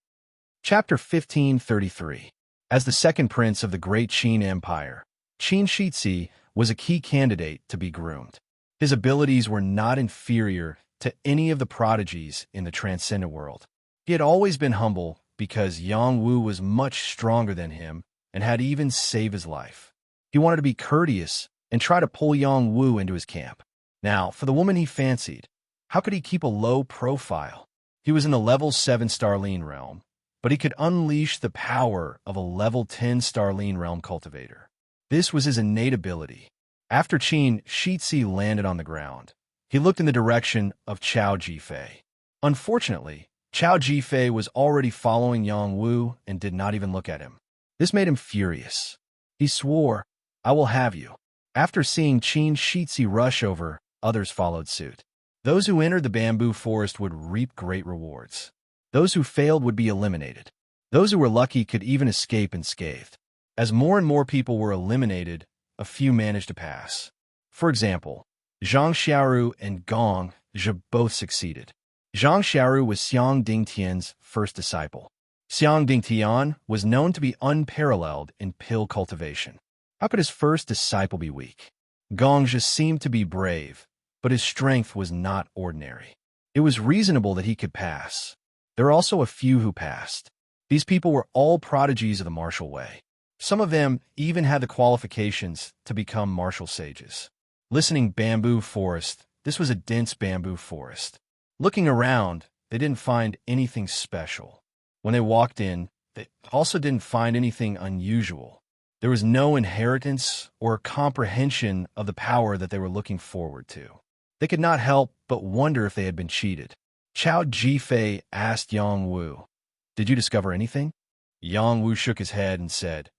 Chapter 1533. As the second prince of the great Qin Empire, Qin Shixi was a key candidate to be groomed. His abilities were not inferior to any of the prodigies in the transcendent world. He had always been humble because Yang Wu was much stronger than him and had even saved his life. He wanted to be courteous and try to pull Yang Wu into his camp. Now, for the woman he fancied, how could he keep a low profile? He was in the level 7 Starline realm, but he could unleash the power of a level 10 Starline realm cultivator. This was his innate ability. After Qin Shixi landed on the ground, he looked in the direction of Chao Jifei. Unfortunately, Chao Jifei was already following Yang Wu and did not even look at him. This made him furious. He swore, "I will have you." After seeing Qin Shixi rush over, others followed suit. Those who entered the bamboo forest would reap great rewards. Those who failed would be eliminated. Those who were lucky could even escape unscathed. As more and more people were eliminated, a few managed to pass. For example, Zhang Xiaoru and Gong Zhe both succeeded. Zhang Xiaoru was Xiang Dingtian's first disciple. Xiang Dingtian was known to be unparalleled in pill cultivation. How could his first disciple be weak? Gong Zhe seemed to be brave, but his strength was not ordinary. It was reasonable that he could pass. There were also a few who passed. These people were all prodigies of the martial way. Some of them even had the qualifications to become martial sages. Listening bamboo forest, this was a dense bamboo forest. Looking around, they didn't find anything special. When they walked in, they also didn't find anything unusual. There was no inheritance or comprehension of the power that they were looking forward to. They could not help but wonder if they had been cheated. Chao Jifei asked Yang Wu, "Did you discover anything?" Yang Wu shook his head and said,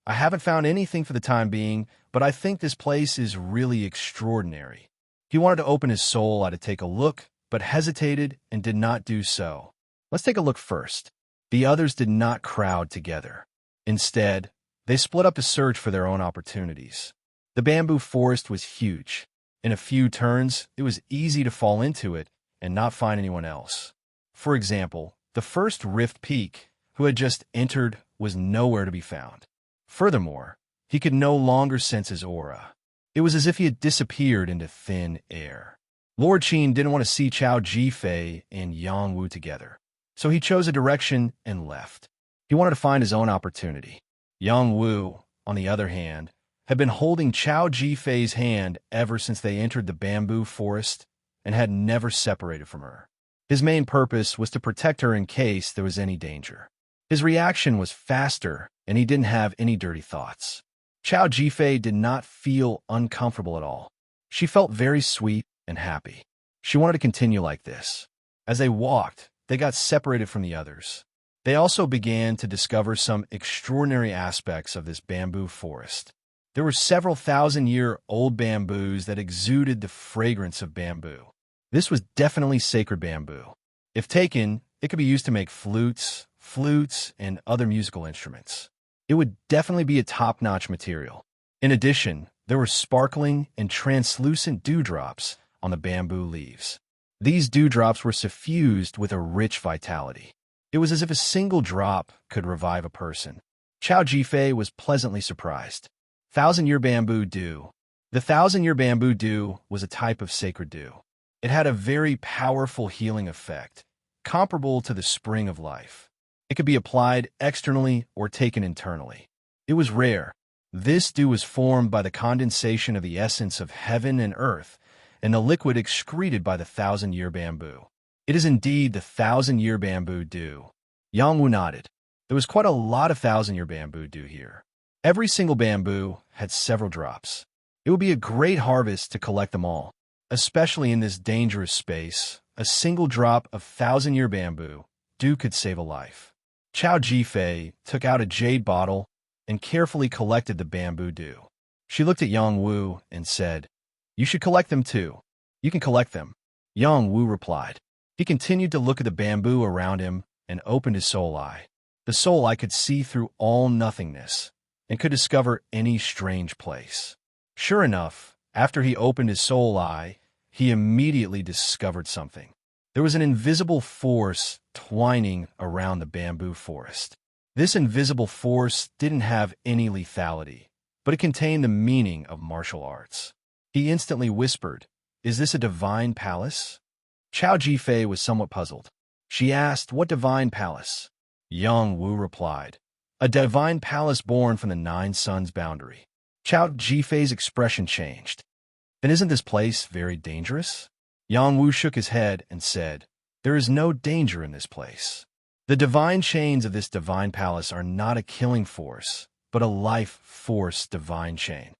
"I haven't found anything for the time being, but I think this place is really extraordinary." He wanted to open his soul out to take a look, but hesitated and did not do so. Let's take a look first. The others did not crowd together. Instead, they split up to search for their own opportunities. The bamboo forest was huge. In a few turns, it was easy to fall into it and not find anyone else. For example, the first Rift Peak, who had just entered, was nowhere to be found. Furthermore, he could no longer sense his aura. It was as if he had disappeared into thin air. Lord Qin didn't want to see Chao Jifei and Yang Wu together, so he chose a direction and left. He wanted to find his own opportunity. Yang Wu, on the other hand, had been holding Chao Jifei's hand ever since they entered the bamboo forest and had never separated from her. His main purpose was to protect her in case there was any danger. His reaction was faster, and he didn't have any dirty thoughts. Chao Jifei did not feel uncomfortable at all. She felt very sweet and happy. She wanted to continue like this. As they walked, they got separated from the others. They also began to discover some extraordinary aspects of this bamboo forest. There were several thousand-year-old bamboos that exuded the fragrance of bamboo. This was definitely sacred bamboo. If taken, it could be used to make flutes, and other musical instruments. It would definitely be a top-notch material. In addition, there were sparkling and translucent dewdrops on the bamboo leaves. These dewdrops were suffused with a rich vitality. It was as if a single drop could revive a person. Chao Jifei was pleasantly surprised. Thousand-year bamboo dew. The thousand-year bamboo dew was a type of sacred dew. It had a very powerful healing effect, comparable to the spring of life. It could be applied externally or taken internally. It was rare. This dew was formed by the condensation of the essence of heaven and earth, and the liquid excreted by the thousand-year bamboo. It is indeed the thousand-year bamboo dew. Yang Wu nodded. There was quite a lot of thousand-year bamboo dew here. Every single bamboo had several drops. It would be a great harvest to collect them all. Especially in this dangerous space, a single drop of thousand-year bamboo dew could save a life. Chao Jifei took out a jade bottle and carefully collected the bamboo dew. She looked at Yang Wu and said, "You should collect them too. You can collect them." Yang Wu replied. He continued to look at the bamboo around him and opened his soul eye. The soul eye could see through all nothingness and could discover any strange place. Sure enough, after he opened his soul eye, he immediately discovered something. There was an invisible force twining around the bamboo forest. This invisible force didn't have any lethality, but it contained the meaning of martial arts. He instantly whispered, "Is this a divine palace?" Chao Jifei was somewhat puzzled. She asked, "What divine palace?" Yang Wu replied, "A divine palace born from the Nine Suns boundary." Chao Jifei's expression changed. "Then isn't this place very dangerous?" Yang Wu shook his head and said, "There is no danger in this place. The divine chains of this divine palace are not a killing force, but a life force divine chain.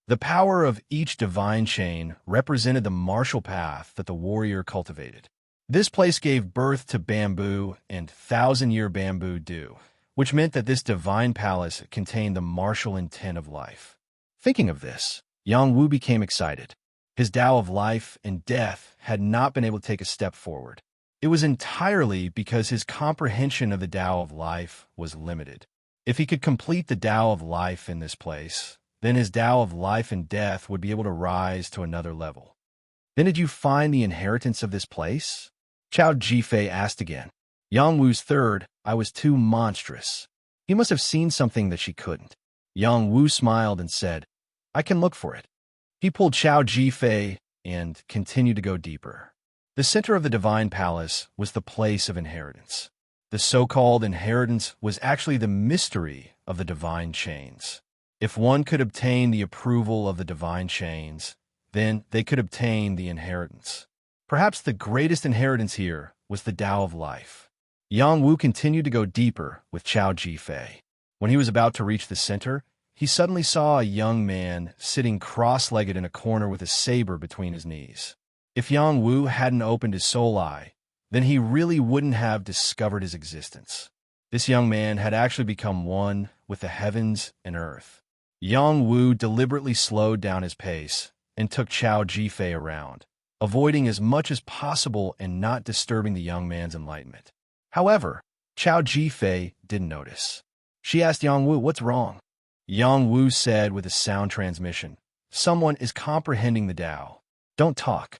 The power of each divine chain represented the martial path that the warrior cultivated. This place gave birth to bamboo and thousand-year bamboo dew, which meant that this divine palace contained the martial intent of life." Thinking of this, Yang Wu became excited. His Tao of life and death had not been able to take a step forward. It was entirely because his comprehension of the Tao of life was limited. If he could complete the Tao of life in this place, then his Tao of life and death would be able to rise to another level. "Then did you find the inheritance of this place?" Chao Jifei asked again. Yang Wu's third, "I was too monstrous." He must have seen something that she couldn't. Yang Wu smiled and said, "I can look for it." He pulled Chao Jifei and continued to go deeper. The center of the divine palace was the place of inheritance. The so-called inheritance was actually the mystery of the divine chains. If one could obtain the approval of the divine chains, then they could obtain the inheritance. Perhaps the greatest inheritance here was the Tao of life. Yang Wu continued to go deeper with Chao Jifei. When he was about to reach the center, he suddenly saw a young man sitting cross-legged in a corner with a saber between his knees. If Yang Wu hadn't opened his soul eye, then he really wouldn't have discovered his existence. This young man had actually become one with the heavens and earth. Yang Wu deliberately slowed down his pace and took Chao Jifei around, avoiding as much as possible and not disturbing the young man's enlightenment. However, Chao Jifei didn't notice. She asked Yang Wu, "What's wrong?" Yang Wu said with a sound transmission, "Someone is comprehending the Tao. Don't talk."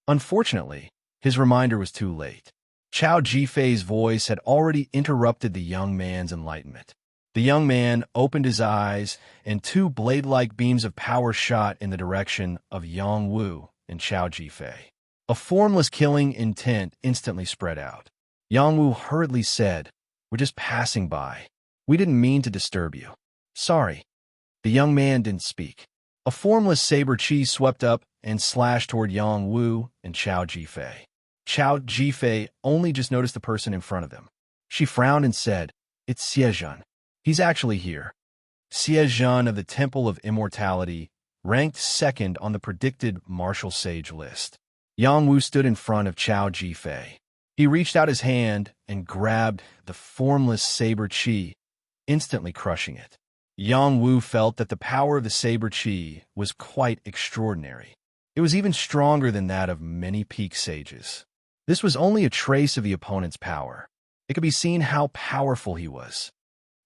Unfortunately, his reminder was too late. Chao Jifei's voice had already interrupted the young man's enlightenment. The young man opened his eyes, and two blade-like beams of power shot in the direction of Yang Wu and Chao Jifei. A formless killing intent instantly spread out. Yang Wu hurriedly said, "We're just passing by. We didn't mean to disturb you." "Sorry." The young man didn't speak. A formless saber chi swept up and slashed toward Yang Wu and Chao Jifei. Chao Jifei only just noticed the person in front of them. She frowned and said, "It's Xiezhen. He's actually here." Xiezhen of the Temple of Immortality, ranked second on the predicted martial sage list. Yang Wu stood in front of Chao Jifei. He reached out his hand and grabbed the formless saber chi, instantly crushing it. Yang Wu felt that the power of the saber chi was quite extraordinary. It was even stronger than that of many peak sages. This was only a trace of the opponent's power. It could be seen how powerful he was.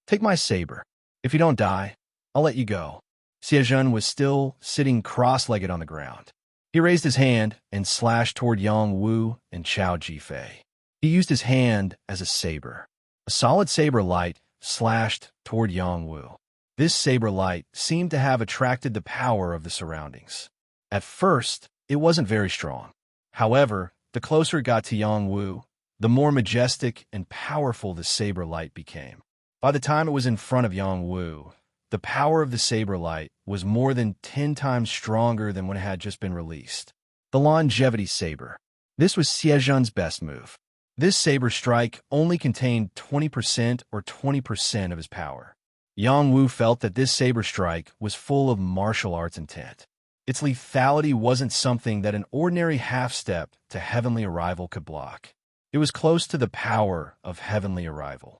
"Take my saber. If you don't die, I'll let you go." Xiezhen was still sitting cross-legged on the ground. He raised his hand and slashed toward Yang Wu and Chao Jifei. He used his hand as a saber. A solid saber light slashed toward Yang Wu. This saber light seemed to have attracted the power of the surroundings. At first, it wasn't very strong. However, the closer it got to Yang Wu, the more majestic and powerful the saber light became. By the time it was in front of Yang Wu, the power of the saber light was more than 10 times stronger than when it had just been released. The longevity saber. This was Xiezhen's best move. This saber strike only contained 20% or 20% of his power. Yang Wu felt that this saber strike was full of martial arts intent. Its lethality wasn't something that an ordinary half-step to heavenly arrival could block. It was close to the power of heavenly arrival.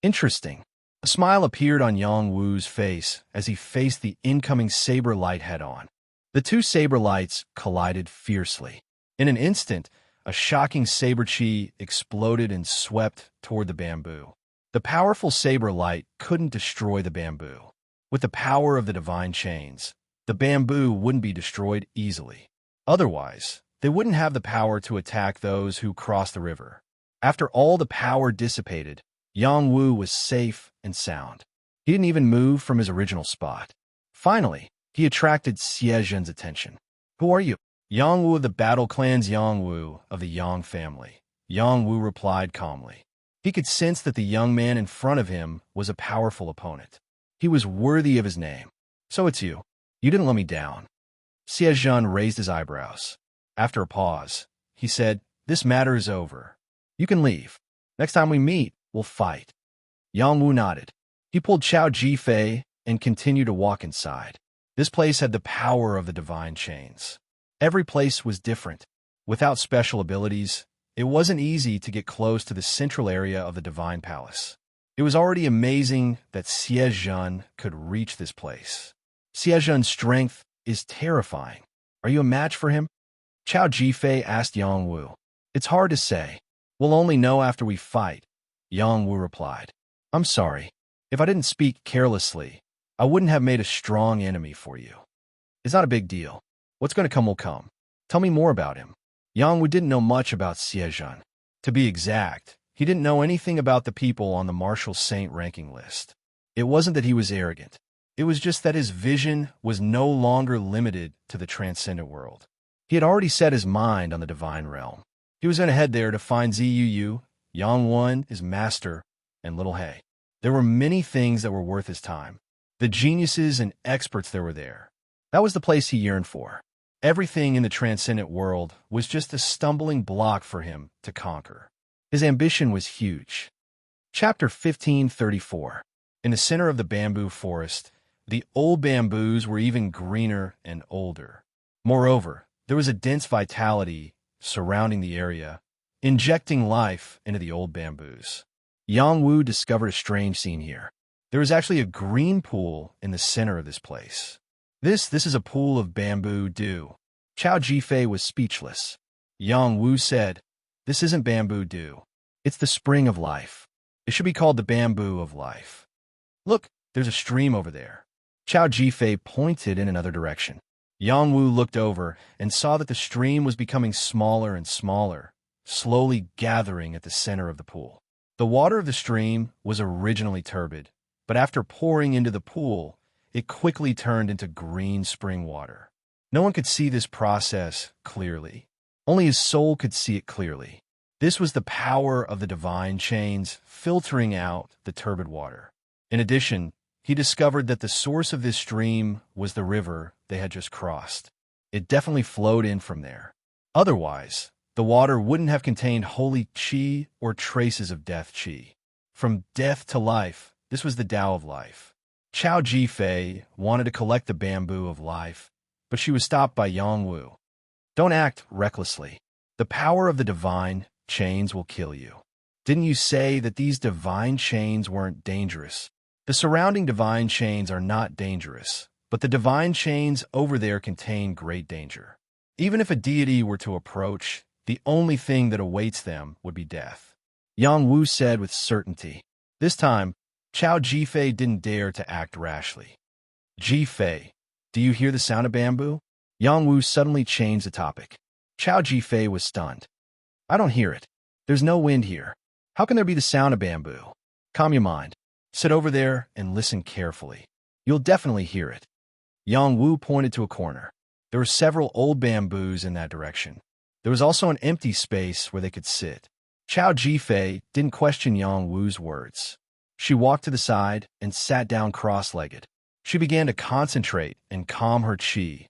Interesting. A smile appeared on Yang Wu's face as he faced the incoming saber light head-on. The two saber lights collided fiercely. In an instant, a shocking saber chi exploded and swept toward the bamboo. The powerful saber light couldn't destroy the bamboo. With the power of the divine chains, the bamboo wouldn't be destroyed easily. Otherwise, they wouldn't have the power to attack those who crossed the river. After all the power dissipated, Yang Wu was safe and sound. He didn't even move from his original spot. Finally, he attracted Xie Zhen's attention. "Who are you?" "Yang Wu of the battle clan's Yang Wu of the Yang family," Yang Wu replied calmly. He could sense that the young man in front of him was a powerful opponent. He was worthy of his name. "So it's you. You didn't let me down." Xie Zhen raised his eyebrows. After a pause, he said, "This matter is over. You can leave. Next time we meet, we'll fight." Yang Wu nodded. He pulled Qiao Jifei and continued to walk inside. This place had the power of the divine chains. Every place was different. Without special abilities, it wasn't easy to get close to the central area of the divine palace. It was already amazing that Xie Zhen could reach this place. Xie Zhen's strength is terrifying. "Are you a match for him?" Qiao Jifei asked Yang Wu. "It's hard to say. We'll only know after we fight," Yang Wu replied. "I'm sorry. If I didn't speak carelessly, I wouldn't have made a strong enemy for you. It's not a big deal. What's going to come will come. Tell me more about him." Yang Wu didn't know much about Xie Zhen. To be exact, he didn't know anything about the people on the martial saint ranking list. It wasn't that he was arrogant. It was just that his vision was no longer limited to the transcendent world. He had already set his mind on the divine realm. He was going to head there to find Ziyu, Yang Wen, his master, and Little He. There were many things that were worth his time. The geniuses and experts that were there. That was the place he yearned for. Everything in the transcendent world was just a stumbling block for him to conquer. His ambition was huge. Chapter 1534. In the center of the bamboo forest, the old bamboos were even greener and older. Moreover, there was a dense vitality surrounding the area, injecting life into the old bamboos. Yang Wu discovered a strange scene here. There was actually a green pool in the center of this place. This is a pool of bamboo dew. Qiao Jifei was speechless. Yang Wu said, "This isn't bamboo dew. It's the spring of life. It should be called the bamboo of life. Look, there's a stream over there." Qiao Jifei pointed in another direction. Yang Wu looked over and saw that the stream was becoming smaller and smaller, slowly gathering at the center of the pool. The water of the stream was originally turbid, but after pouring into the pool, it quickly turned into green spring water. No one could see this process clearly. Only his soul could see it clearly. This was the power of the divine chains filtering out the turbid water. In addition, he discovered that the source of this stream was the river they had just crossed. It definitely flowed in from there. Otherwise, the water wouldn't have contained holy qi or traces of death qi. From death to life, this was the Tao of life. Qiao Jifei wanted to collect the bamboo of life, but she was stopped by Yang Wu. "Don't act recklessly. The power of the divine chains will kill you. Didn't you say that these divine chains weren't dangerous? The surrounding divine chains are not dangerous, but the divine chains over there contain great danger. Even if a deity were to approach, the only thing that awaits them would be death," Yang Wu said with certainty. This time, Qiao Jifei didn't dare to act rashly. "Jifei, do you hear the sound of bamboo?" Yang Wu suddenly changed the topic. Qiao Jifei was stunned. "I don't hear it. There's no wind here. How can there be the sound of bamboo?" "Calm your mind. Sit over there and listen carefully. You'll definitely hear it." Yang Wu pointed to a corner. There were several old bamboos in that direction. There was also an empty space where they could sit. Qiao Jifei didn't question Yang Wu's words. She walked to the side and sat down cross-legged. She began to concentrate and calm her qi,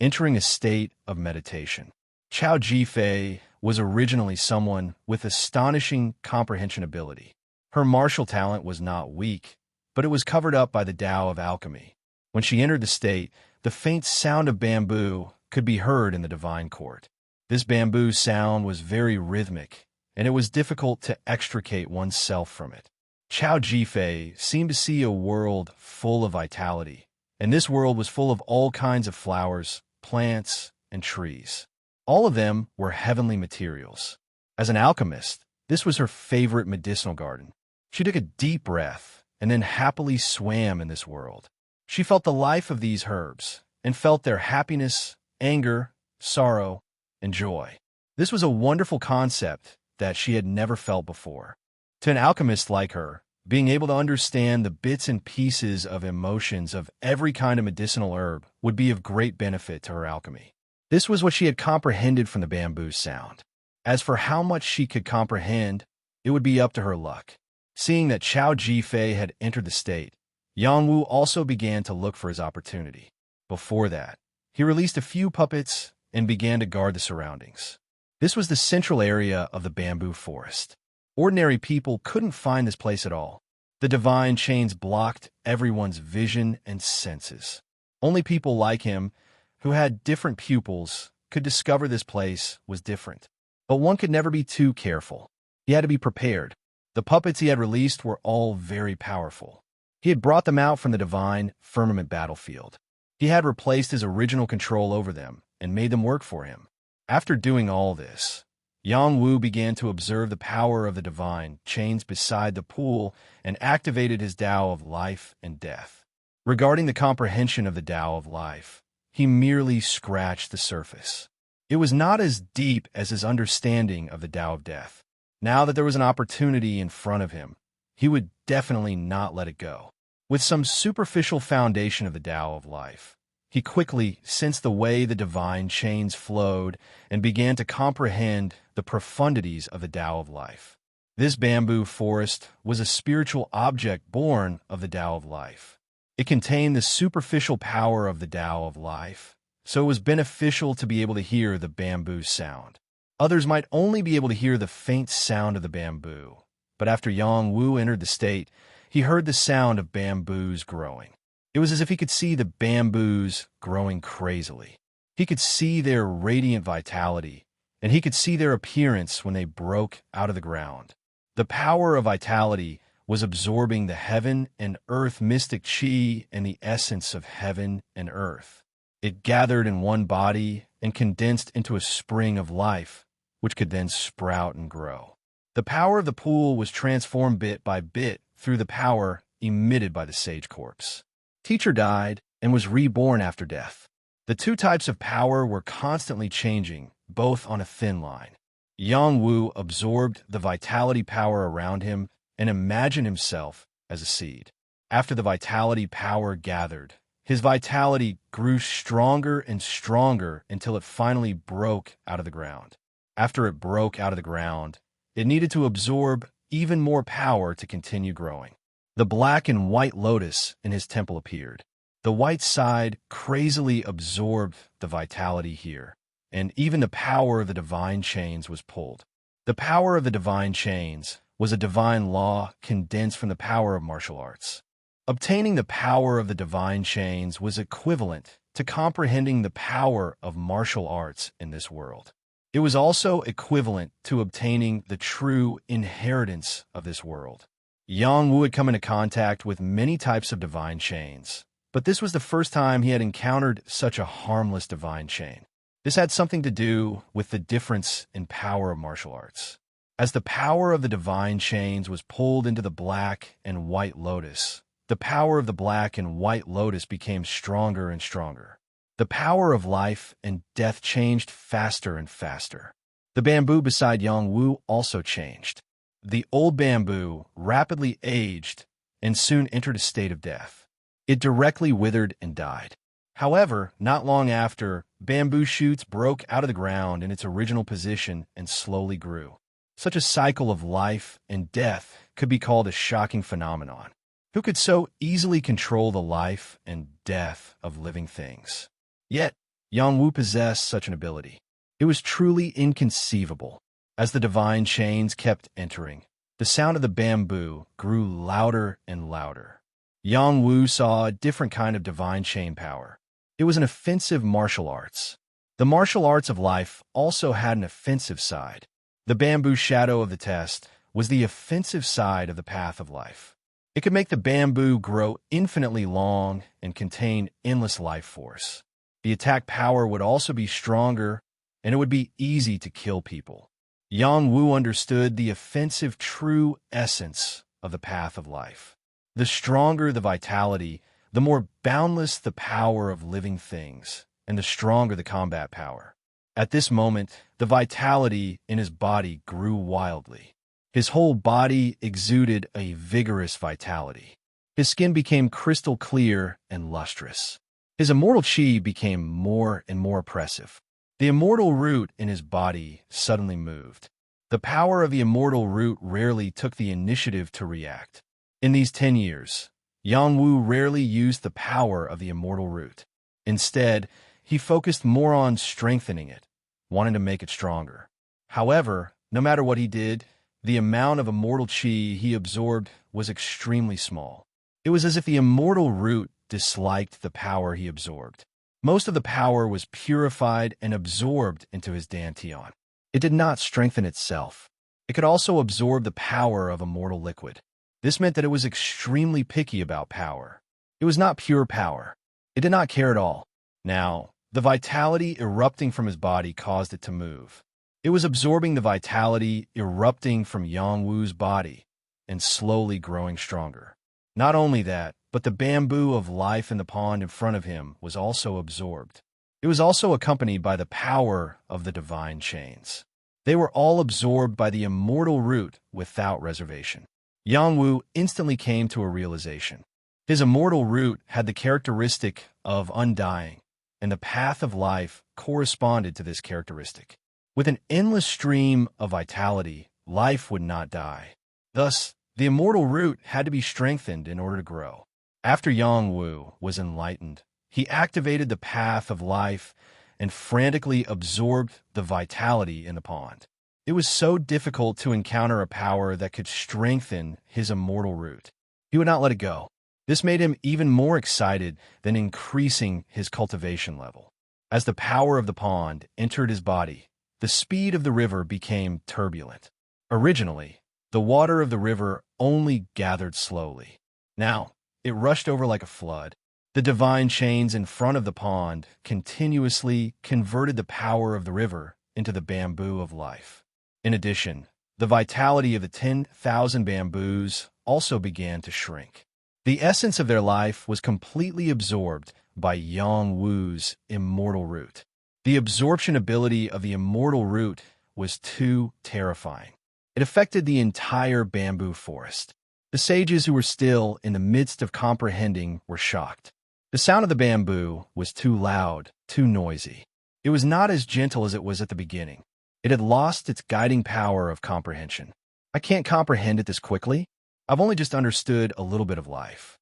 entering a state of meditation. Qiao Jifei was originally someone with astonishing comprehension ability. Her martial talent was not weak, but it was covered up by the Tao of alchemy. When she entered the state, the faint sound of bamboo could be heard in the divine court. This bamboo sound was very rhythmic, and it was difficult to extricate oneself from it. Qiao Jifei seemed to see a world full of vitality, and this world was full of all kinds of flowers, plants, and trees. All of them were heavenly materials. As an alchemist, this was her favorite medicinal garden. She took a deep breath and then happily swam in this world. She felt the life of these herbs and felt their happiness, anger, sorrow, and joy. This was a wonderful concept that she had never felt before. To an alchemist like her, being able to understand the bits and pieces of emotions of every kind of medicinal herb would be of great benefit to her alchemy. This was what she had comprehended from the bamboo sound. As for how much she could comprehend, it would be up to her luck. Seeing that Chao Jifei had entered the state, Yang Wu also began to look for his opportunity. Before that, he released a few puppets and began to guard the surroundings. This was the central area of the bamboo forest. Ordinary people couldn't find this place at all. The divine chains blocked everyone's vision and senses. Only people like him, who had different pupils, could discover this place was different. But one could never be too careful. He had to be prepared. The puppets he had released were all very powerful. He had brought them out from the divine firmament battlefield. He had replaced his original control over them and made them work for him. After doing all this, Yang Wu began to observe the power of the divine chains beside the pool and activated his Tao of life and death. Regarding the comprehension of the Tao of life, he merely scratched the surface. It was not as deep as his understanding of the Tao of death. Now that there was an opportunity in front of him, he would definitely not let it go. With some superficial foundation of the Tao of life, he quickly sensed the way the divine chains flowed and began to comprehend the profundities of the Tao of life. This bamboo forest was a spiritual object born of the Tao of life. It contained the superficial power of the Tao of life, so it was beneficial to be able to hear the bamboo sound. Others might only be able to hear the faint sound of the bamboo, but after Yang Wu entered the state, he heard the sound of bamboos growing. It was as if he could see the bamboos growing crazily. He could see their radiant vitality, and he could see their appearance when they broke out of the ground. The power of vitality was absorbing the heaven and earth mystic chi and the essence of heaven and earth. It gathered in one body and condensed into a spring of life, which could then sprout and grow. The power of the pool was transformed bit by bit through the power emitted by the sage corpse. Teacher died and was reborn after death. The two types of power were constantly changing, both on a thin line. Yang Wu absorbed the vitality power around him and imagined himself as a seed. After the vitality power gathered, his vitality grew stronger and stronger until it finally broke out of the ground. After it broke out of the ground, it needed to absorb even more power to continue growing. The black and white lotus in his temple appeared. The white side crazily absorbed the vitality here, and even the power of the divine chains was pulled. The power of the divine chains was a divine law condensed from the power of martial arts. Obtaining the power of the divine chains was equivalent to comprehending the power of martial arts in this world. It was also equivalent to obtaining the true inheritance of this world. Yang Wu had come into contact with many types of divine chains, but this was the first time he had encountered such a harmless divine chain. This had something to do with the difference in power of martial arts. As the power of the divine chains was pulled into the black and white lotus, the power of the black and white lotus became stronger and stronger. The power of life and death changed faster and faster. The bamboo beside Yang Wu also changed. The old bamboo rapidly aged and soon entered a state of death. It directly withered and died. However, not long after, bamboo shoots broke out of the ground in its original position and slowly grew. Such a cycle of life and death could be called a shocking phenomenon. Who could so easily control the life and death of living things? Yet, Yang Wu possessed such an ability. It was truly inconceivable. As the divine chains kept entering, the sound of the bamboo grew louder and louder. Yang Wu saw a different kind of divine chain power. It was an offensive martial arts. The martial arts of life also had an offensive side. The bamboo shadow of the test was the offensive side of the path of life. It could make the bamboo grow infinitely long and contain endless life force. The attack power would also be stronger, and it would be easy to kill people. Yang Wu understood the offensive true essence of the path of life. The stronger the vitality, the more boundless the power of living things, and the stronger the combat power. At this moment, the vitality in his body grew wildly. His whole body exuded a vigorous vitality. His skin became crystal clear and lustrous. His immortal chi became more and more oppressive. The immortal root in his body suddenly moved. The power of the immortal root rarely took the initiative to react. In these 10 years, Yang Wu rarely used the power of the immortal root. Instead, he focused more on strengthening it, wanting to make it stronger. However, no matter what he did, the amount of immortal chi he absorbed was extremely small. It was as if the immortal root disliked the power he absorbed. Most of the power was purified and absorbed into his dantian. It did not strengthen itself. It could also absorb the power of immortal liquid. This meant that it was extremely picky about power. It was not pure power. It did not care at all. Now, the vitality erupting from his body caused it to move. It was absorbing the vitality erupting from Yang Wu's body and slowly growing stronger. Not only that, but the bamboo of life in the pond in front of him was also absorbed. It was also accompanied by the power of the divine chains. They were all absorbed by the immortal root without reservation. Yang Wu instantly came to a realization. His immortal root had the characteristic of undying, and the path of life corresponded to this characteristic. With an endless stream of vitality, life would not die. Thus, the immortal root had to be strengthened in order to grow. After Yang Wu was enlightened, he activated the path of life and frantically absorbed the vitality in the pond. It was so difficult to encounter a power that could strengthen his immortal root. He would not let it go. This made him even more excited than increasing his cultivation level. As the power of the pond entered his body, the speed of the river became turbulent. Originally, the water of the river only gathered slowly. Now, it rushed over like a flood. The divine chains in front of the pond continuously converted the power of the river into the bamboo of life. In addition, the vitality of the 10,000 bamboos also began to shrink. The essence of their life was completely absorbed by Yang Wu's immortal root. The absorption ability of the immortal root was too terrifying. It affected the entire bamboo forest. The sages who were still in the midst of comprehending were shocked. The sound of the bamboo was too loud, too noisy. It was not as gentle as it was at the beginning. It had lost its guiding power of comprehension. I can't comprehend it this quickly. I've only just understood a little bit of life.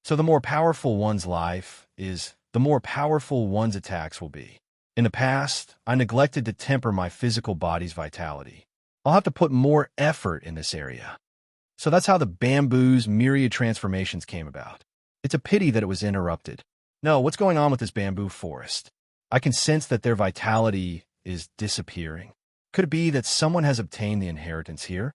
So the more powerful one's life is, the more powerful one's attacks will be. In the past, I neglected to temper my physical body's vitality. I'll have to put more effort in this area. So that's how the bamboo's myriad transformations came about. It's a pity that it was interrupted. No, what's going on with this bamboo forest? I can sense that their vitality is disappearing. Could it be that someone has obtained the inheritance here?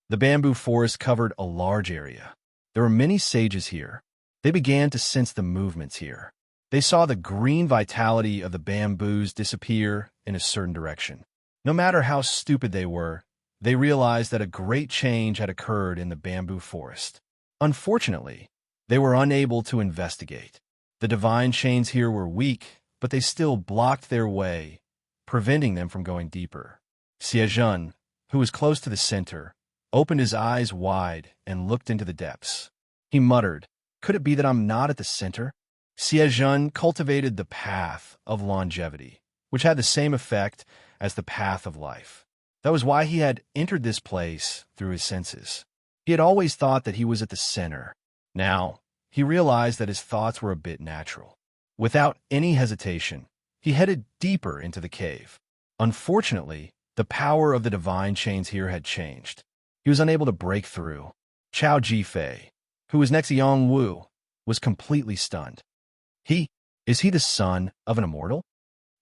The bamboo forest covered a large area. There were many sages here. They began to sense the movements here. They saw the green vitality of the bamboos disappear in a certain direction. No matter how stupid they were, they realized that a great change had occurred in the bamboo forest. Unfortunately, they were unable to investigate. The divine chains here were weak, but they still blocked their way, preventing them from going deeper. Xiejun, who was close to the center, opened his eyes wide and looked into the depths. He muttered, "Could it be that I'm not at the center?" Xiejun cultivated the path of longevity, which had the same effect as the path of life. That was why he had entered this place through his senses. He had always thought that he was at the center. Now, he realized that his thoughts were a bit natural. Without any hesitation, he headed deeper into the cave. Unfortunately, the power of the divine chains here had changed. He was unable to break through. Chao Jifei, who was next to Yang Wu, was completely stunned. Is he the son of an immortal?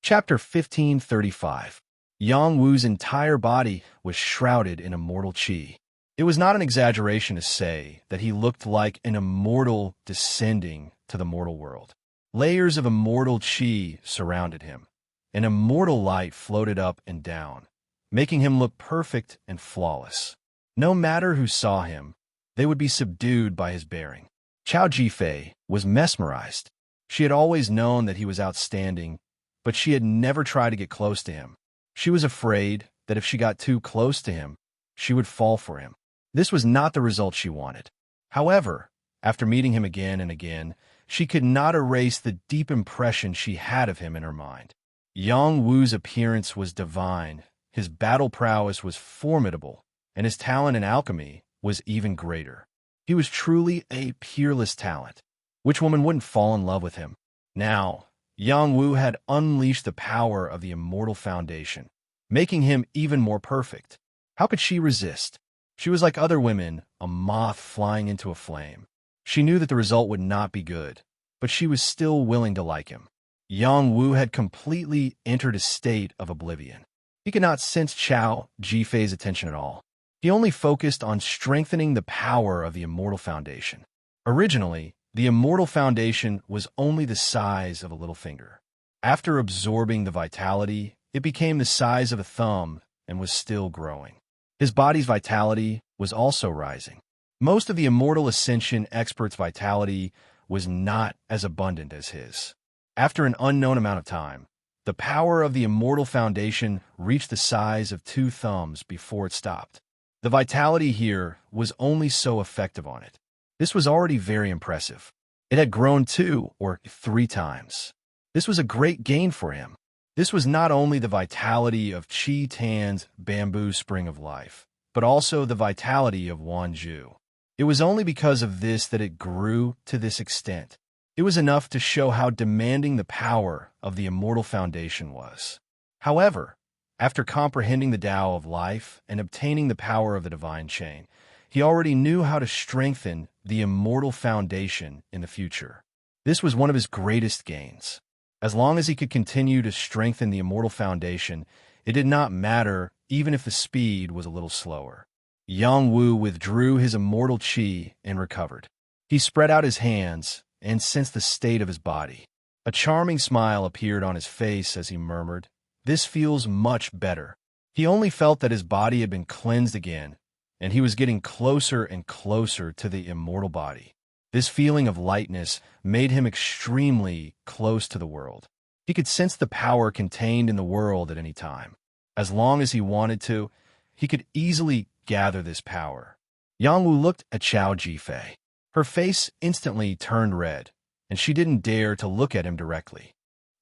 Chapter 1535. Yang Wu's entire body was shrouded in immortal qi. It was not an exaggeration to say that he looked like an immortal descending to the mortal world. Layers of immortal qi surrounded him. An immortal light floated up and down, making him look perfect and flawless. No matter who saw him, they would be subdued by his bearing. Chao Jifei was mesmerized. She had always known that he was outstanding, but she had never tried to get close to him. She was afraid that if she got too close to him, she would fall for him. This was not the result she wanted. However, after meeting him again and again, she could not erase the deep impression she had of him in her mind. Yang Wu's appearance was divine, his battle prowess was formidable, and his talent in alchemy was even greater. He was truly a peerless talent. Which woman wouldn't fall in love with him? Now, Yang Wu had unleashed the power of the immortal foundation, making him even more perfect. How could she resist? She was like other women, a moth flying into a flame. She knew that the result would not be good, but she was still willing to like him. Yang Wu had completely entered a state of oblivion. He could not sense Qiao Jifei's attention at all. He only focused on strengthening the power of the immortal foundation. Originally, the immortal foundation was only the size of a little finger. After absorbing the vitality, it became the size of a thumb and was still growing. His body's vitality was also rising. Most of the immortal ascension experts' vitality was not as abundant as his. After an unknown amount of time, the power of the immortal foundation reached the size of 2 thumbs before it stopped. The vitality here was only so effective on it. This was already very impressive. It had grown 2 or 3 times. This was a great gain for him. This was not only the vitality of Qi Tan's bamboo spring of life, but also the vitality of Wanzhu. It was only because of this that it grew to this extent. It was enough to show how demanding the power of the immortal foundation was. However, after comprehending the Tao of life and obtaining the power of the divine chain, he already knew how to strengthen the immortal foundation in the future. This was one of his greatest gains. As long as he could continue to strengthen the immortal foundation, it did not matter even if the speed was a little slower. Yang Wu withdrew his immortal qi and recovered. He spread out his hands and sensed the state of his body. A charming smile appeared on his face as he murmured, "This feels much better." He only felt that his body had been cleansed again, and he was getting closer and closer to the immortal body. This feeling of lightness made him extremely close to the world. He could sense the power contained in the world at any time. As long as he wanted to, he could easily gather this power. Yang Wu looked at Qiao Jifei. Her face instantly turned red, and she didn't dare to look at him directly.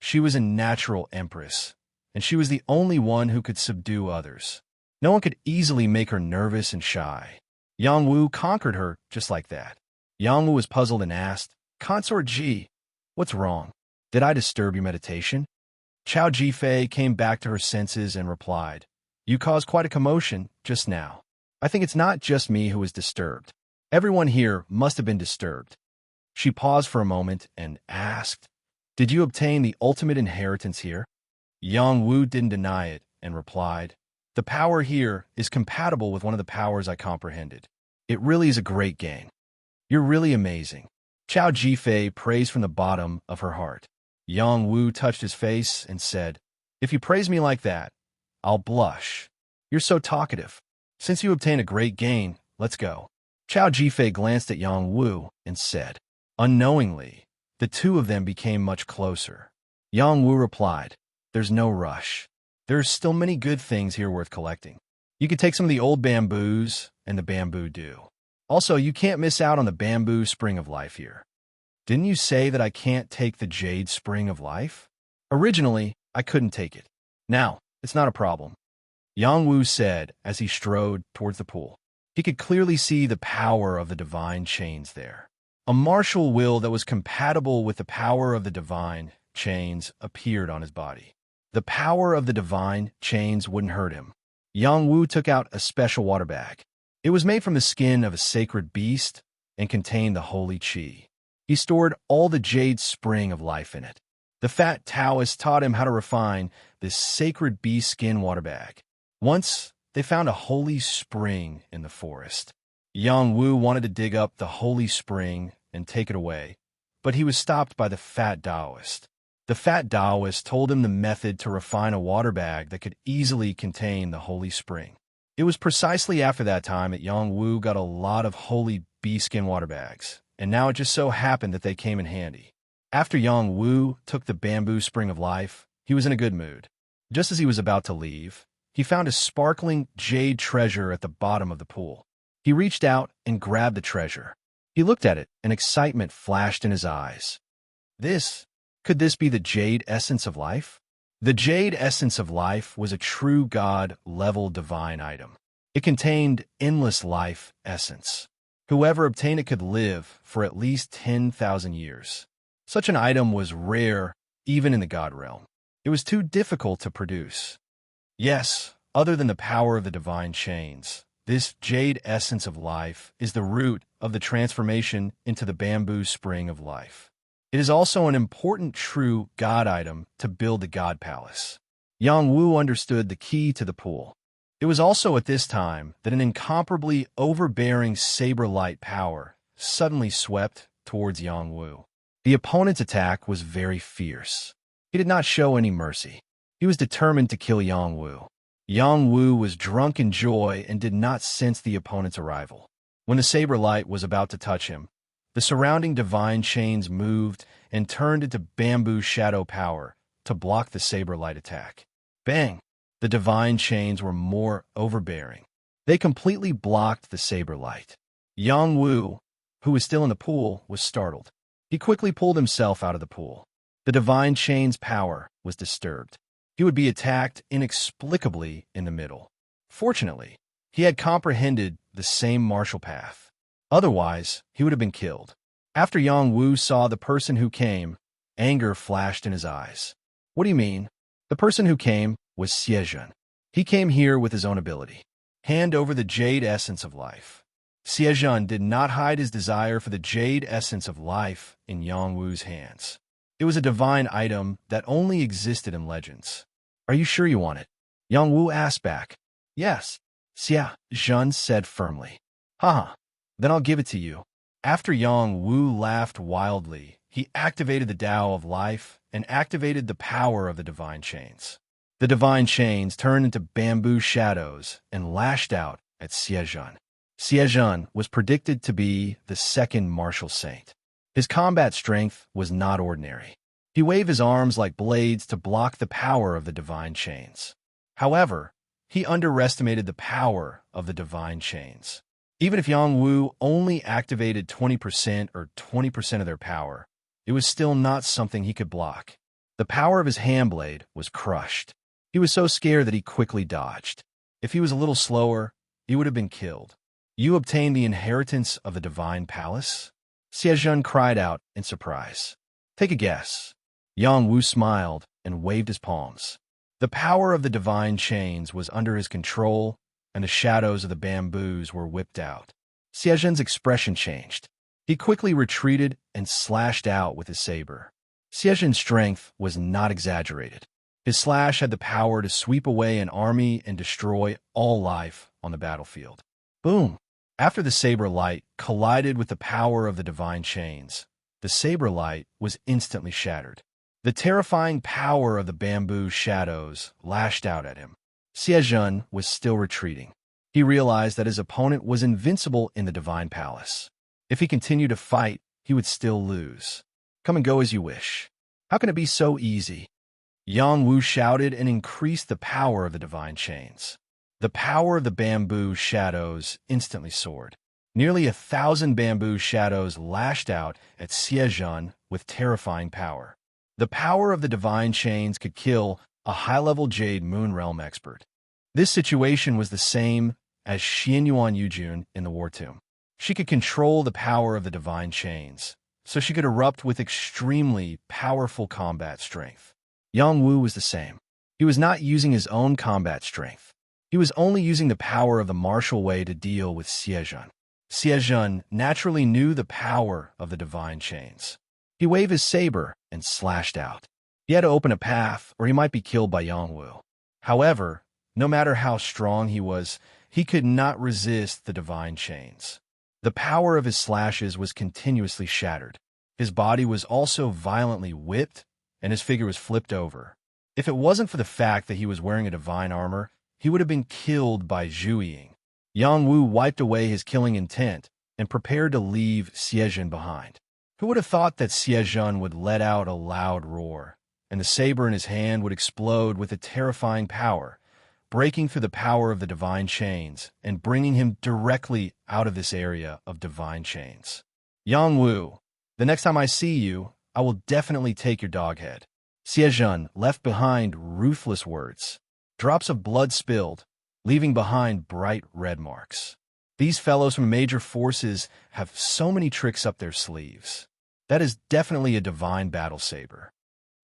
She was a natural empress, and she was the only one who could subdue others. No one could easily make her nervous and shy. Yang Wu conquered her just like that. Yang Wu was puzzled and asked, "Consort Ji, what's wrong? Did I disturb your meditation?" Qiao Jifei came back to her senses and replied, "You caused quite a commotion just now. I think it's not just me who was disturbed. Everyone here must have been disturbed." She paused for a moment and asked, "Did you obtain the ultimate inheritance here?" Yang Wu didn't deny it and replied, "The power here is compatible with one of the powers I comprehended. It really is a great gain. You're really amazing." Qiao Jifei praised from the bottom of her heart. Yang Wu touched his face and said, "If you praise me like that, I'll blush. You're so talkative. Since you obtained a great gain, let's go." Qiao Jifei glanced at Yang Wu and said, unknowingly, the two of them became much closer. Yang Wu replied, "There's no rush. There's still many good things here worth collecting. You could take some of the old bamboos and the bamboo dew. Also, you can't miss out on the bamboo spring of life here." "Didn't you say that I can't take the jade spring of life?" "Originally, I couldn't take it. Now, it's not a problem," Yang Wu said as he strode towards the pool. He could clearly see the power of the divine chains there. A martial will that was compatible with the power of the divine chains appeared on his body. The power of the divine chains wouldn't hurt him. Yang Wu took out a special water bag. It was made from the skin of a sacred beast and contained the holy qi. He stored all the jade spring of life in it. The fat Taoist taught him how to refine this sacred beast skin water bag. Once, they found a holy spring in the forest. Yang Wu wanted to dig up the holy spring and take it away, but he was stopped by the fat Taoist. The fat Taoist told him the method to refine a water bag that could easily contain the holy spring. It was precisely after that time that Yang Wu got a lot of holy bee skin water bags, and now it just so happened that they came in handy. After Yang Wu took the bamboo spring of life, he was in a good mood. Just as he was about to leave, he found a sparkling jade treasure at the bottom of the pool. He reached out and grabbed the treasure. He looked at it, and excitement flashed in his eyes. Could this be the jade essence of life? The jade essence of life was a true God-level divine item. It contained endless life essence. Whoever obtained it could live for at least 10,000 years. Such an item was rare even in the God realm. It was too difficult to produce. Yes, other than the power of the divine chains, this jade essence of life is the root of the transformation into the bamboo spring of life. It is also an important true God item to build the God Palace. Yang Wu understood the key to the pool. It was also at this time that an incomparably overbearing saber-light power suddenly swept towards Yang Wu. The opponent's attack was very fierce. He did not show any mercy. He was determined to kill Yang Wu. Yang Wu was drunk in joy and did not sense the opponent's arrival. When the saber-light was about to touch him, the surrounding divine chains moved and turned into bamboo shadow power to block the saber-light attack. Bang! The divine chains were more overbearing. They completely blocked the saber-light. Yang Wu, who was still in the pool, was startled. He quickly pulled himself out of the pool. The divine chain's power was disturbed. He would be attacked inexplicably in the middle. Fortunately, he had comprehended the same martial path. Otherwise, he would have been killed. After Yang Wu saw the person who came, anger flashed in his eyes. What do you mean? The person who came was Xiezhen. He came here with his own ability. Hand over the jade essence of life. Xiezhen did not hide his desire for the jade essence of life in Yang Wu's hands. It was a divine item that only existed in legends. Are you sure you want it? Yang Wu asked back. Yes, Xiezhen said firmly. Haha, then I'll give it to you. After Yang Wu laughed wildly, he activated the Tao of life and activated the power of the divine chains. The divine chains turned into bamboo shadows and lashed out at Xiezhen. Xiezhen was predicted to be the second martial saint. His combat strength was not ordinary. He waved his arms like blades to block the power of the divine chains. However, he underestimated the power of the divine chains. Even if Yang Wu only activated 20% or 20% of their power, it was still not something he could block. The power of his handblade was crushed. He was so scared that he quickly dodged. If he was a little slower, he would have been killed. You obtained the inheritance of the divine palace? Xiezhen cried out in surprise. Take a guess. Yang Wu smiled and waved his palms. The power of the divine chains was under his control, and the shadows of the bamboos were whipped out. Xiezhen's expression changed. He quickly retreated and slashed out with his saber. Xiezhen's strength was not exaggerated. His slash had the power to sweep away an army and destroy all life on the battlefield. Boom! After the saber light collided with the power of the divine chains, the saber light was instantly shattered. The terrifying power of the bamboo shadows lashed out at him. Xiezhen was still retreating. He realized that his opponent was invincible in the divine palace. If he continued to fight, he would still lose. Come and go as you wish. How can it be so easy? Yang Wu shouted and increased the power of the divine chains. The power of the bamboo shadows instantly soared. Nearly 1,000 bamboo shadows lashed out at Xiezhen with terrifying power. The power of the divine chains could kill a high-level Jade Moon Realm expert. This situation was the same as Xianyuan Yujun in the War Tomb. She could control the power of the divine chains, so she could erupt with extremely powerful combat strength. Yang Wu was the same. He was not using his own combat strength. He was only using the power of the martial way to deal with Xiezhen. Xiezhen naturally knew the power of the divine chains. He waved his saber and slashed out. He had to open a path, or he might be killed by Yang Wu. However, no matter how strong he was, he could not resist the divine chains. The power of his slashes was continuously shattered. His body was also violently whipped, and his figure was flipped over. If it wasn't for the fact that he was wearing a divine armor, he would have been killed by Zhu Ying. Yang Wu wiped away his killing intent and prepared to leave Xiezhen behind. Who would have thought that Xiezhen would let out a loud roar? and the saber in his hand would explode with a terrifying power, breaking through the power of the divine chains and bringing him directly out of this area of divine chains. Yang Wu, the next time I see you, I will definitely take your dog head. Xiejun left behind ruthless words. Drops of blood spilled, leaving behind bright red marks. These fellows from major forces have so many tricks up their sleeves. That is definitely a divine battle saber.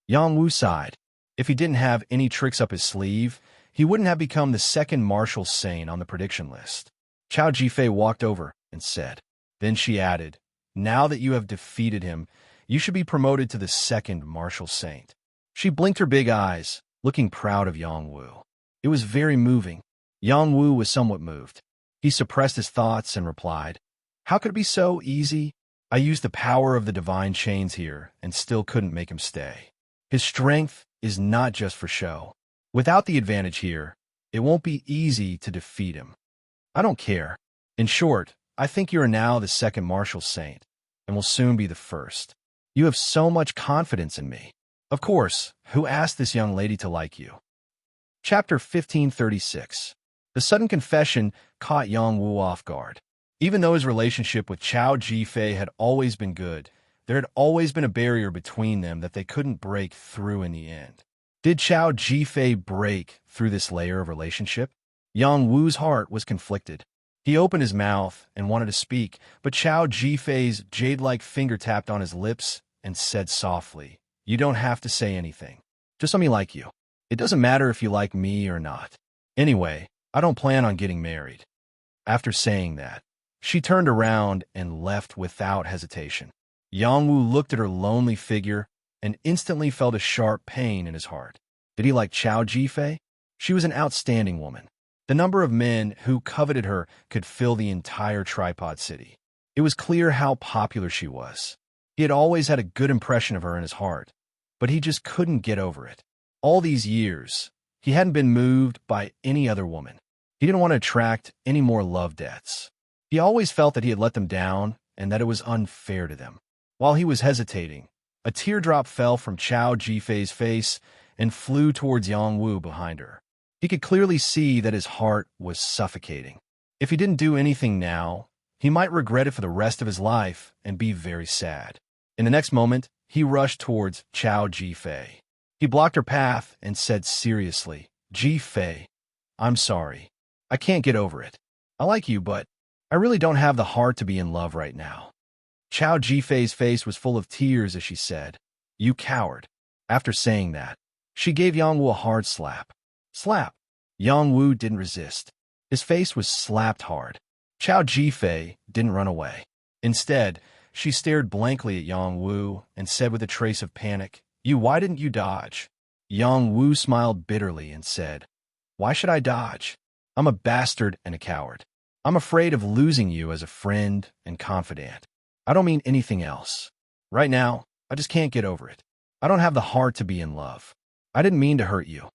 Yang Wu sighed. If he didn't have any tricks up his sleeve, he wouldn't have become the second martial saint on the prediction list. Chao Jifei walked over and said. Then she added, now that you have defeated him, you should be promoted to the second martial saint. She blinked her big eyes, looking proud of Yang Wu. It was very moving. Yang Wu was somewhat moved. He suppressed his thoughts and replied, how could it be so easy? I used the power of the divine chains here and still couldn't make him stay. His strength is not just for show. Without the advantage here, it won't be easy to defeat him. I don't care. In short, I think you are now the second martial saint, and will soon be the first. You have so much confidence in me. Of course, who asked this young lady to like you? Chapter 1536. The sudden confession caught Yang Wu off guard. Even though his relationship with Chao Jifei had always been good, there had always been a barrier between them that they couldn't break through in the end. Did Chao Jifei break through this layer of relationship? Yang Wu's heart was conflicted. He opened his mouth and wanted to speak, but Chao Jifei's jade-like finger tapped on his lips and said softly, you don't have to say anything. Just let me like you. It doesn't matter if you like me or not. Anyway, I don't plan on getting married. After saying that, she turned around and left without hesitation. Yang Wu looked at her lonely figure and instantly felt a sharp pain in his heart. Did he like Chao Jifei? She was an outstanding woman. The number of men who coveted her could fill the entire tripod city. It was clear how popular she was. He had always had a good impression of her in his heart, but he just couldn't get over it. All these years, he hadn't been moved by any other woman. He didn't want to attract any more love debts. He always felt that he had let them down and that it was unfair to them. While he was hesitating, a teardrop fell from Chao Jifei's face and flew towards Yang Wu behind her. He could clearly see that his heart was suffocating. If he didn't do anything now, he might regret it for the rest of his life and be very sad. In the next moment, he rushed towards Chao Jifei. He blocked her path and said seriously, Jifei, I'm sorry. I can't get over it. I like you, but I really don't have the heart to be in love right now. Chao Jifei's face was full of tears as she said, you coward. After saying that, she gave Yang Wu a hard slap. Slap. Yang Wu didn't resist. His face was slapped hard. Chao Jifei didn't run away. Instead, she stared blankly at Yang Wu and said with a trace of panic, why didn't you dodge? Yang Wu smiled bitterly and said, why should I dodge? I'm a bastard and a coward. I'm afraid of losing you as a friend and confidant. I don't mean anything else. Right now, I just can't get over it. I don't have the heart to be in love. I didn't mean to hurt you.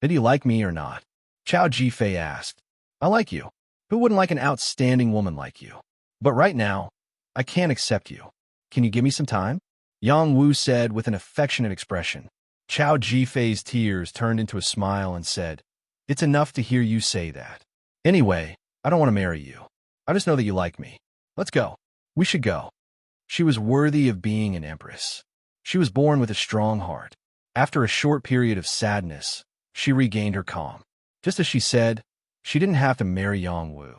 Did you like me or not? Chao Jifei asked. I like you. Who wouldn't like an outstanding woman like you? But right now, I can't accept you. Can you give me some time? Yang Wu said with an affectionate expression. Chao Jifei's tears turned into a smile and said, it's enough to hear you say that. Anyway, I don't want to marry you. I just know that you like me. Let's go. We should go. She was worthy of being an empress. She was born with a strong heart. After a short period of sadness, she regained her calm. Just as she said, she didn't have to marry Yang Wu.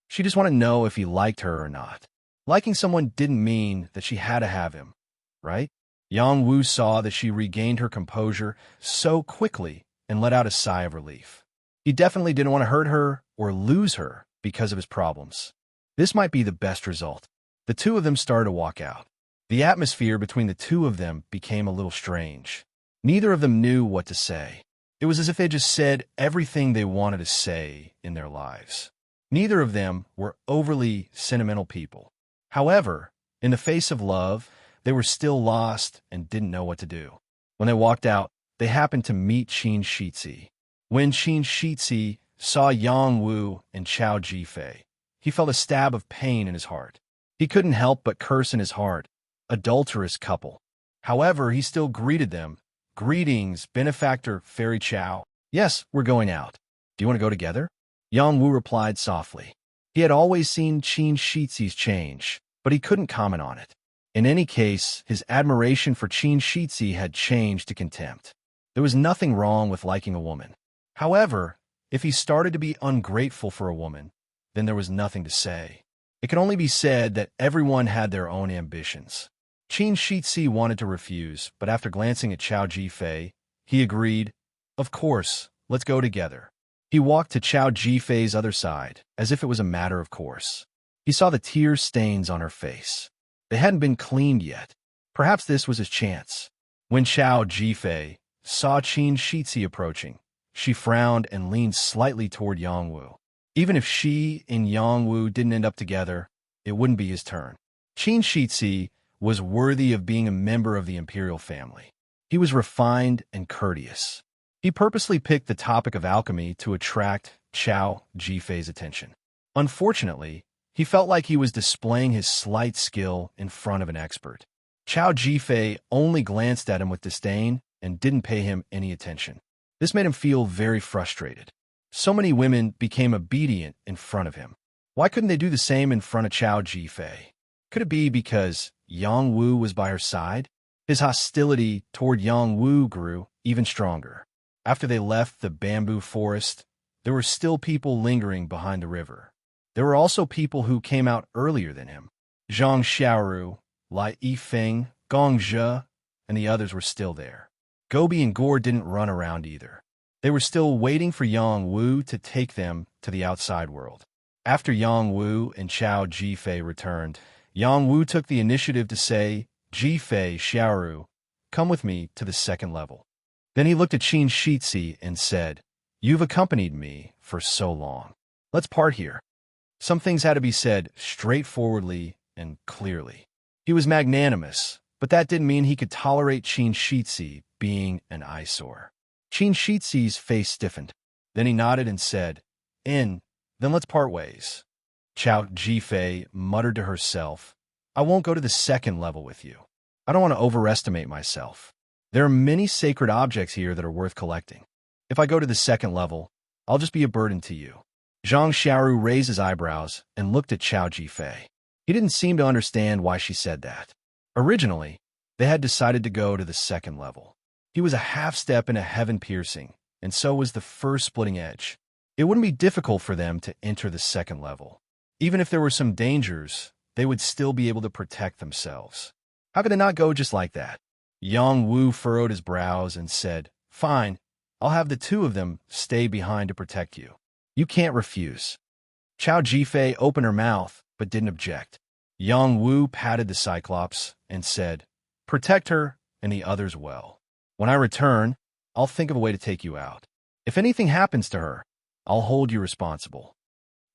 She just wanted to know if he liked her or not. Liking someone didn't mean that she had to have him, right? Yang Wu saw that she regained her composure so quickly and let out a sigh of relief. He definitely didn't want to hurt her or lose her because of his problems. This might be the best result. The two of them started to walk out. The atmosphere between the two of them became a little strange. Neither of them knew what to say. It was as if they just said everything they wanted to say in their lives. Neither of them were overly sentimental people. However, in the face of love, they were still lost and didn't know what to do. When they walked out, they happened to meet Qin Shizi. When Qin Shizi saw Yang Wu and Chao Jifei, he felt a stab of pain in his heart. He couldn't help but curse in his heart, adulterous couple. However, he still greeted them, "Greetings, benefactor Fairy Chow. Yes, we're going out. Do you want to go together?" Yang Wu replied softly. He had always seen Qin Shixi's change, but he couldn't comment on it. In any case, his admiration for Qin Shixi had changed to contempt. There was nothing wrong with liking a woman. However, if he started to be ungrateful for a woman, then there was nothing to say. It can only be said that everyone had their own ambitions. Qin Shixi wanted to refuse, but after glancing at Chao Jifei, he agreed, "Of course, let's go together." He walked to Chao Jifei's other side, as if it was a matter of course. He saw the tear stains on her face. They hadn't been cleaned yet. Perhaps this was his chance. When Chao Jifei saw Qin Shixi approaching, she frowned and leaned slightly toward Yang Wu. Even if she and Yang Wu didn't end up together, it wouldn't be his turn. Qin Shixi was worthy of being a member of the imperial family. He was refined and courteous. He purposely picked the topic of alchemy to attract Chao Jifei's attention. Unfortunately, he felt like he was displaying his slight skill in front of an expert. Chao Jifei only glanced at him with disdain and didn't pay him any attention. This made him feel very frustrated. So many women became obedient in front of him. Why couldn't they do the same in front of Chao Jifei? Could it be because Yang Wu was by her side? His hostility toward Yang Wu grew even stronger. After they left the bamboo forest, there were still people lingering behind the river. There were also people who came out earlier than him. Zhang Xiaoru, Lai Yifeng, Gong Zhe, and the others were still there. Gobi and Gore didn't run around either. They were still waiting for Yang Wu to take them to the outside world. After Yang Wu and Chao Jifei returned, Yang Wu took the initiative to say, "Jifei, Xiaoru, come with me to the second level." Then he looked at Qin Shixi and said, "You've accompanied me for so long. Let's part here." Some things had to be said straightforwardly and clearly. He was magnanimous, but that didn't mean he could tolerate Qin Shixi being an eyesore. Qin Shixi's face stiffened. Then he nodded and said, "In, then let's part ways." Chao Jifei muttered to herself, "I won't go to the second level with you. I don't want to overestimate myself. There are many sacred objects here that are worth collecting. If I go to the second level, I'll just be a burden to you." Zhang Xiaoru raised his eyebrows and looked at Chao Jifei. He didn't seem to understand why she said that. Originally, they had decided to go to the second level. He was a half-step into heaven-piercing, and so was the first splitting edge. It wouldn't be difficult for them to enter the second level. Even if there were some dangers, they would still be able to protect themselves. How could they not go just like that? Yang Wu furrowed his brows and said, "Fine, I'll have the two of them stay behind to protect you. You can't refuse." Chao Jifei opened her mouth, but didn't object. Yang Wu patted the Cyclops and said, "Protect her and the others well. When I return, I'll think of a way to take you out. If anything happens to her, I'll hold you responsible."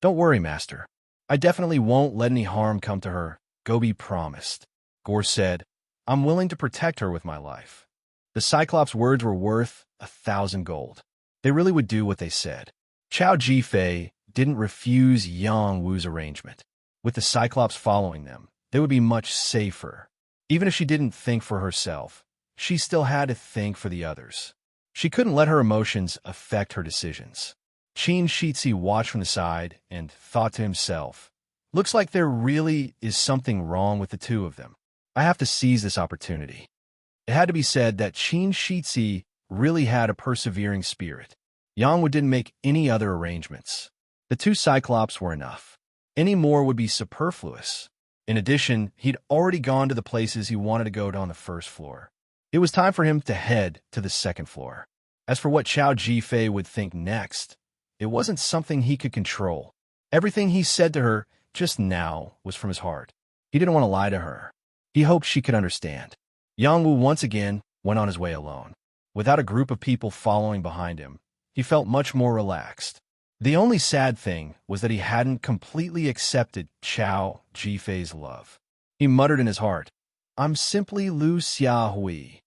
"Don't worry, Master. I definitely won't let any harm come to her," Gobi promised. Gore said, "I'm willing to protect her with my life." The Cyclops' words were worth 1,000 gold. They really would do what they said. Chao Jifei didn't refuse Yang Wu's arrangement. With the Cyclops following them, they would be much safer. Even if she didn't think for herself, she still had to think for the others. She couldn't let her emotions affect her decisions. Qin Shixi watched from the side and thought to himself, "Looks like there really is something wrong with the two of them. I have to seize this opportunity." It had to be said that Qin Shixi really had a persevering spirit. Yang Wu didn't make any other arrangements. The two Cyclops were enough. Any more would be superfluous. In addition, he'd already gone to the places he wanted to go to on the first floor. It was time for him to head to the second floor. As for what Chao Jifei would think next, it wasn't something he could control. Everything he said to her just now was from his heart. He didn't want to lie to her. He hoped she could understand. Yang Wu once again went on his way alone. Without a group of people following behind him, he felt much more relaxed. The only sad thing was that he hadn't completely accepted Chao Jifei's love. He muttered in his heart, "I'm simply Lu Xiaohui."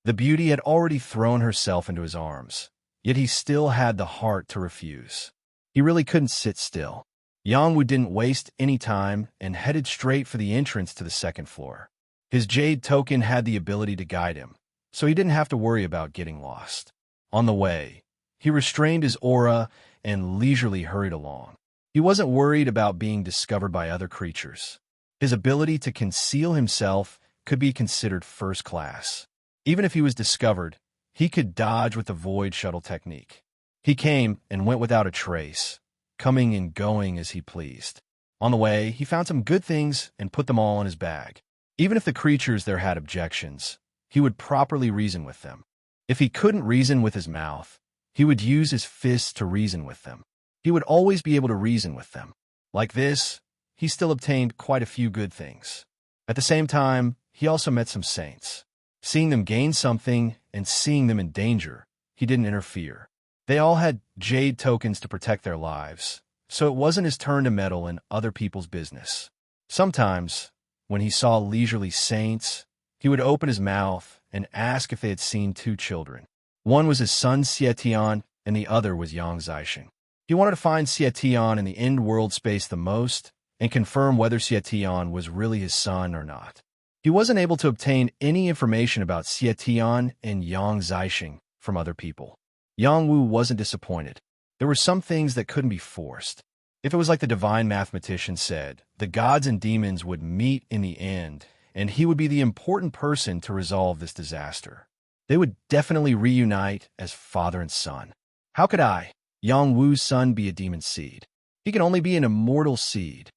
The beauty had already thrown herself into his arms, yet he still had the heart to refuse. He really couldn't sit still. Yang Wu didn't waste any time and headed straight for the entrance to the second floor. His jade token had the ability to guide him, so he didn't have to worry about getting lost. On the way, he restrained his aura and leisurely hurried along. He wasn't worried about being discovered by other creatures. His ability to conceal himself could be considered first class. Even if he was discovered, he could dodge with the void shuttle technique. He came and went without a trace, coming and going as he pleased. On the way, he found some good things and put them all in his bag. Even if the creatures there had objections, he would properly reason with them. If he couldn't reason with his mouth, he would use his fists to reason with them. He would always be able to reason with them. Like this, he still obtained quite a few good things. At the same time, he also met some saints. Seeing them gain something and seeing them in danger, he didn't interfere. They all had jade tokens to protect their lives, so it wasn't his turn to meddle in other people's business. Sometimes, when he saw leisurely saints, he would open his mouth and ask if they had seen two children. One was his son Xietian, and the other was Yang Zixing. He wanted to find Xietian in the end-world space the most and confirm whether Xietian was really his son or not. He wasn't able to obtain any information about Xietian and Yang Zixing from other people. Yang Wu wasn't disappointed. There were some things that couldn't be forced. If it was like the divine mathematician said, the gods and demons would meet in the end, and he would be the important person to resolve this disaster. They would definitely reunite as father and son. How could I, Yang Wu's son, be a demon seed? He can only be an immortal seed.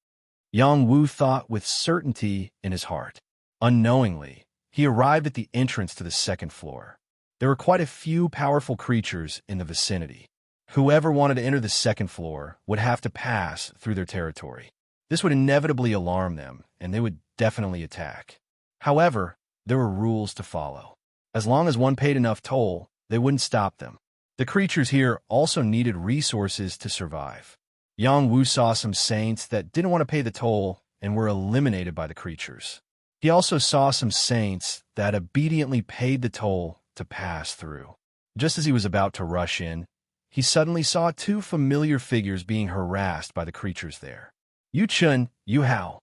Yang Wu thought with certainty in his heart. Unknowingly, he arrived at the entrance to the second floor. There were quite a few powerful creatures in the vicinity. Whoever wanted to enter the second floor would have to pass through their territory. This would inevitably alarm them, and they would definitely attack. However, there were rules to follow. As long as one paid enough toll, they wouldn't stop them. The creatures here also needed resources to survive. Yang Wu saw some saints that didn't want to pay the toll and were eliminated by the creatures. He also saw some saints that obediently paid the toll to pass through. Just as he was about to rush in, he suddenly saw two familiar figures being harassed by the creatures there. Yu Chun, Yu Hao.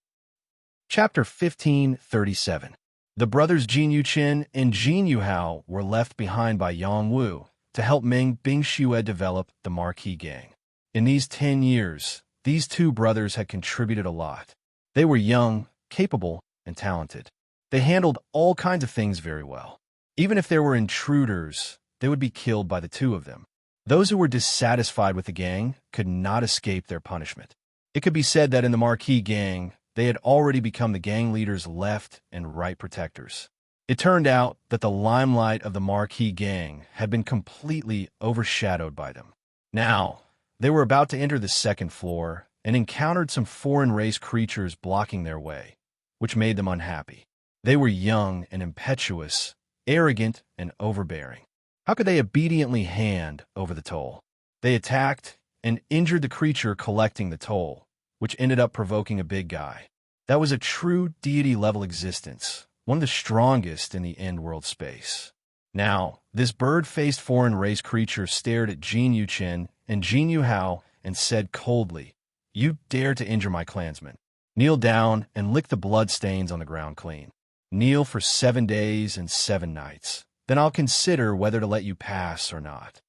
Chapter 1537. The brothers Jin Yuchen and Jin Yu Hao were left behind by Yang Wu to help Meng Bingxue develop the Marquis Gang. In these 10 years, these two brothers had contributed a lot. They were young, capable, and talented. They handled all kinds of things very well. Even if there were intruders, they would be killed by the two of them. Those who were dissatisfied with the gang could not escape their punishment. It could be said that in the Marquis Gang, they had already become the gang leaders' left and right protectors. It turned out that the limelight of the Marquis Gang had been completely overshadowed by them. Now, they were about to enter the second floor and encountered some foreign race creatures blocking their way, which made them unhappy. They were young and impetuous, arrogant and overbearing. How could they obediently hand over the toll? They attacked and injured the creature collecting the toll, which ended up provoking a big guy. That was a true deity-level existence, one of the strongest in the end-world space. Now, this bird-faced foreign race creature stared at Jin Yuchen and Jin Yu Hao and said coldly, "You dare to injure my clansmen. Kneel down and lick the blood stains on the ground clean. Kneel for 7 days and 7 nights. Then I'll consider whether to let you pass or not."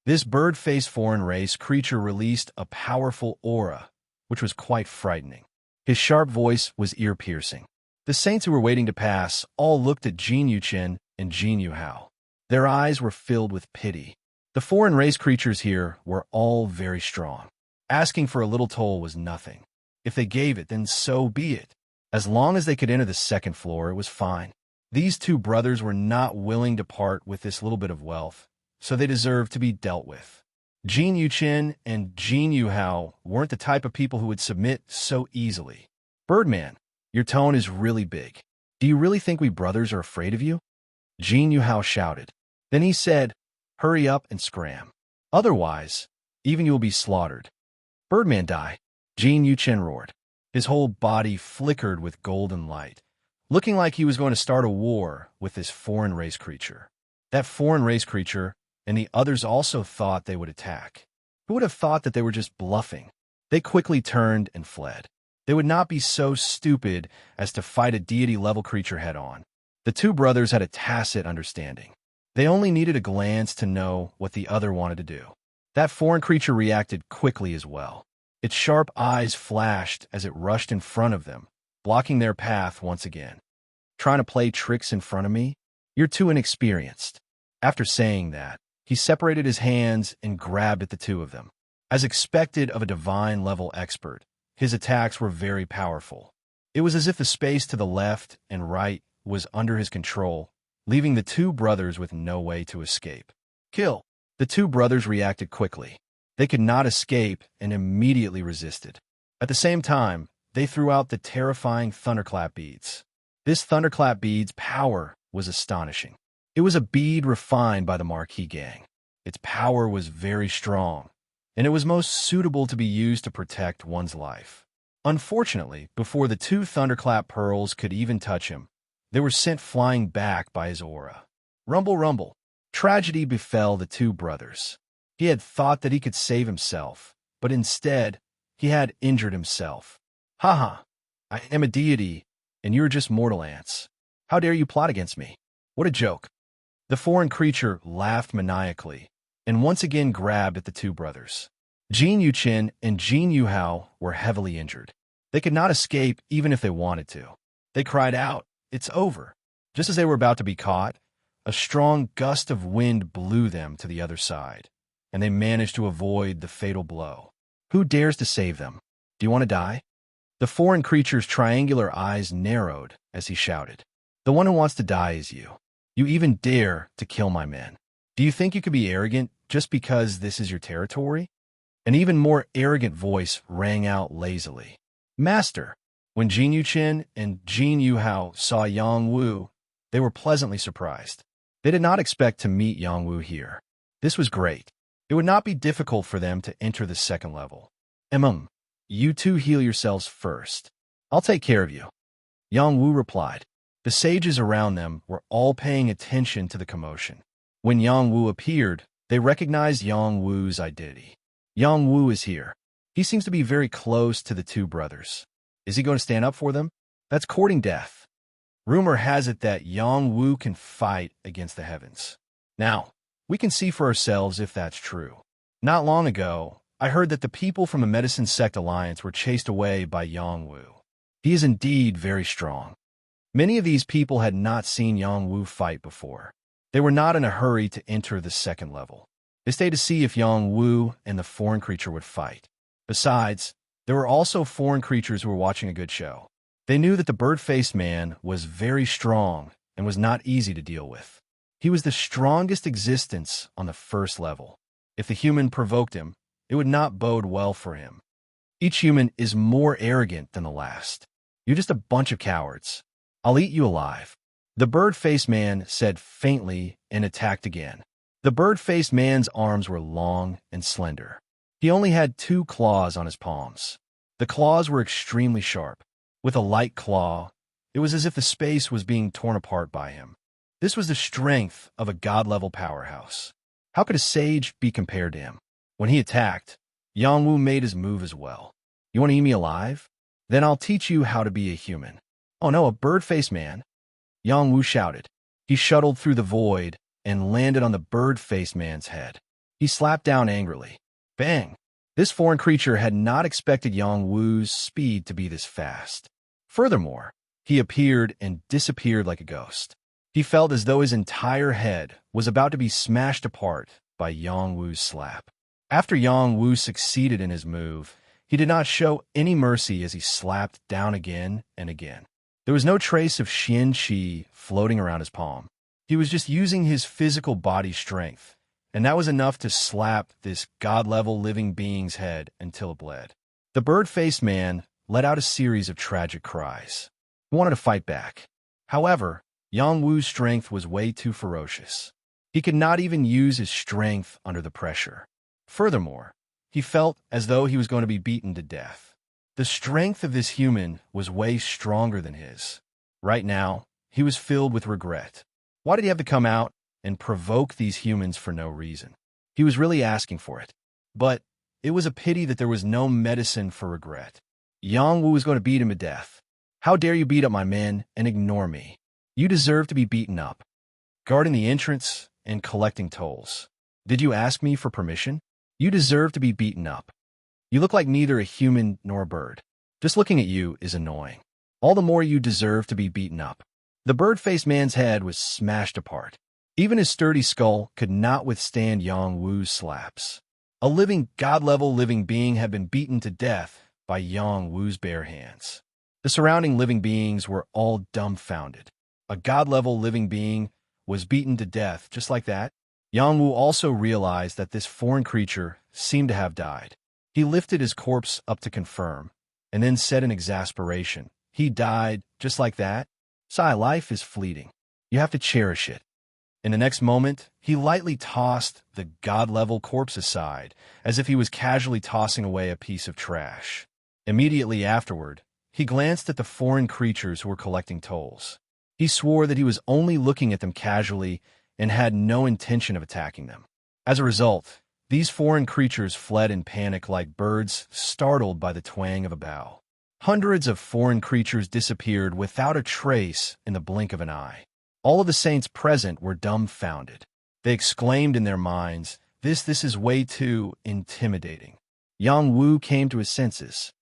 This bird-faced foreign race creature released a powerful aura, which was quite frightening. His sharp voice was ear-piercing. The saints who were waiting to pass all looked at Jin Yuchen and Jin Yu Hao. Their eyes were filled with pity. The foreign race creatures here were all very strong. Asking for a little toll was nothing. If they gave it, then so be it. As long as they could enter the second floor, it was fine. These two brothers were not willing to part with this little bit of wealth, so they deserved to be dealt with. Jin Yuchen and Jin Yu Hao weren't the type of people who would submit so easily. "Birdman, your tone is really big. Do you really think we brothers are afraid of you?" Jin Yu Hao shouted. Then he said, "Hurry up and scram. Otherwise, even you will be slaughtered." "Birdman die," Jin Yuchen roared. His whole body flickered with golden light, looking like he was going to start a war with this foreign race creature. That foreign race creature and the others also thought they would attack. Who would have thought that they were just bluffing? They quickly turned and fled. They would not be so stupid as to fight a deity-level creature head-on. The two brothers had a tacit understanding. They only needed a glance to know what the other wanted to do. That foreign creature reacted quickly as well. Its sharp eyes flashed as it rushed in front of them, blocking their path once again. Trying to play tricks in front of me? You're too inexperienced. After saying that, he separated his hands and grabbed at the two of them. As expected of a divine-level expert, his attacks were very powerful. It was as if the space to the left and right was under his control, leaving the two brothers with no way to escape. Kill! The two brothers reacted quickly. They could not escape and immediately resisted. At the same time, they threw out the terrifying thunderclap beads. This thunderclap bead's power was astonishing. It was a bead refined by the Marquis gang. Its power was very strong, and it was most suitable to be used to protect one's life. Unfortunately, before the two thunderclap pearls could even touch him, they were sent flying back by his aura. Rumble, rumble. Tragedy befell the two brothers. He had thought that he could save himself, but instead, he had injured himself. Ha ha! I am a deity, and you're just mortal ants. How dare you plot against me? What a joke. The foreign creature laughed maniacally, and once again grabbed at the two brothers. Jin Yuqin and Jin Yuhao were heavily injured. They could not escape even if they wanted to. They cried out, "It's over." Just as they were about to be caught, a strong gust of wind blew them to the other side, and they managed to avoid the fatal blow. Who dares to save them? Do you want to die? The foreign creature's triangular eyes narrowed as he shouted. The one who wants to die is you. You even dare to kill my men. Do you think you could be arrogant just because this is your territory? An even more arrogant voice rang out lazily. Master! When Jin Yuqin and Jin Yuhao saw Yang Wu, they were pleasantly surprised. They did not expect to meet Yang Wu here. This was great. It would not be difficult for them to enter the second level. You two heal yourselves first. I'll take care of you. Yang Wu replied. The sages around them were all paying attention to the commotion. When Yang Wu appeared, they recognized Yang Wu's identity. Yang Wu is here. He seems to be very close to the two brothers. Is he going to stand up for them? That's courting death. Rumor has it that Yang Wu can fight against the heavens. Now, we can see for ourselves if that's true. Not long ago, I heard that the people from the Medicine Sect Alliance were chased away by Yang Wu. He is indeed very strong. Many of these people had not seen Yang Wu fight before. They were not in a hurry to enter the second level. They stayed to see if Yang Wu and the foreign creature would fight. Besides, there were also foreign creatures who were watching a good show. They knew that the bird-faced man was very strong and was not easy to deal with. He was the strongest existence on the first level. If the human provoked him, it would not bode well for him. Each human is more arrogant than the last. You're just a bunch of cowards. I'll eat you alive. The bird-faced man said faintly and attacked again. The bird-faced man's arms were long and slender. He only had 2 claws on his palms. The claws were extremely sharp. With a light claw, it was as if the space was being torn apart by him. This was the strength of a god-level powerhouse. How could a sage be compared to him? When he attacked, Yang Wu made his move as well. You want to eat me alive? Then I'll teach you how to be a human. Oh no, a bird-faced man? Yang Wu shouted. He shuttled through the void and landed on the bird-faced man's head. He slapped down angrily. Bang! This foreign creature had not expected Yang Wu's speed to be this fast. Furthermore, he appeared and disappeared like a ghost. He felt as though his entire head was about to be smashed apart by Yang Wu's slap. After Yang Wu succeeded in his move, he did not show any mercy as he slapped down again and again. There was no trace of Xian Qi floating around his palm. He was just using his physical body strength, and that was enough to slap this god-level living being's head until it bled. The bird-faced man let out a series of tragic cries. He wanted to fight back. However, Yang Wu's strength was way too ferocious. He could not even use his strength under the pressure. Furthermore, he felt as though he was going to be beaten to death. The strength of this human was way stronger than his. Right now, he was filled with regret. Why did he have to come out and provoke these humans for no reason? He was really asking for it. But it was a pity that there was no medicine for regret. Yang Wu was going to beat him to death. How dare you beat up my men and ignore me? You deserve to be beaten up, guarding the entrance and collecting tolls. Did you ask me for permission? You deserve to be beaten up. You look like neither a human nor a bird. Just looking at you is annoying. All the more you deserve to be beaten up. The bird-faced man's head was smashed apart. Even his sturdy skull could not withstand Yang Wu's slaps. A living, god-level living being had been beaten to death by Yang Wu's bare hands. The surrounding living beings were all dumbfounded. A god-level living being was beaten to death just like that. Yang Wu also realized that this foreign creature seemed to have died. He lifted his corpse up to confirm, and then said in exasperation, "He died just like that? Sai, life is fleeting. You have to cherish it." In the next moment, he lightly tossed the god-level corpse aside, as if he was casually tossing away a piece of trash. Immediately afterward, he glanced at the foreign creatures who were collecting tolls. He swore that he was only looking at them casually and had no intention of attacking them. As a result, these foreign creatures fled in panic like birds startled by the twang of a bow. Hundreds of foreign creatures disappeared without a trace in the blink of an eye. All of the saints present were dumbfounded. They exclaimed in their minds, This is way too intimidating." Yang Wu came to his senses.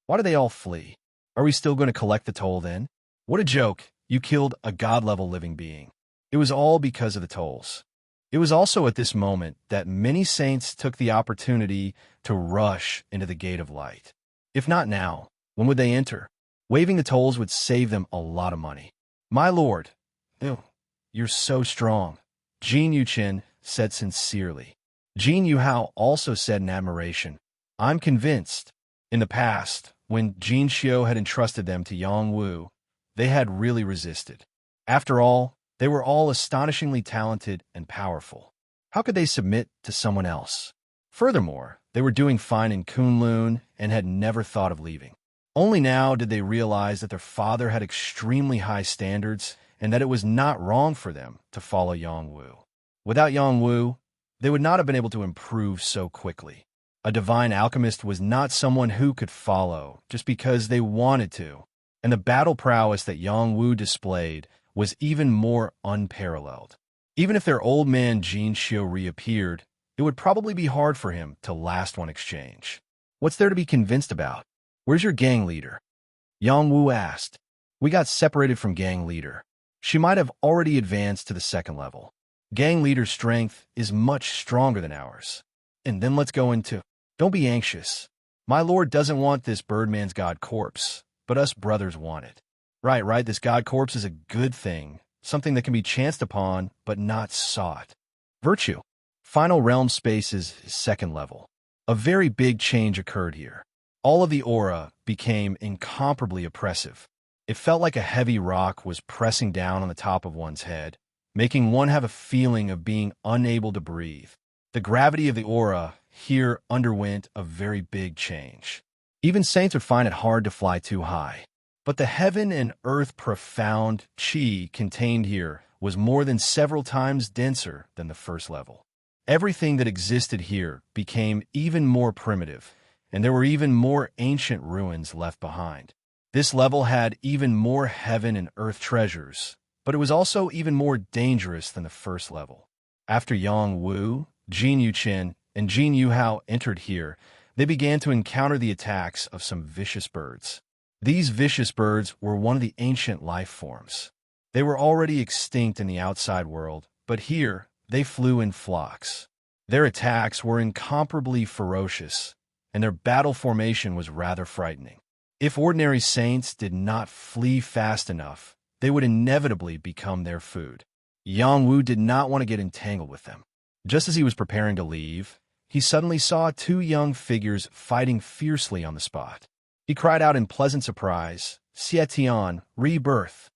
Why do they all flee? Are we still going to collect the toll then? What a joke. You killed a god-level living being. It was all because of the tolls. It was also at this moment that many saints took the opportunity to rush into the gate of light. If not now, when would they enter? Waiving the tolls would save them a lot of money. "My lord, ew, you're so strong," Jin Yuchen said sincerely. Jin Yuhao also said in admiration, "I'm convinced." In the past, when Jin Xiu had entrusted them to Yang Wu, they had really resisted. After all, they were all astonishingly talented and powerful. How could they submit to someone else? Furthermore, they were doing fine in Kunlun and had never thought of leaving. Only now did they realize that their father had extremely high standards and that it was not wrong for them to follow Yang Wu. Without Yang Wu, they would not have been able to improve so quickly. A divine alchemist was not someone who could follow just because they wanted to, and the battle prowess that Yang Wu displayed was even more unparalleled. Even if their old man Jin Xiu reappeared, it would probably be hard for him to last one exchange. "What's there to be convinced about? Where's your gang leader?" Yang Wu asked. "We got separated from gang leader. She might have already advanced to the second level. Gang leader's strength is much stronger than ours. And then let's go into..." "Don't be anxious. My lord doesn't want this birdman's god corpse, but us brothers want it." Right, this god corpse is a good thing, something that can be chanced upon, but not sought. Virtue. Final realm space's second level. A very big change occurred here. All of the aura became incomparably oppressive. It felt like a heavy rock was pressing down on the top of one's head, making one have a feeling of being unable to breathe. The gravity of the aura here underwent a very big change. Even saints would find it hard to fly too high. But the heaven and earth profound chi contained here was more than several times denser than the first level. Everything that existed here became even more primitive, and there were even more ancient ruins left behind. This level had even more heaven and earth treasures, but it was also even more dangerous than the first level. After Yang Wu, Jin Yuchen, and Jin Yuhao entered here, they began to encounter the attacks of some vicious birds. These vicious birds were one of the ancient life forms. They were already extinct in the outside world, but here they flew in flocks. Their attacks were incomparably ferocious, and their battle formation was rather frightening. If ordinary saints did not flee fast enough, they would inevitably become their food. Yang Wu did not want to get entangled with them. Just as he was preparing to leave, he suddenly saw two young figures fighting fiercely on the spot. He cried out in pleasant surprise, "Xietian, Rebirth."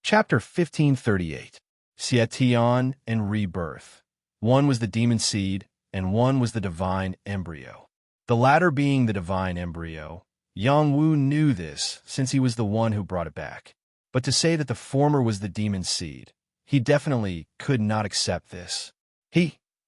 Chapter 1538. Xietian and Rebirth. One was the demon seed, and one was the divine embryo. The latter being the divine embryo, Yang Wu knew this since he was the one who brought it back. But to say that the former was the demon seed, he definitely could not accept this.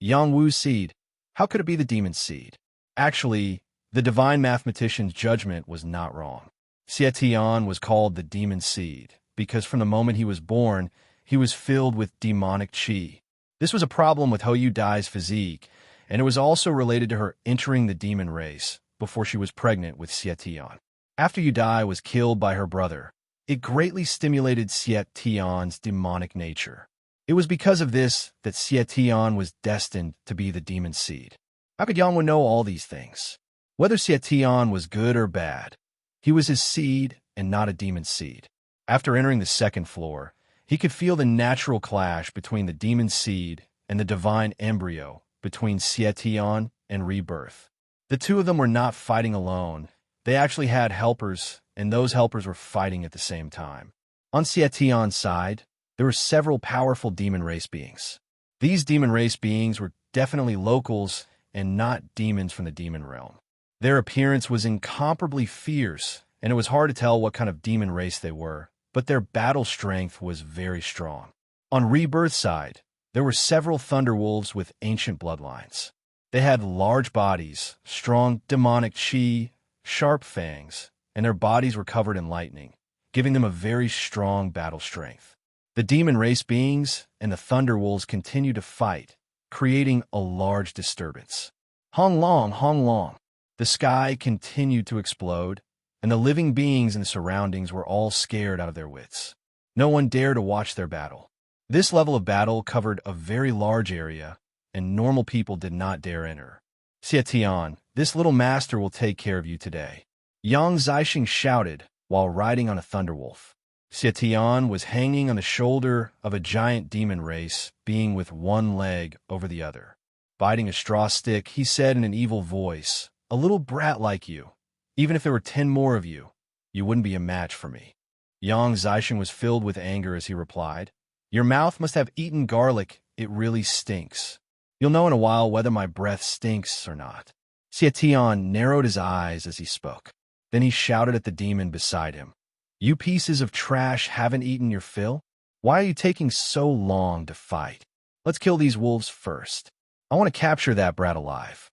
Yang Wu's seed, how could it be the demon seed? Actually, the divine mathematician's judgment was not wrong. Xietian was called the demon seed because from the moment he was born, he was filled with demonic qi. This was a problem with Hou Dai's physique, and it was also related to her entering the demon race before she was pregnant with Xie Tian. After Yu Dai was killed by her brother, it greatly stimulated Xie Tian's demonic nature. It was because of this that Xie Tian was destined to be the demon seed. How could Yang Wu know all these things? Whether Xie Tian was good or bad, he was his seed and not a demon seed. After entering the second floor, he could feel the natural clash between the demon seed and the divine embryo between Xie Tian and Rebirth. The two of them were not fighting alone. They actually had helpers, and those helpers were fighting at the same time. On Xie Tian's side, there were several powerful demon race beings. These demon race beings were definitely locals and not demons from the demon realm. Their appearance was incomparably fierce, and it was hard to tell what kind of demon race they were, but their battle strength was very strong. On Rebirth's side, there were several thunderwolves with ancient bloodlines. They had large bodies, strong demonic qi, sharp fangs, and their bodies were covered in lightning, giving them a very strong battle strength. The demon race beings and the thunderwolves continued to fight, creating a large disturbance. Hong long. The sky continued to explode, and the living beings in the surroundings were all scared out of their wits. No one dared to watch their battle. This level of battle covered a very large area, and normal people did not dare enter. Xie Tian, this little master will take care of you today, Yang Zixing shouted while riding on a thunderwolf. Xie Tian was hanging on the shoulder of a giant demon race being with one leg over the other. Biting a straw stick, he said in an evil voice, "A little brat like you. Even if there were 10 more of you, you wouldn't be a match for me." Yang Zixing was filled with anger as he replied, "Your mouth must have eaten garlic. It really stinks. You'll know in a while whether my breath stinks or not." Xie Tian narrowed his eyes as he spoke. Then he shouted at the demon beside him, "You pieces of trash haven't eaten your fill? Why are you taking so long to fight? Let's kill these wolves first. I want to capture that brat alive.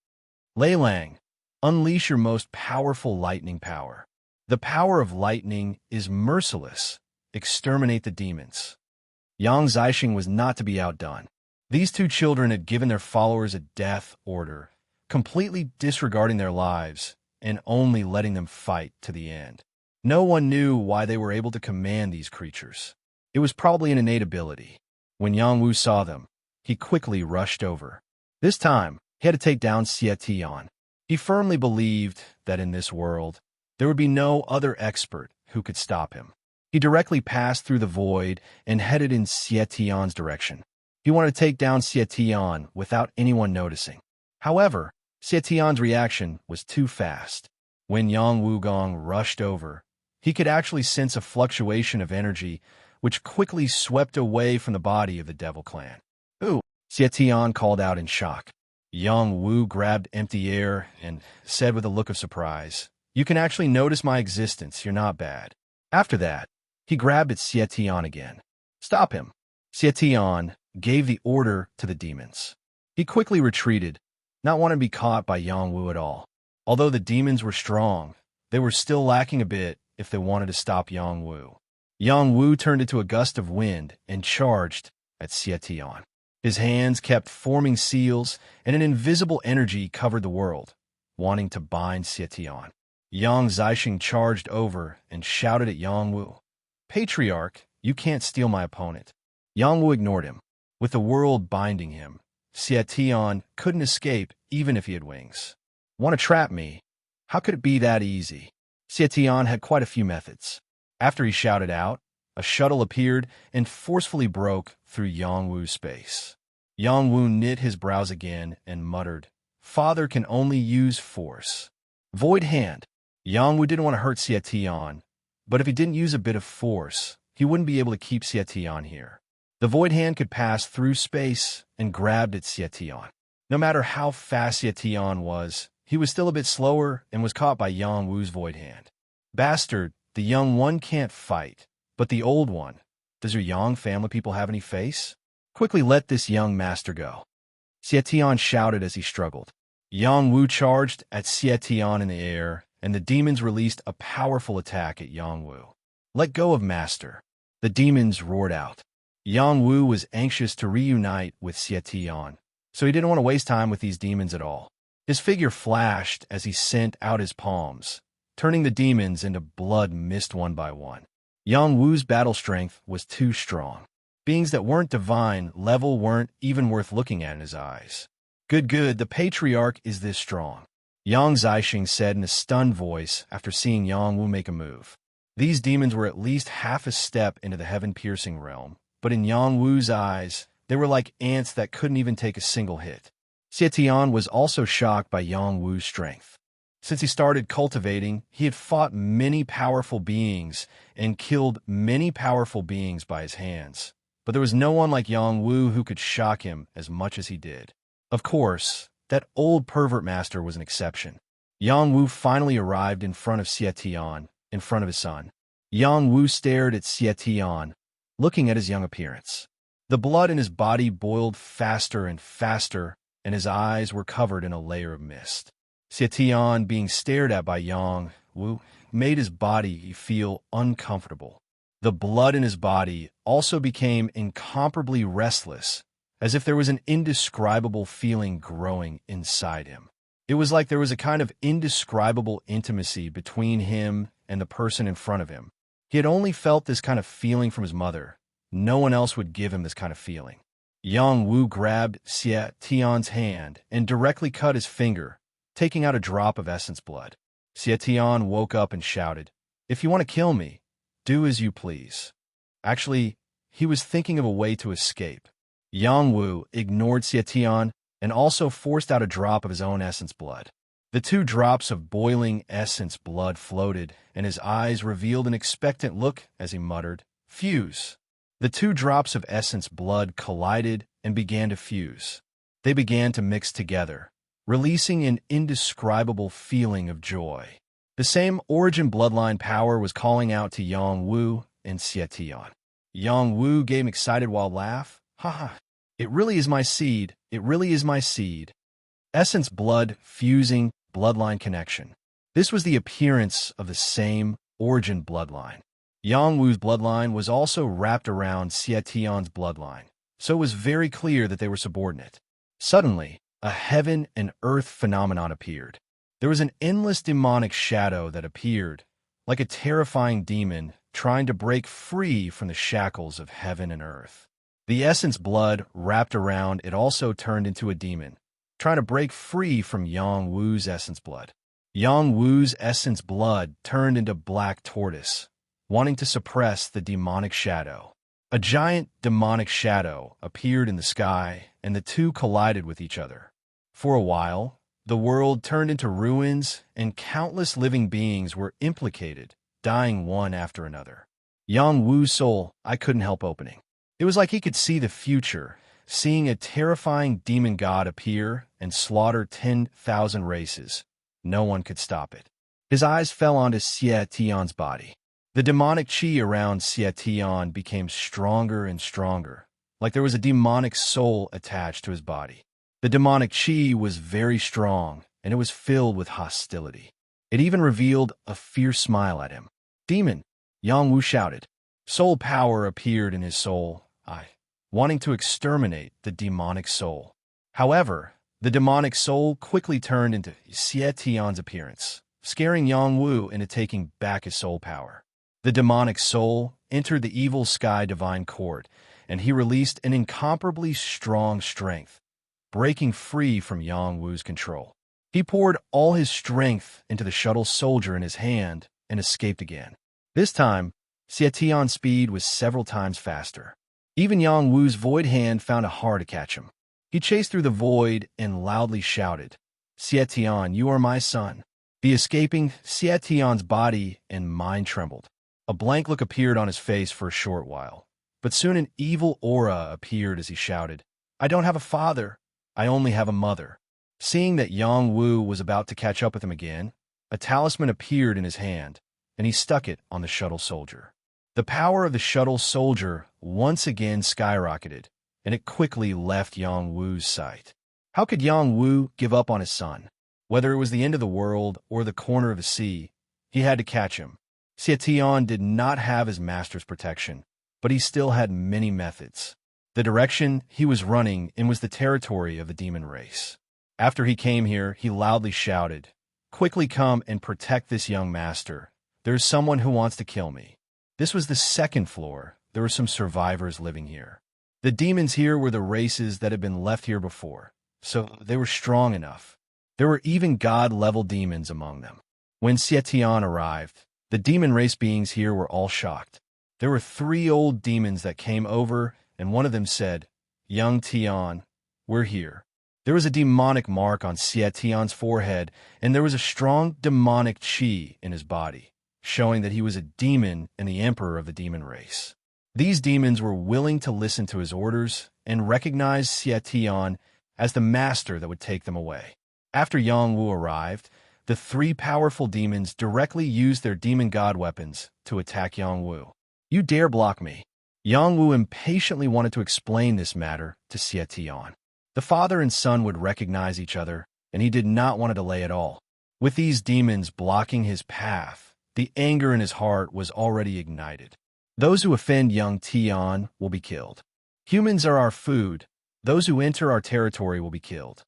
Lei Lang, unleash your most powerful lightning power. The power of lightning is merciless. Exterminate the demons." Yang Zixing was not to be outdone. These two children had given their followers a death order, completely disregarding their lives and only letting them fight to the end. No one knew why they were able to command these creatures. It was probably an innate ability. When Yang Wu saw them, he quickly rushed over. This time, he had to take down Xie Tian. He firmly believed that in this world, there would be no other expert who could stop him. He directly passed through the void and headed in Xie Tian's direction. He wanted to take down Xie Tian without anyone noticing. However, Xie Tian's reaction was too fast. When Yang Wugong rushed over, he could actually sense a fluctuation of energy which quickly swept away from the body of the Devil Clan. "Ooh!" Xie Tian called out in shock. Yang Wu grabbed empty air and said with a look of surprise, "You can actually notice my existence. You're not bad." After that, he grabbed at Xie Tian again. "Stop him." Xie Tian gave the order to the demons. He quickly retreated, not wanting to be caught by Yang Wu at all. Although the demons were strong, they were still lacking a bit if they wanted to stop Yang Wu. Yang Wu turned into a gust of wind and charged at Xie Tian. His hands kept forming seals, and an invisible energy covered the world, wanting to bind Xie Tian. Yang Zixing charged over and shouted at Yang Wu, "Patriarch, you can't steal my opponent." Yang Wu ignored him. With the world binding him, Xie Tian couldn't escape even if he had wings. "Want to trap me? How could it be that easy?" Xie Tian had quite a few methods. After he shouted out, a shuttle appeared and forcefully broke through Yang Wu's space. Yang Wu knit his brows again and muttered, "Father can only use force." Void Hand. Yang Wu didn't want to hurt Xie Tian, but if he didn't use a bit of force, he wouldn't be able to keep Xie Tian here. The Void Hand could pass through space and grabbed at Xie Tian. No matter how fast Xie Tian was, he was still a bit slower and was caught by Yang Wu's Void Hand. "Bastard, the young one can't fight, but the old one, does your Yang family people have any face? Quickly let this young master go." Xie Tian shouted as he struggled. Yang Wu charged at Xie Tian in the air, and the demons released a powerful attack at Yang Wu. "Let go of master." The demons roared out. Yang Wu was anxious to reunite with Xie Tian, so he didn't want to waste time with these demons at all. His figure flashed as he sent out his palms, turning the demons into blood mist one by one. Yang Wu's battle strength was too strong. Beings that weren't divine level weren't even worth looking at in his eyes. Good, the patriarch is this strong, Yang Zixing said in a stunned voice after seeing Yang Wu make a move. These demons were at least half a step into the heaven-piercing realm, but in Yang Wu's eyes, they were like ants that couldn't even take a single hit. Xie Tian was also shocked by Yang Wu's strength. Since he started cultivating, he had fought many powerful beings and killed many powerful beings by his hands. But there was no one like Yang Wu who could shock him as much as he did. Of course, that old pervert master was an exception. Yang Wu finally arrived in front of Xie Tian, in front of his son. Yang Wu stared at Xie Tian, looking at his young appearance. The blood in his body boiled faster and faster, and his eyes were covered in a layer of mist. Xie Tian, being stared at by Yang Wu, made his body feel uncomfortable. The blood in his body also became incomparably restless, as if there was an indescribable feeling growing inside him. It was like there was a kind of indescribable intimacy between him and the person in front of him. He had only felt this kind of feeling from his mother. No one else would give him this kind of feeling. Yang Wu grabbed Xie Tian's hand and directly cut his finger, taking out a drop of essence blood. Xie Tian woke up and shouted, "If you want to kill me, do as you please." Actually, he was thinking of a way to escape. Yang Wu ignored Xie Tian and also forced out a drop of his own essence blood. The 2 drops of boiling essence blood floated, and his eyes revealed an expectant look as he muttered, "Fuse." The 2 drops of essence blood collided and began to fuse. They began to mix together, releasing an indescribable feeling of joy. The same origin bloodline power was calling out to Yang Wu and Xie Tian. Yang Wu gave an excited wild laugh. "Ha! It really is my seed. It really is my seed." Essence blood fusing bloodline connection. This was the appearance of the same origin bloodline. Yang Wu's bloodline was also wrapped around Xie Tian's bloodline, so it was very clear that they were subordinate. Suddenly, a heaven and earth phenomenon appeared. There was an endless demonic shadow that appeared, like a terrifying demon trying to break free from the shackles of heaven and earth. The essence blood wrapped around it also turned into a demon, trying to break free from Yang Wu's essence blood. Yang Wu's essence blood turned into black tortoise, wanting to suppress the demonic shadow. A giant demonic shadow appeared in the sky, and the 2 collided with each other. For a while, the world turned into ruins, and countless living beings were implicated, dying one after another. Yang Wu's soul, I couldn't help opening. It was like he could see the future, seeing a terrifying demon god appear and slaughter 10,000 races. No one could stop it. His eyes fell onto Xie Tian's body. The demonic qi around Xie Tian became stronger and stronger, like there was a demonic soul attached to his body. The demonic qi was very strong, and it was filled with hostility. It even revealed a fierce smile at him. "Demon!" Yang Wu shouted. Soul power appeared in his soul, wanting to exterminate the demonic soul. However, the demonic soul quickly turned into Xie Tian's appearance, scaring Yang Wu into taking back his soul power. The demonic soul entered the evil sky divine court, and he released an incomparably strong strength, breaking free from Yang Wu's control. He poured all his strength into the shuttle soldier in his hand and escaped again. This time, Xie Tian's speed was several times faster. Even Yang Wu's void hand found it hard to catch him. He chased through the void and loudly shouted, "Xie Tian, you are my son." The escaping Xie Tian's body and mind trembled. A blank look appeared on his face for a short while, but soon an evil aura appeared as he shouted, "I don't have a father. I only have a mother." Seeing that Yang Wu was about to catch up with him again, a talisman appeared in his hand, and he stuck it on the shuttle soldier. The power of the shuttle soldier once again skyrocketed, and it quickly left Yang Wu's sight. How could Yang Wu give up on his son? Whether it was the end of the world or the corner of the sea, he had to catch him. Xie Tian did not have his master's protection, but he still had many methods. The direction he was running in was the territory of the demon race. After he came here, he loudly shouted, "Quickly come and protect this young master. There is someone who wants to kill me." This was the second floor. There were some survivors living here. The demons here were the races that had been left here before, so they were strong enough. There were even god-level demons among them. When Xietian arrived, the demon race beings here were all shocked. There were 3 old demons that came over, and one of them said, "Young Tian, we're here." There was a demonic mark on Xietian's forehead, and there was a strong demonic chi in his body, showing that he was a demon and the emperor of the demon race. These demons were willing to listen to his orders and recognized Xietian as the master that would take them away. After Yang Wu arrived, the 3 powerful demons directly used their demon god weapons to attack Yang Wu. "You dare block me?" Yang Wu impatiently wanted to explain this matter to Xietian. The father and son would recognize each other, and he did not want to delay at all. With these demons blocking his path, the anger in his heart was already ignited. "Those who offend young Tian will be killed. Humans are our food. Those who enter our territory will be killed."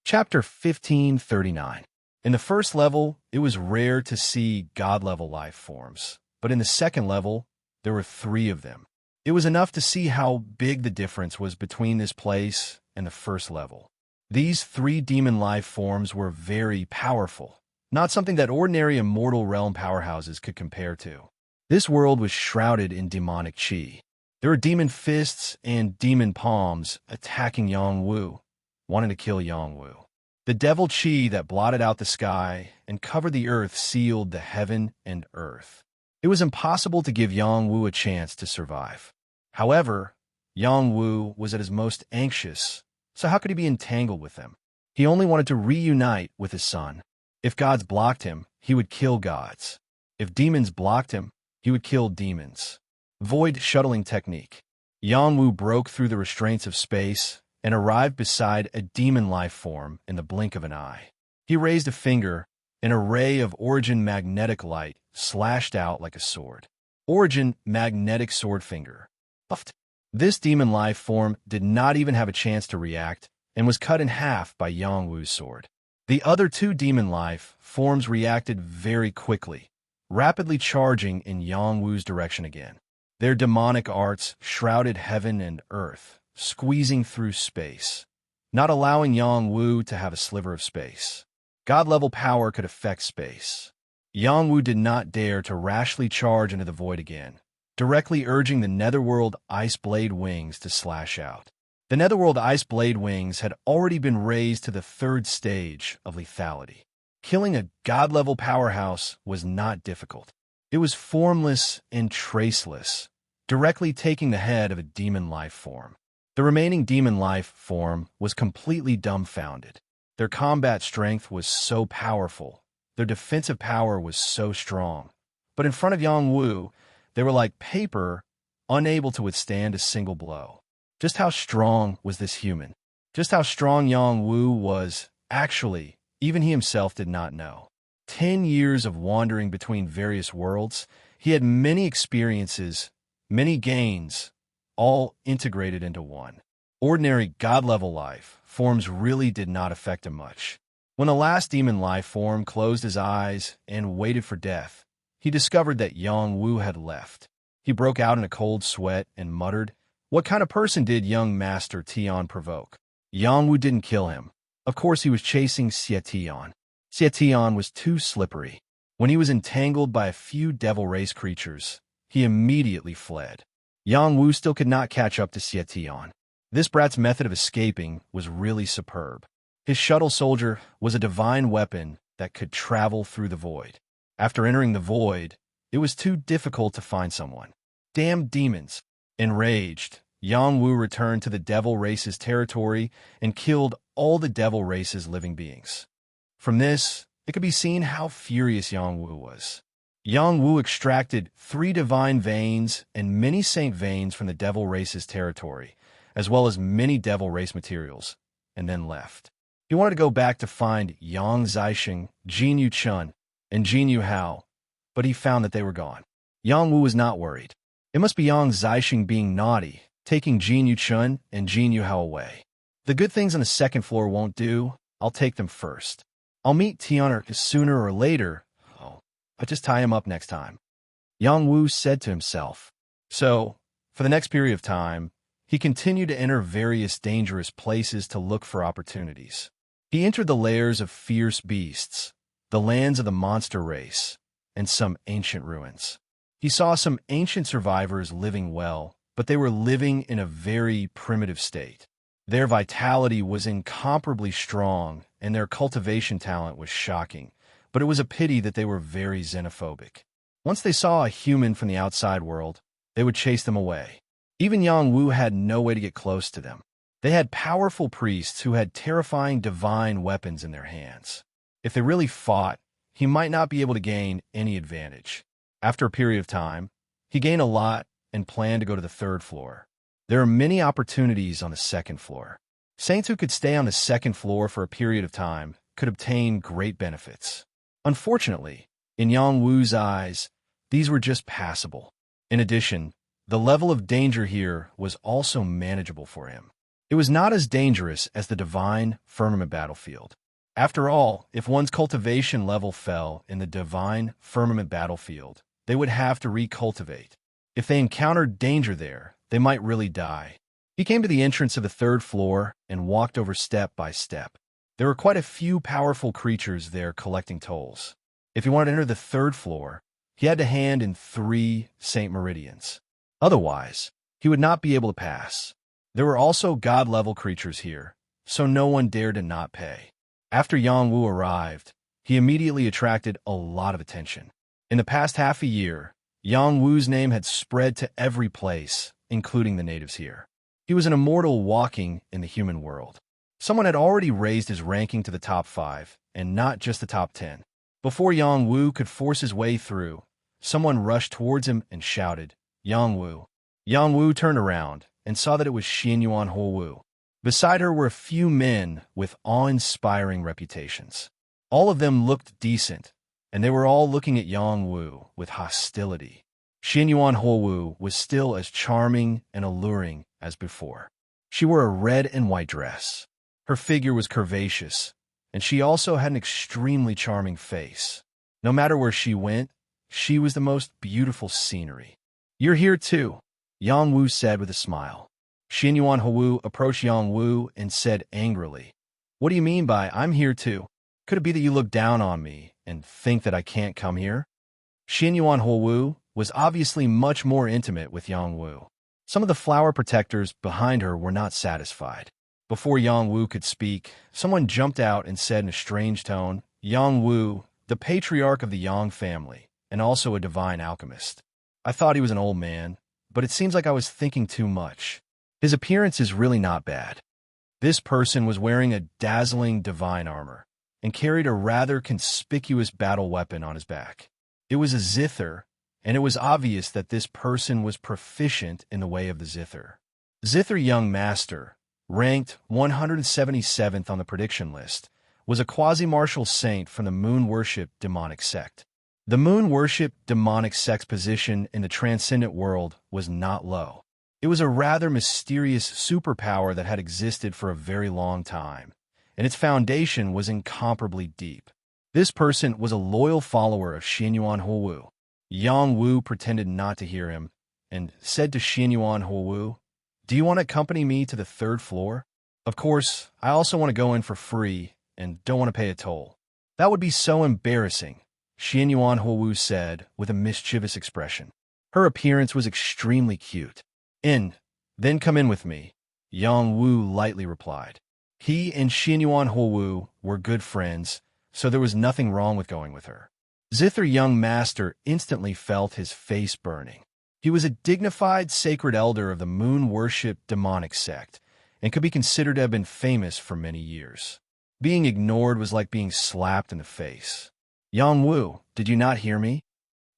Chapter 1539. In the first level, it was rare to see god-level life forms, but in the second level, there were 3 of them. It was enough to see how big the difference was between this place and the first level. These 3 demon life forms were very powerful, not something that ordinary immortal realm powerhouses could compare to. This world was shrouded in demonic chi. There were demon fists and demon palms attacking Yang Wu, wanting to kill Yang Wu. The devil chi that blotted out the sky and covered the earth sealed the heaven and earth. It was impossible to give Yang Wu a chance to survive. However, Yang Wu was at his most anxious, so how could he be entangled with them? He only wanted to reunite with his son. If gods blocked him, he would kill gods. If demons blocked him, he would kill demons. Void shuttling technique. Yang Wu broke through the restraints of space and arrived beside a demon life form in the blink of an eye. He raised a finger, an array of origin magnetic light slashed out like a sword. Origin magnetic sword finger. Puffed. This demon life form did not even have a chance to react and was cut in half by Yang Wu's sword. The other 2 demon life forms reacted very quickly, rapidly charging in Yang Wu's direction again. Their demonic arts shrouded heaven and earth, squeezing through space, not allowing Yang Wu to have a sliver of space. God-level power could affect space. Yang Wu did not dare to rashly charge into the void again, directly urging the Netherworld Ice Blade Wings to slash out. The Netherworld Ice Blade Wings had already been raised to the 3rd stage of lethality. Killing a god-level powerhouse was not difficult. It was formless and traceless, directly taking the head of a demon life form. The remaining demon life form was completely dumbfounded. Their combat strength was so powerful. Their defensive power was so strong. But in front of Yang Wu, they were like paper, unable to withstand a single blow. Just how strong was this human? Just how strong Yang Wu was, actually, even he himself did not know. 10 years of wandering between various worlds, he had many experiences, many gains, all integrated into one. Ordinary god-level life forms really did not affect him much. When the last demon life form closed his eyes and waited for death, he discovered that Yang Wu had left. He broke out in a cold sweat and muttered, "What kind of person did young Master Tian provoke?" Yang Wu didn't kill him. Of course he was chasing Xietian. Xietian was too slippery. When he was entangled by a few devil race creatures, he immediately fled. Yang Wu still could not catch up to Xietian. This brat's method of escaping was really superb. His shuttle soldier was a divine weapon that could travel through the void. After entering the void, it was too difficult to find someone. Damn demons! Enraged, Yang Wu returned to the devil race's territory and killed all the devil race's living beings. From this, it could be seen how furious Yang Wu was. Yang Wu extracted 3 divine veins and many saint veins from the devil race's territory, as well as many devil race materials, and then left. He wanted to go back to find Yang Zixing, Jin Yu Chun, and Jin Yu Hao, but he found that they were gone. Yang Wu was not worried. It must be Yang Zixing being naughty, taking Jin Yu Chun and Jin Yu Hao away. The good things on the second floor won't do. I'll take them first. I'll meet Tianer sooner or later. I'll just tie him up next time. Yang Wu said to himself. So, for the next period of time, he continued to enter various dangerous places to look for opportunities. He entered the lairs of fierce beasts, the lands of the monster race, and some ancient ruins. He saw some ancient survivors living well, but they were living in a very primitive state. Their vitality was incomparably strong, and their cultivation talent was shocking, but it was a pity that they were very xenophobic. Once they saw a human from the outside world, they would chase them away. Even Yang Wu had no way to get close to them. They had powerful priests who had terrifying divine weapons in their hands. If they really fought, he might not be able to gain any advantage. After a period of time, he gained a lot and planned to go to the third floor. There are many opportunities on the second floor. Saints who could stay on the second floor for a period of time could obtain great benefits. Unfortunately, in Yang Wu's eyes, these were just passable. In addition, the level of danger here was also manageable for him. It was not as dangerous as the divine firmament battlefield. After all, if one's cultivation level fell in the divine firmament battlefield, they would have to recultivate. If they encountered danger there, they might really die. He came to the entrance of the third floor and walked over step by step. There were quite a few powerful creatures there collecting tolls. If he wanted to enter the third floor, he had to hand in 3 Saint Meridians. Otherwise, he would not be able to pass. There were also god-level creatures here, so no one dared to not pay. After Yang Wu arrived, he immediately attracted a lot of attention. In the past half a year, Yang Wu's name had spread to every place, including the natives here. He was an immortal walking in the human world. Someone had already raised his ranking to the top 5, and not just the top 10. Before Yang Wu could force his way through, someone rushed towards him and shouted, "Yang Wu." Yang Wu turned around and saw that it was Xianyuan Huowu. Beside her were a few men with awe-inspiring reputations. All of them looked decent, and they were all looking at Yang Wu with hostility. Xianyuan Huowu was still as charming and alluring as before. She wore a red and white dress. Her figure was curvaceous, and she also had an extremely charming face. No matter where she went, she was the most beautiful scenery. "You're here too," Yang Wu said with a smile. Xianyuan Huowu approached Yang Wu and said angrily, "What do you mean by I'm here too? Could it be that you look down on me and think that I can't come here?" Xianyuan Huowu was obviously much more intimate with Yang Wu. Some of the flower protectors behind her were not satisfied. Before Yang Wu could speak, someone jumped out and said in a strange tone, "Yang Wu, the patriarch of the Yang family, and also a divine alchemist. I thought he was an old man, but it seems like I was thinking too much. His appearance is really not bad." This person was wearing a dazzling divine armor and carried a rather conspicuous battle weapon on his back. It was a zither, and it was obvious that this person was proficient in the way of the zither. Zither Young Master, ranked 177th on the prediction list, was a quasi-martial saint from the moon-worship demonic sect. The moon-worship demonic sect's position in the transcendent world was not low. It was a rather mysterious superpower that had existed for a very long time, and its foundation was incomparably deep. This person was a loyal follower of Xianyuan Huowu. Yang Wu pretended not to hear him and said to Xianyuan Huowu, "Do you want to accompany me to the third floor? Of course, I also want to go in for free and don't want to pay a toll." "That would be so embarrassing," Xianyuan Huowu said with a mischievous expression. Her appearance was extremely cute. Then come in with me," Yang Wu lightly replied. He and Xianyuan Huowu were good friends, so there was nothing wrong with going with her. Zither Young Master instantly felt his face burning. He was a dignified sacred elder of the moon-worship demonic sect and could be considered to have been famous for many years. Being ignored was like being slapped in the face. "Yang Wu, did you not hear me?"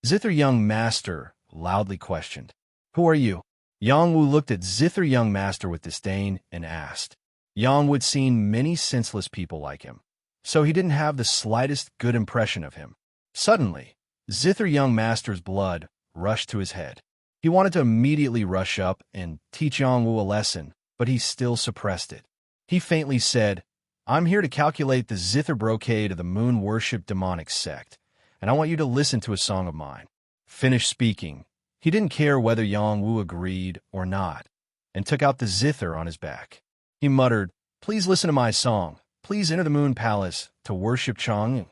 Zither Young Master loudly questioned. "Who are you?" Yang Wu looked at Zither Young Master with disdain and asked. Yang Wu had seen many senseless people like him, so he didn't have the slightest good impression of him. Suddenly, Zither Young Master's blood rushed to his head. He wanted to immediately rush up and teach Yangwu a lesson, but he still suppressed it. He faintly said, "I'm here to calculate the zither brocade of the moon-worship demonic sect, and I want you to listen to a song of mine." Finished speaking, he didn't care whether Yangwu agreed or not, and took out the zither on his back. He muttered, "Please listen to my song. Please enter the moon palace to worship Chang."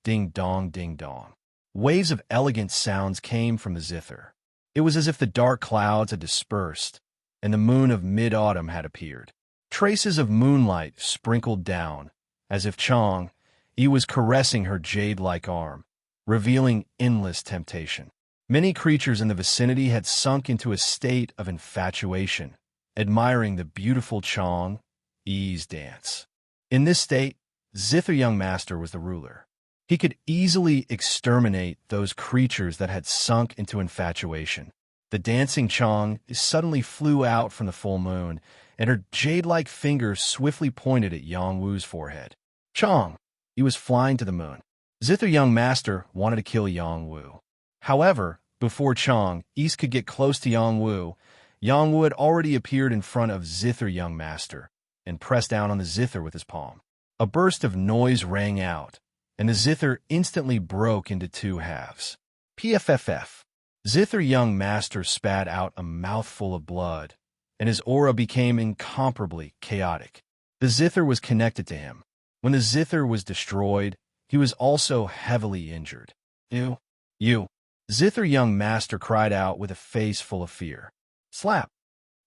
Ding dong, ding dong. Waves of elegant sounds came from the zither. It was as if the dark clouds had dispersed, and the moon of mid-autumn had appeared. Traces of moonlight sprinkled down, as if Chang, he was caressing her jade-like arm, revealing endless temptation. Many creatures in the vicinity had sunk into a state of infatuation, admiring the beautiful Chang Yi's dance. In this state, Zither Young Master was the ruler. He could easily exterminate those creatures that had sunk into infatuation. The dancing Chang suddenly flew out from the full moon, and her jade-like fingers swiftly pointed at Yangwu's forehead. Chang, he was flying to the moon. Zither Young Master wanted to kill Yangwu. However, before Chang East could get close to Yangwu, Yangwu had already appeared in front of Zither Young Master and pressed down on the zither with his palm. A burst of noise rang out, and the zither instantly broke into two halves. PFFF. Zither Young Master spat out a mouthful of blood, and his aura became incomparably chaotic. The zither was connected to him. When the zither was destroyed, he was also heavily injured. You. Zither Young Master cried out with a face full of fear. Slap.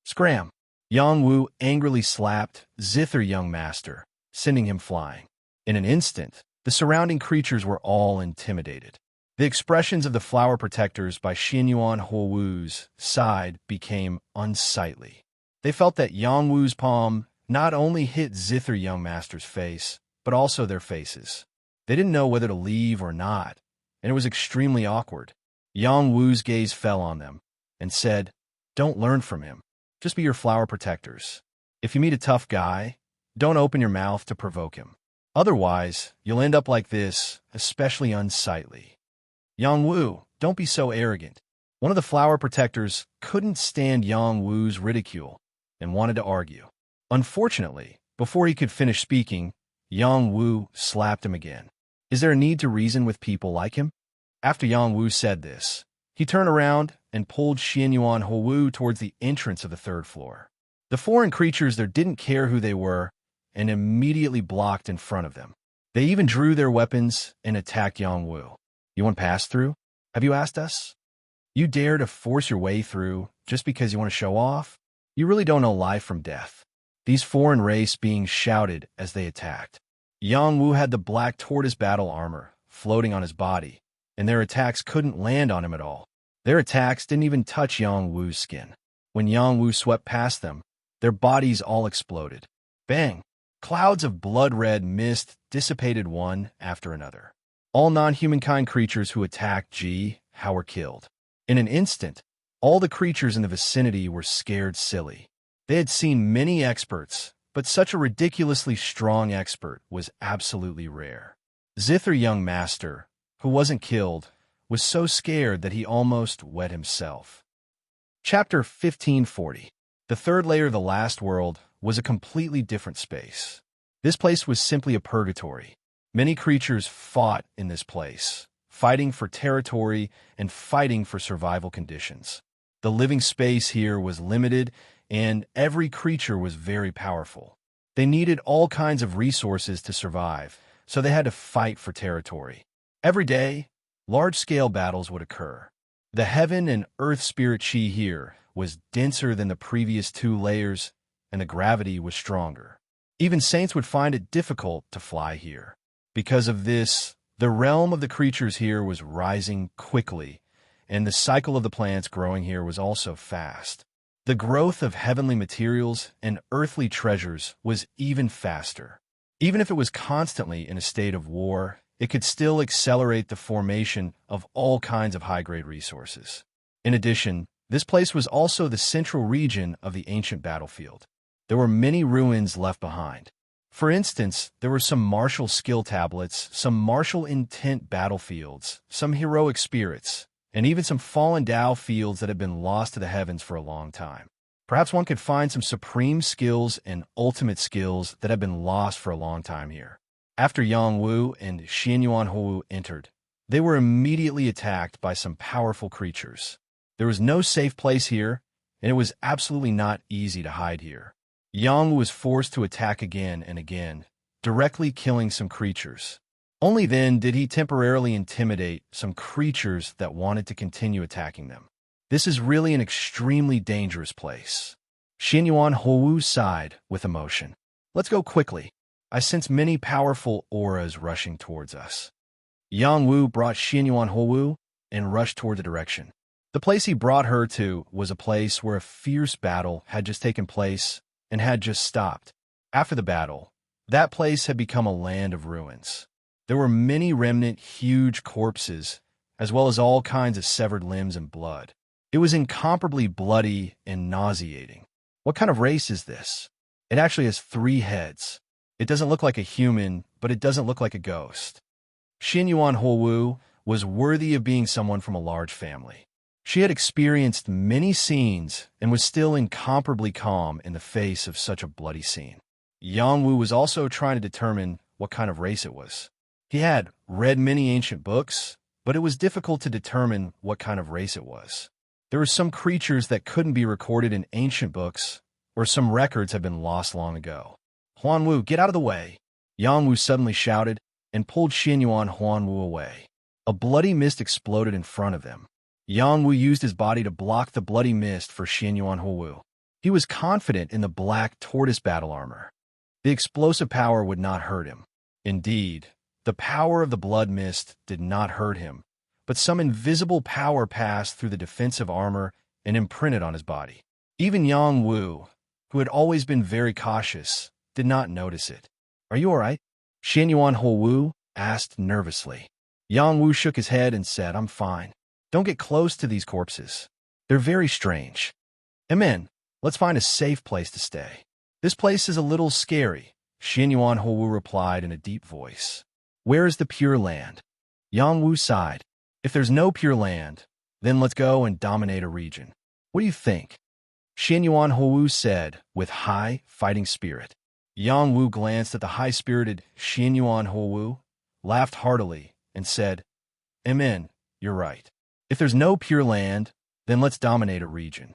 Scram. Yangwu angrily slapped Zither Young Master, sending him flying. In an instant, the surrounding creatures were all intimidated. The expressions of the flower protectors by Xianyuan Huowu's side became unsightly. They felt that Yangwu's palm not only hit Zither Young Master's face, but also their faces. They didn't know whether to leave or not, and it was extremely awkward. Yangwu's gaze fell on them and said, "Don't learn from him. Just be your flower protectors. If you meet a tough guy, don't open your mouth to provoke him. Otherwise, you'll end up like this, especially unsightly." Yangwu, don't be so arrogant. One of the flower protectors couldn't stand Yangwu's ridicule and wanted to argue. Unfortunately, before he could finish speaking, Yangwu slapped him again. Is there a need to reason with people like him? After Yangwu said this, he turned around and pulled Xianyuan Huowu towards the entrance of the third floor. The foreign creatures there didn't care who they were and immediately blocked in front of them. They even drew their weapons and attacked Yangwu. "You want to pass through? Have you asked us? You dare to force your way through just because you want to show off? You really don't know life from death." These foreign race beings shouted as they attacked. Yangwu had the black tortoise battle armor floating on his body, and their attacks couldn't land on him at all. Their attacks didn't even touch Yangwu's skin. When Yangwu swept past them, their bodies all exploded. Bang! Clouds of blood-red mist dissipated one after another. All non-humankind creatures who attacked How were killed. In an instant, all the creatures in the vicinity were scared silly. They had seen many experts, but such a ridiculously strong expert was absolutely rare. Zither Young Master, who wasn't killed, was so scared that he almost wet himself. Chapter 1540. The third layer of the last world was a completely different space. This place was simply a purgatory. Many creatures fought in this place, fighting for territory and fighting for survival conditions. The living space here was limited, and every creature was very powerful. They needed all kinds of resources to survive, so they had to fight for territory. Every day, large-scale battles would occur. The heaven and earth spirit chi here was denser than the previous two layers, and the gravity was stronger. Even saints would find it difficult to fly here. Because of this, the realm of the creatures here was rising quickly, and the cycle of the plants growing here was also fast. The growth of heavenly materials and earthly treasures was even faster. Even if it was constantly in a state of war, it could still accelerate the formation of all kinds of high-grade resources. In addition, this place was also the central region of the ancient battlefield. There were many ruins left behind. For instance, there were some martial skill tablets, some martial intent battlefields, some heroic spirits, and even some fallen Tao fields that had been lost to the heavens for a long time. Perhaps one could find some supreme skills and ultimate skills that have been lost for a long time here. After Yang Wu and Xianyuan Hou entered, they were immediately attacked by some powerful creatures. There was no safe place here, and it was absolutely not easy to hide here. Yang was forced to attack again and again, directly killing some creatures. Only then did he temporarily intimidate some creatures that wanted to continue attacking them. This is really an extremely dangerous place. Xianyuan Hou sighed with emotion. Let's go quickly. I sense many powerful auras rushing towards us. Yang Wu brought Xianyuan Hou and rushed toward the direction. The place he brought her to was a place where a fierce battle had just taken place and had just stopped. After the battle, that place had become a land of ruins. There were many remnant, huge corpses, as well as all kinds of severed limbs and blood. It was incomparably bloody and nauseating. What kind of race is this? It actually has 3 heads. It doesn't look like a human, but it doesn't look like a ghost. Xianyuan Hou was worthy of being someone from a large family. She had experienced many scenes and was still incomparably calm in the face of such a bloody scene. Yang Wu was also trying to determine what kind of race it was. He had read many ancient books, but it was difficult to determine what kind of race it was. There were some creatures that couldn't be recorded in ancient books, or some records have been lost long ago. Huan Wu, get out of the way! Yang Wu suddenly shouted and pulled Xianyuan Huan Wu away. A bloody mist exploded in front of them. Yang Wu used his body to block the bloody mist for Xianyuan Hou. He was confident in the black tortoise battle armor. The explosive power would not hurt him. Indeed, the power of the blood mist did not hurt him, but some invisible power passed through the defensive armor and imprinted on his body. Even Yang Wu, who had always been very cautious, did not notice it. Are you all right? Xianyuan Hou asked nervously. Yang Wu shook his head and said, I'm fine. Don't get close to these corpses. They're very strange. Amen. Let's find a safe place to stay. This place is a little scary, Xianyuan Hou replied in a deep voice. Where is the Pure Land? Yang Wu sighed. If there's no Pure Land, then let's go and dominate a region. What do you think? Xianyuan Hou said with high fighting spirit. Yang Wu glanced at the high-spirited Xianyuan Hou, laughed heartily, and said, Amen, you're right. If there's no Pure Land, then let's dominate a region.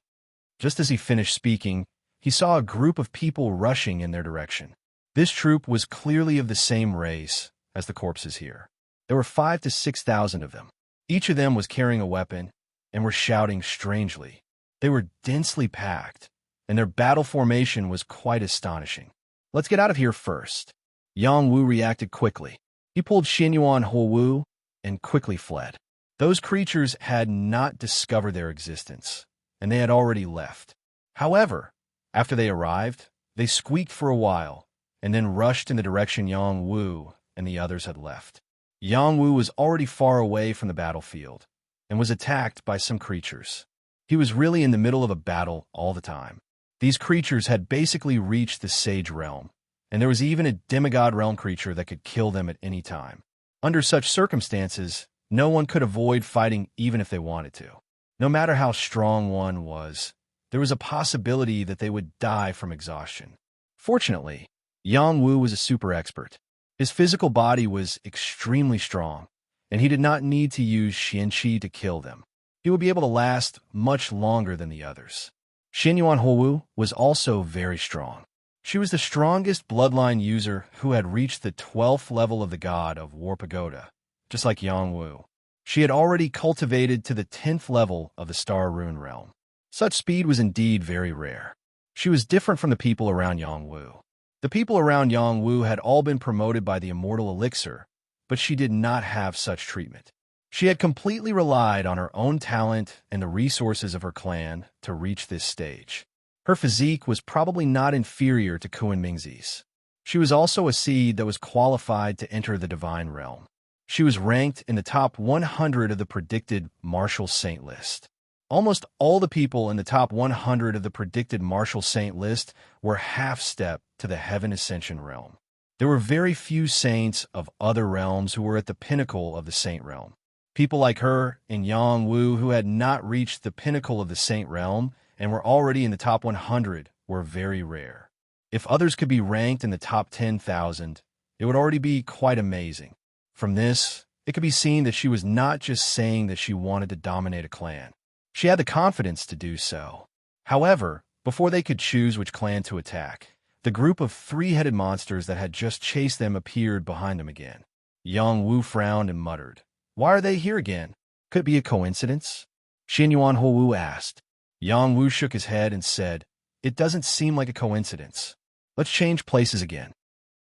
Just as he finished speaking, he saw a group of people rushing in their direction. This troop was clearly of the same race as the corpses here. There were 5,000 to 6,000 of them. Each of them was carrying a weapon and were shouting strangely. They were densely packed, and their battle formation was quite astonishing. Let's get out of here first. Yang Wu reacted quickly. He pulled Xianyuan Hou and quickly fled. Those creatures had not discovered their existence, and they had already left. However, after they arrived, they squeaked for a while, and then rushed in the direction Yang Wu and the others had left. Yang Wu was already far away from the battlefield, and was attacked by some creatures. He was really in the middle of a battle all the time. These creatures had basically reached the Sage Realm, and there was even a Demigod Realm creature that could kill them at any time. Under such circumstances, no one could avoid fighting even if they wanted to. No matter how strong one was, there was a possibility that they would die from exhaustion. Fortunately, Yang Wu was a super expert. His physical body was extremely strong, and he did not need to use Xianqi to kill them. He would be able to last much longer than the others. Xianyuan Hou was also very strong. She was the strongest bloodline user who had reached the 12th level of the god of War Pagoda, just like Yang Wu. She had already cultivated to the 10th level of the Star Rune realm. Such speed was indeed very rare. She was different from the people around Yang Wu. The people around Yang Wu had all been promoted by the immortal elixir, but she did not have such treatment. She had completely relied on her own talent and the resources of her clan to reach this stage. Her physique was probably not inferior to Kuan-Mingxi's. She was also a seed that was qualified to enter the divine realm. She was ranked in the top 100 of the predicted martial saint list. Almost all the people in the top 100 of the predicted martial saint list were half-step to the Heaven Ascension realm. There were very few saints of other realms who were at the pinnacle of the saint realm. People like her and Yang Wu, who had not reached the pinnacle of the Saint Realm and were already in the top 100, were very rare. If others could be ranked in the top 10,000, it would already be quite amazing. From this, it could be seen that she was not just saying that she wanted to dominate a clan. She had the confidence to do so. However, before they could choose which clan to attack, the group of three-headed monsters that had just chased them appeared behind them again. Yang Wu frowned and muttered, "Why are they here again? Could it be a coincidence?" Xianyuan Wu asked. Yang Wu shook his head and said, "It doesn't seem like a coincidence. Let's change places again."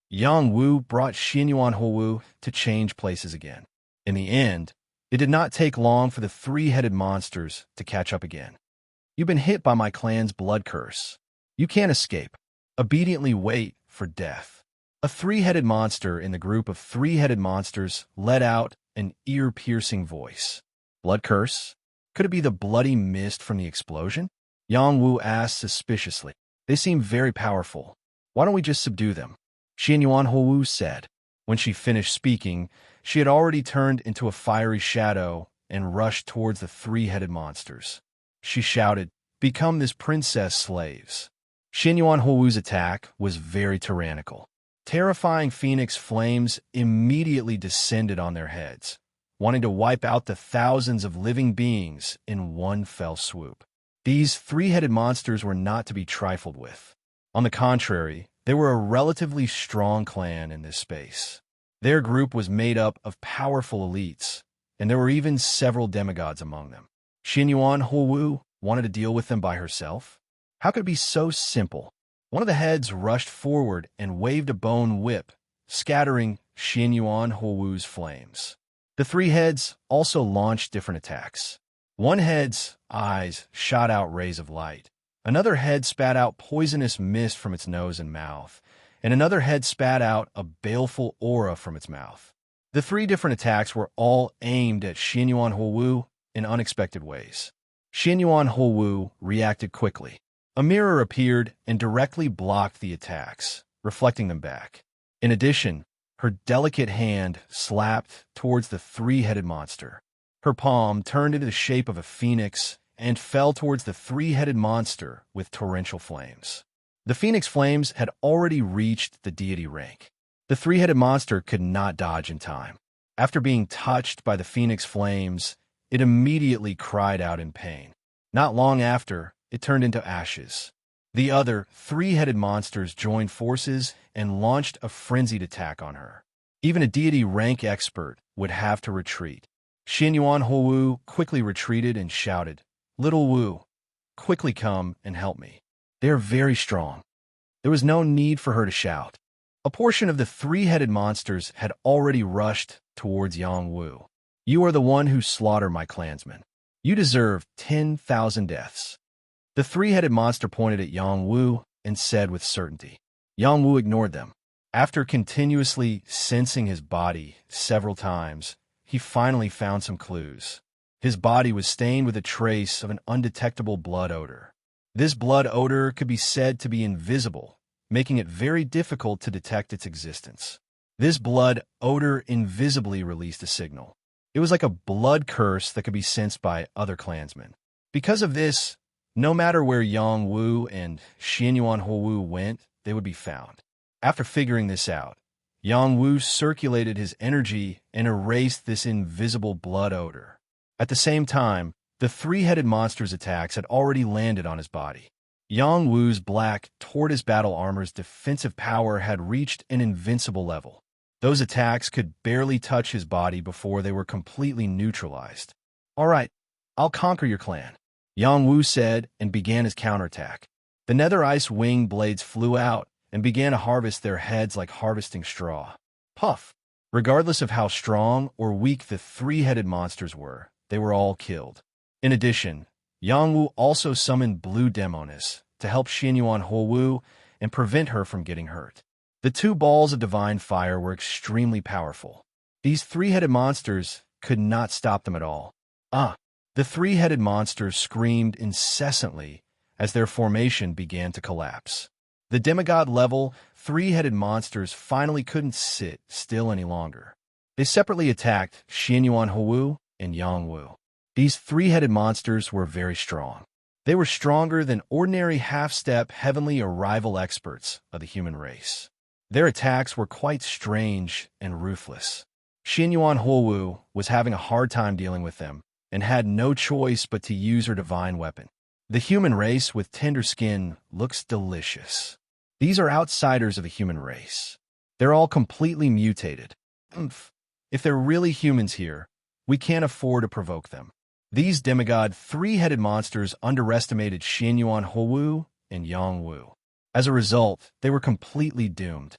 Yang Wu brought Xianyuan Wu to change places again. In the end, it did not take long for the three-headed monsters to catch up again. "You've been hit by my clan's blood curse. You can't escape. Obediently wait for death." A three-headed monster in the group of three-headed monsters let out an ear-piercing voice. "Blood curse? Could it be the bloody mist from the explosion?" Yang Wu asked suspiciously. "They seem very powerful. Why don't we just subdue them?" Xianyuan Wu said. When she finished speaking, she had already turned into a fiery shadow and rushed towards the three-headed monsters. She shouted, "Become this princess slaves." Xianyuan Wu's attack was very tyrannical. Terrifying phoenix flames immediately descended on their heads, wanting to wipe out the thousands of living beings in one fell swoop. These three-headed monsters were not to be trifled with. On the contrary, they were a relatively strong clan in this space. Their group was made up of powerful elites, and there were even several demigods among them. Xianyuan Wu wanted to deal with them by herself? How could it be so simple? One of the heads rushed forward and waved a bone whip, scattering Xianyuan Wu's flames. The three heads also launched different attacks. One head's eyes shot out rays of light. Another head spat out poisonous mist from its nose and mouth, and another head spat out a baleful aura from its mouth. The three different attacks were all aimed at Xianyuan Wu in unexpected ways. Xianyuan Wu reacted quickly. A mirror appeared and directly blocked the attacks, reflecting them back. In addition, her delicate hand slapped towards the three-headed monster. Her palm turned into the shape of a phoenix and fell towards the three-headed monster with torrential flames. The phoenix flames had already reached the deity rank. The three-headed monster could not dodge in time. After being touched by the phoenix flames, it immediately cried out in pain. Not long after, it turned into ashes. The other three-headed monsters joined forces and launched a frenzied attack on her. Even a deity rank expert would have to retreat. Xianyuan Wu quickly retreated and shouted, "Little Wu, quickly come and help me. They are very strong." There was no need for her to shout. A portion of the three-headed monsters had already rushed towards Yang Wu. "You are the one who slaughtered my clansmen. You deserve 10,000 deaths." The three-headed monster pointed at Yang Wu and said with certainty. Yang Wu ignored them. After continuously sensing his body several times, he finally found some clues. His body was stained with a trace of an undetectable blood odor. This blood odor could be said to be invisible, making it very difficult to detect its existence. This blood odor invisibly released a signal. It was like a blood curse that could be sensed by other clansmen. Because of this, no matter where Yang Wu and Xianyuan Wu went, they would be found. After figuring this out, Yang Wu circulated his energy and erased this invisible blood odor. At the same time, the three-headed monster's attacks had already landed on his body. Yang Wu's black tortoise battle armor's defensive power had reached an invincible level. Those attacks could barely touch his body before they were completely neutralized. "All right, I'll conquer your clan," Yang Wu said and began his counterattack. The nether ice wing blades flew out and began to harvest their heads like harvesting straw. Puff! Regardless of how strong or weak the three-headed monsters were, they were all killed. In addition, Yang Wu also summoned Blue Demonis to help Xianyuan Wu and prevent her from getting hurt. The two balls of divine fire were extremely powerful. These three-headed monsters could not stop them at all. The three-headed monsters screamed incessantly as their formation began to collapse. The demigod-level three-headed monsters finally couldn't sit still any longer. They separately attacked Xianyuan Wu and Yangwu. These three-headed monsters were very strong. They were stronger than ordinary half-step heavenly or rival experts of the human race. Their attacks were quite strange and ruthless. Xinyuan Huowu was having a hard time dealing with them and had no choice but to use her divine weapon. The human race with tender skin looks delicious. These are outsiders of the human race. They're all completely mutated. If they're really humans here, we can't afford to provoke them. These demigod three-headed monsters underestimated Xinyuan Huowu and Yangwu. As a result, they were completely doomed.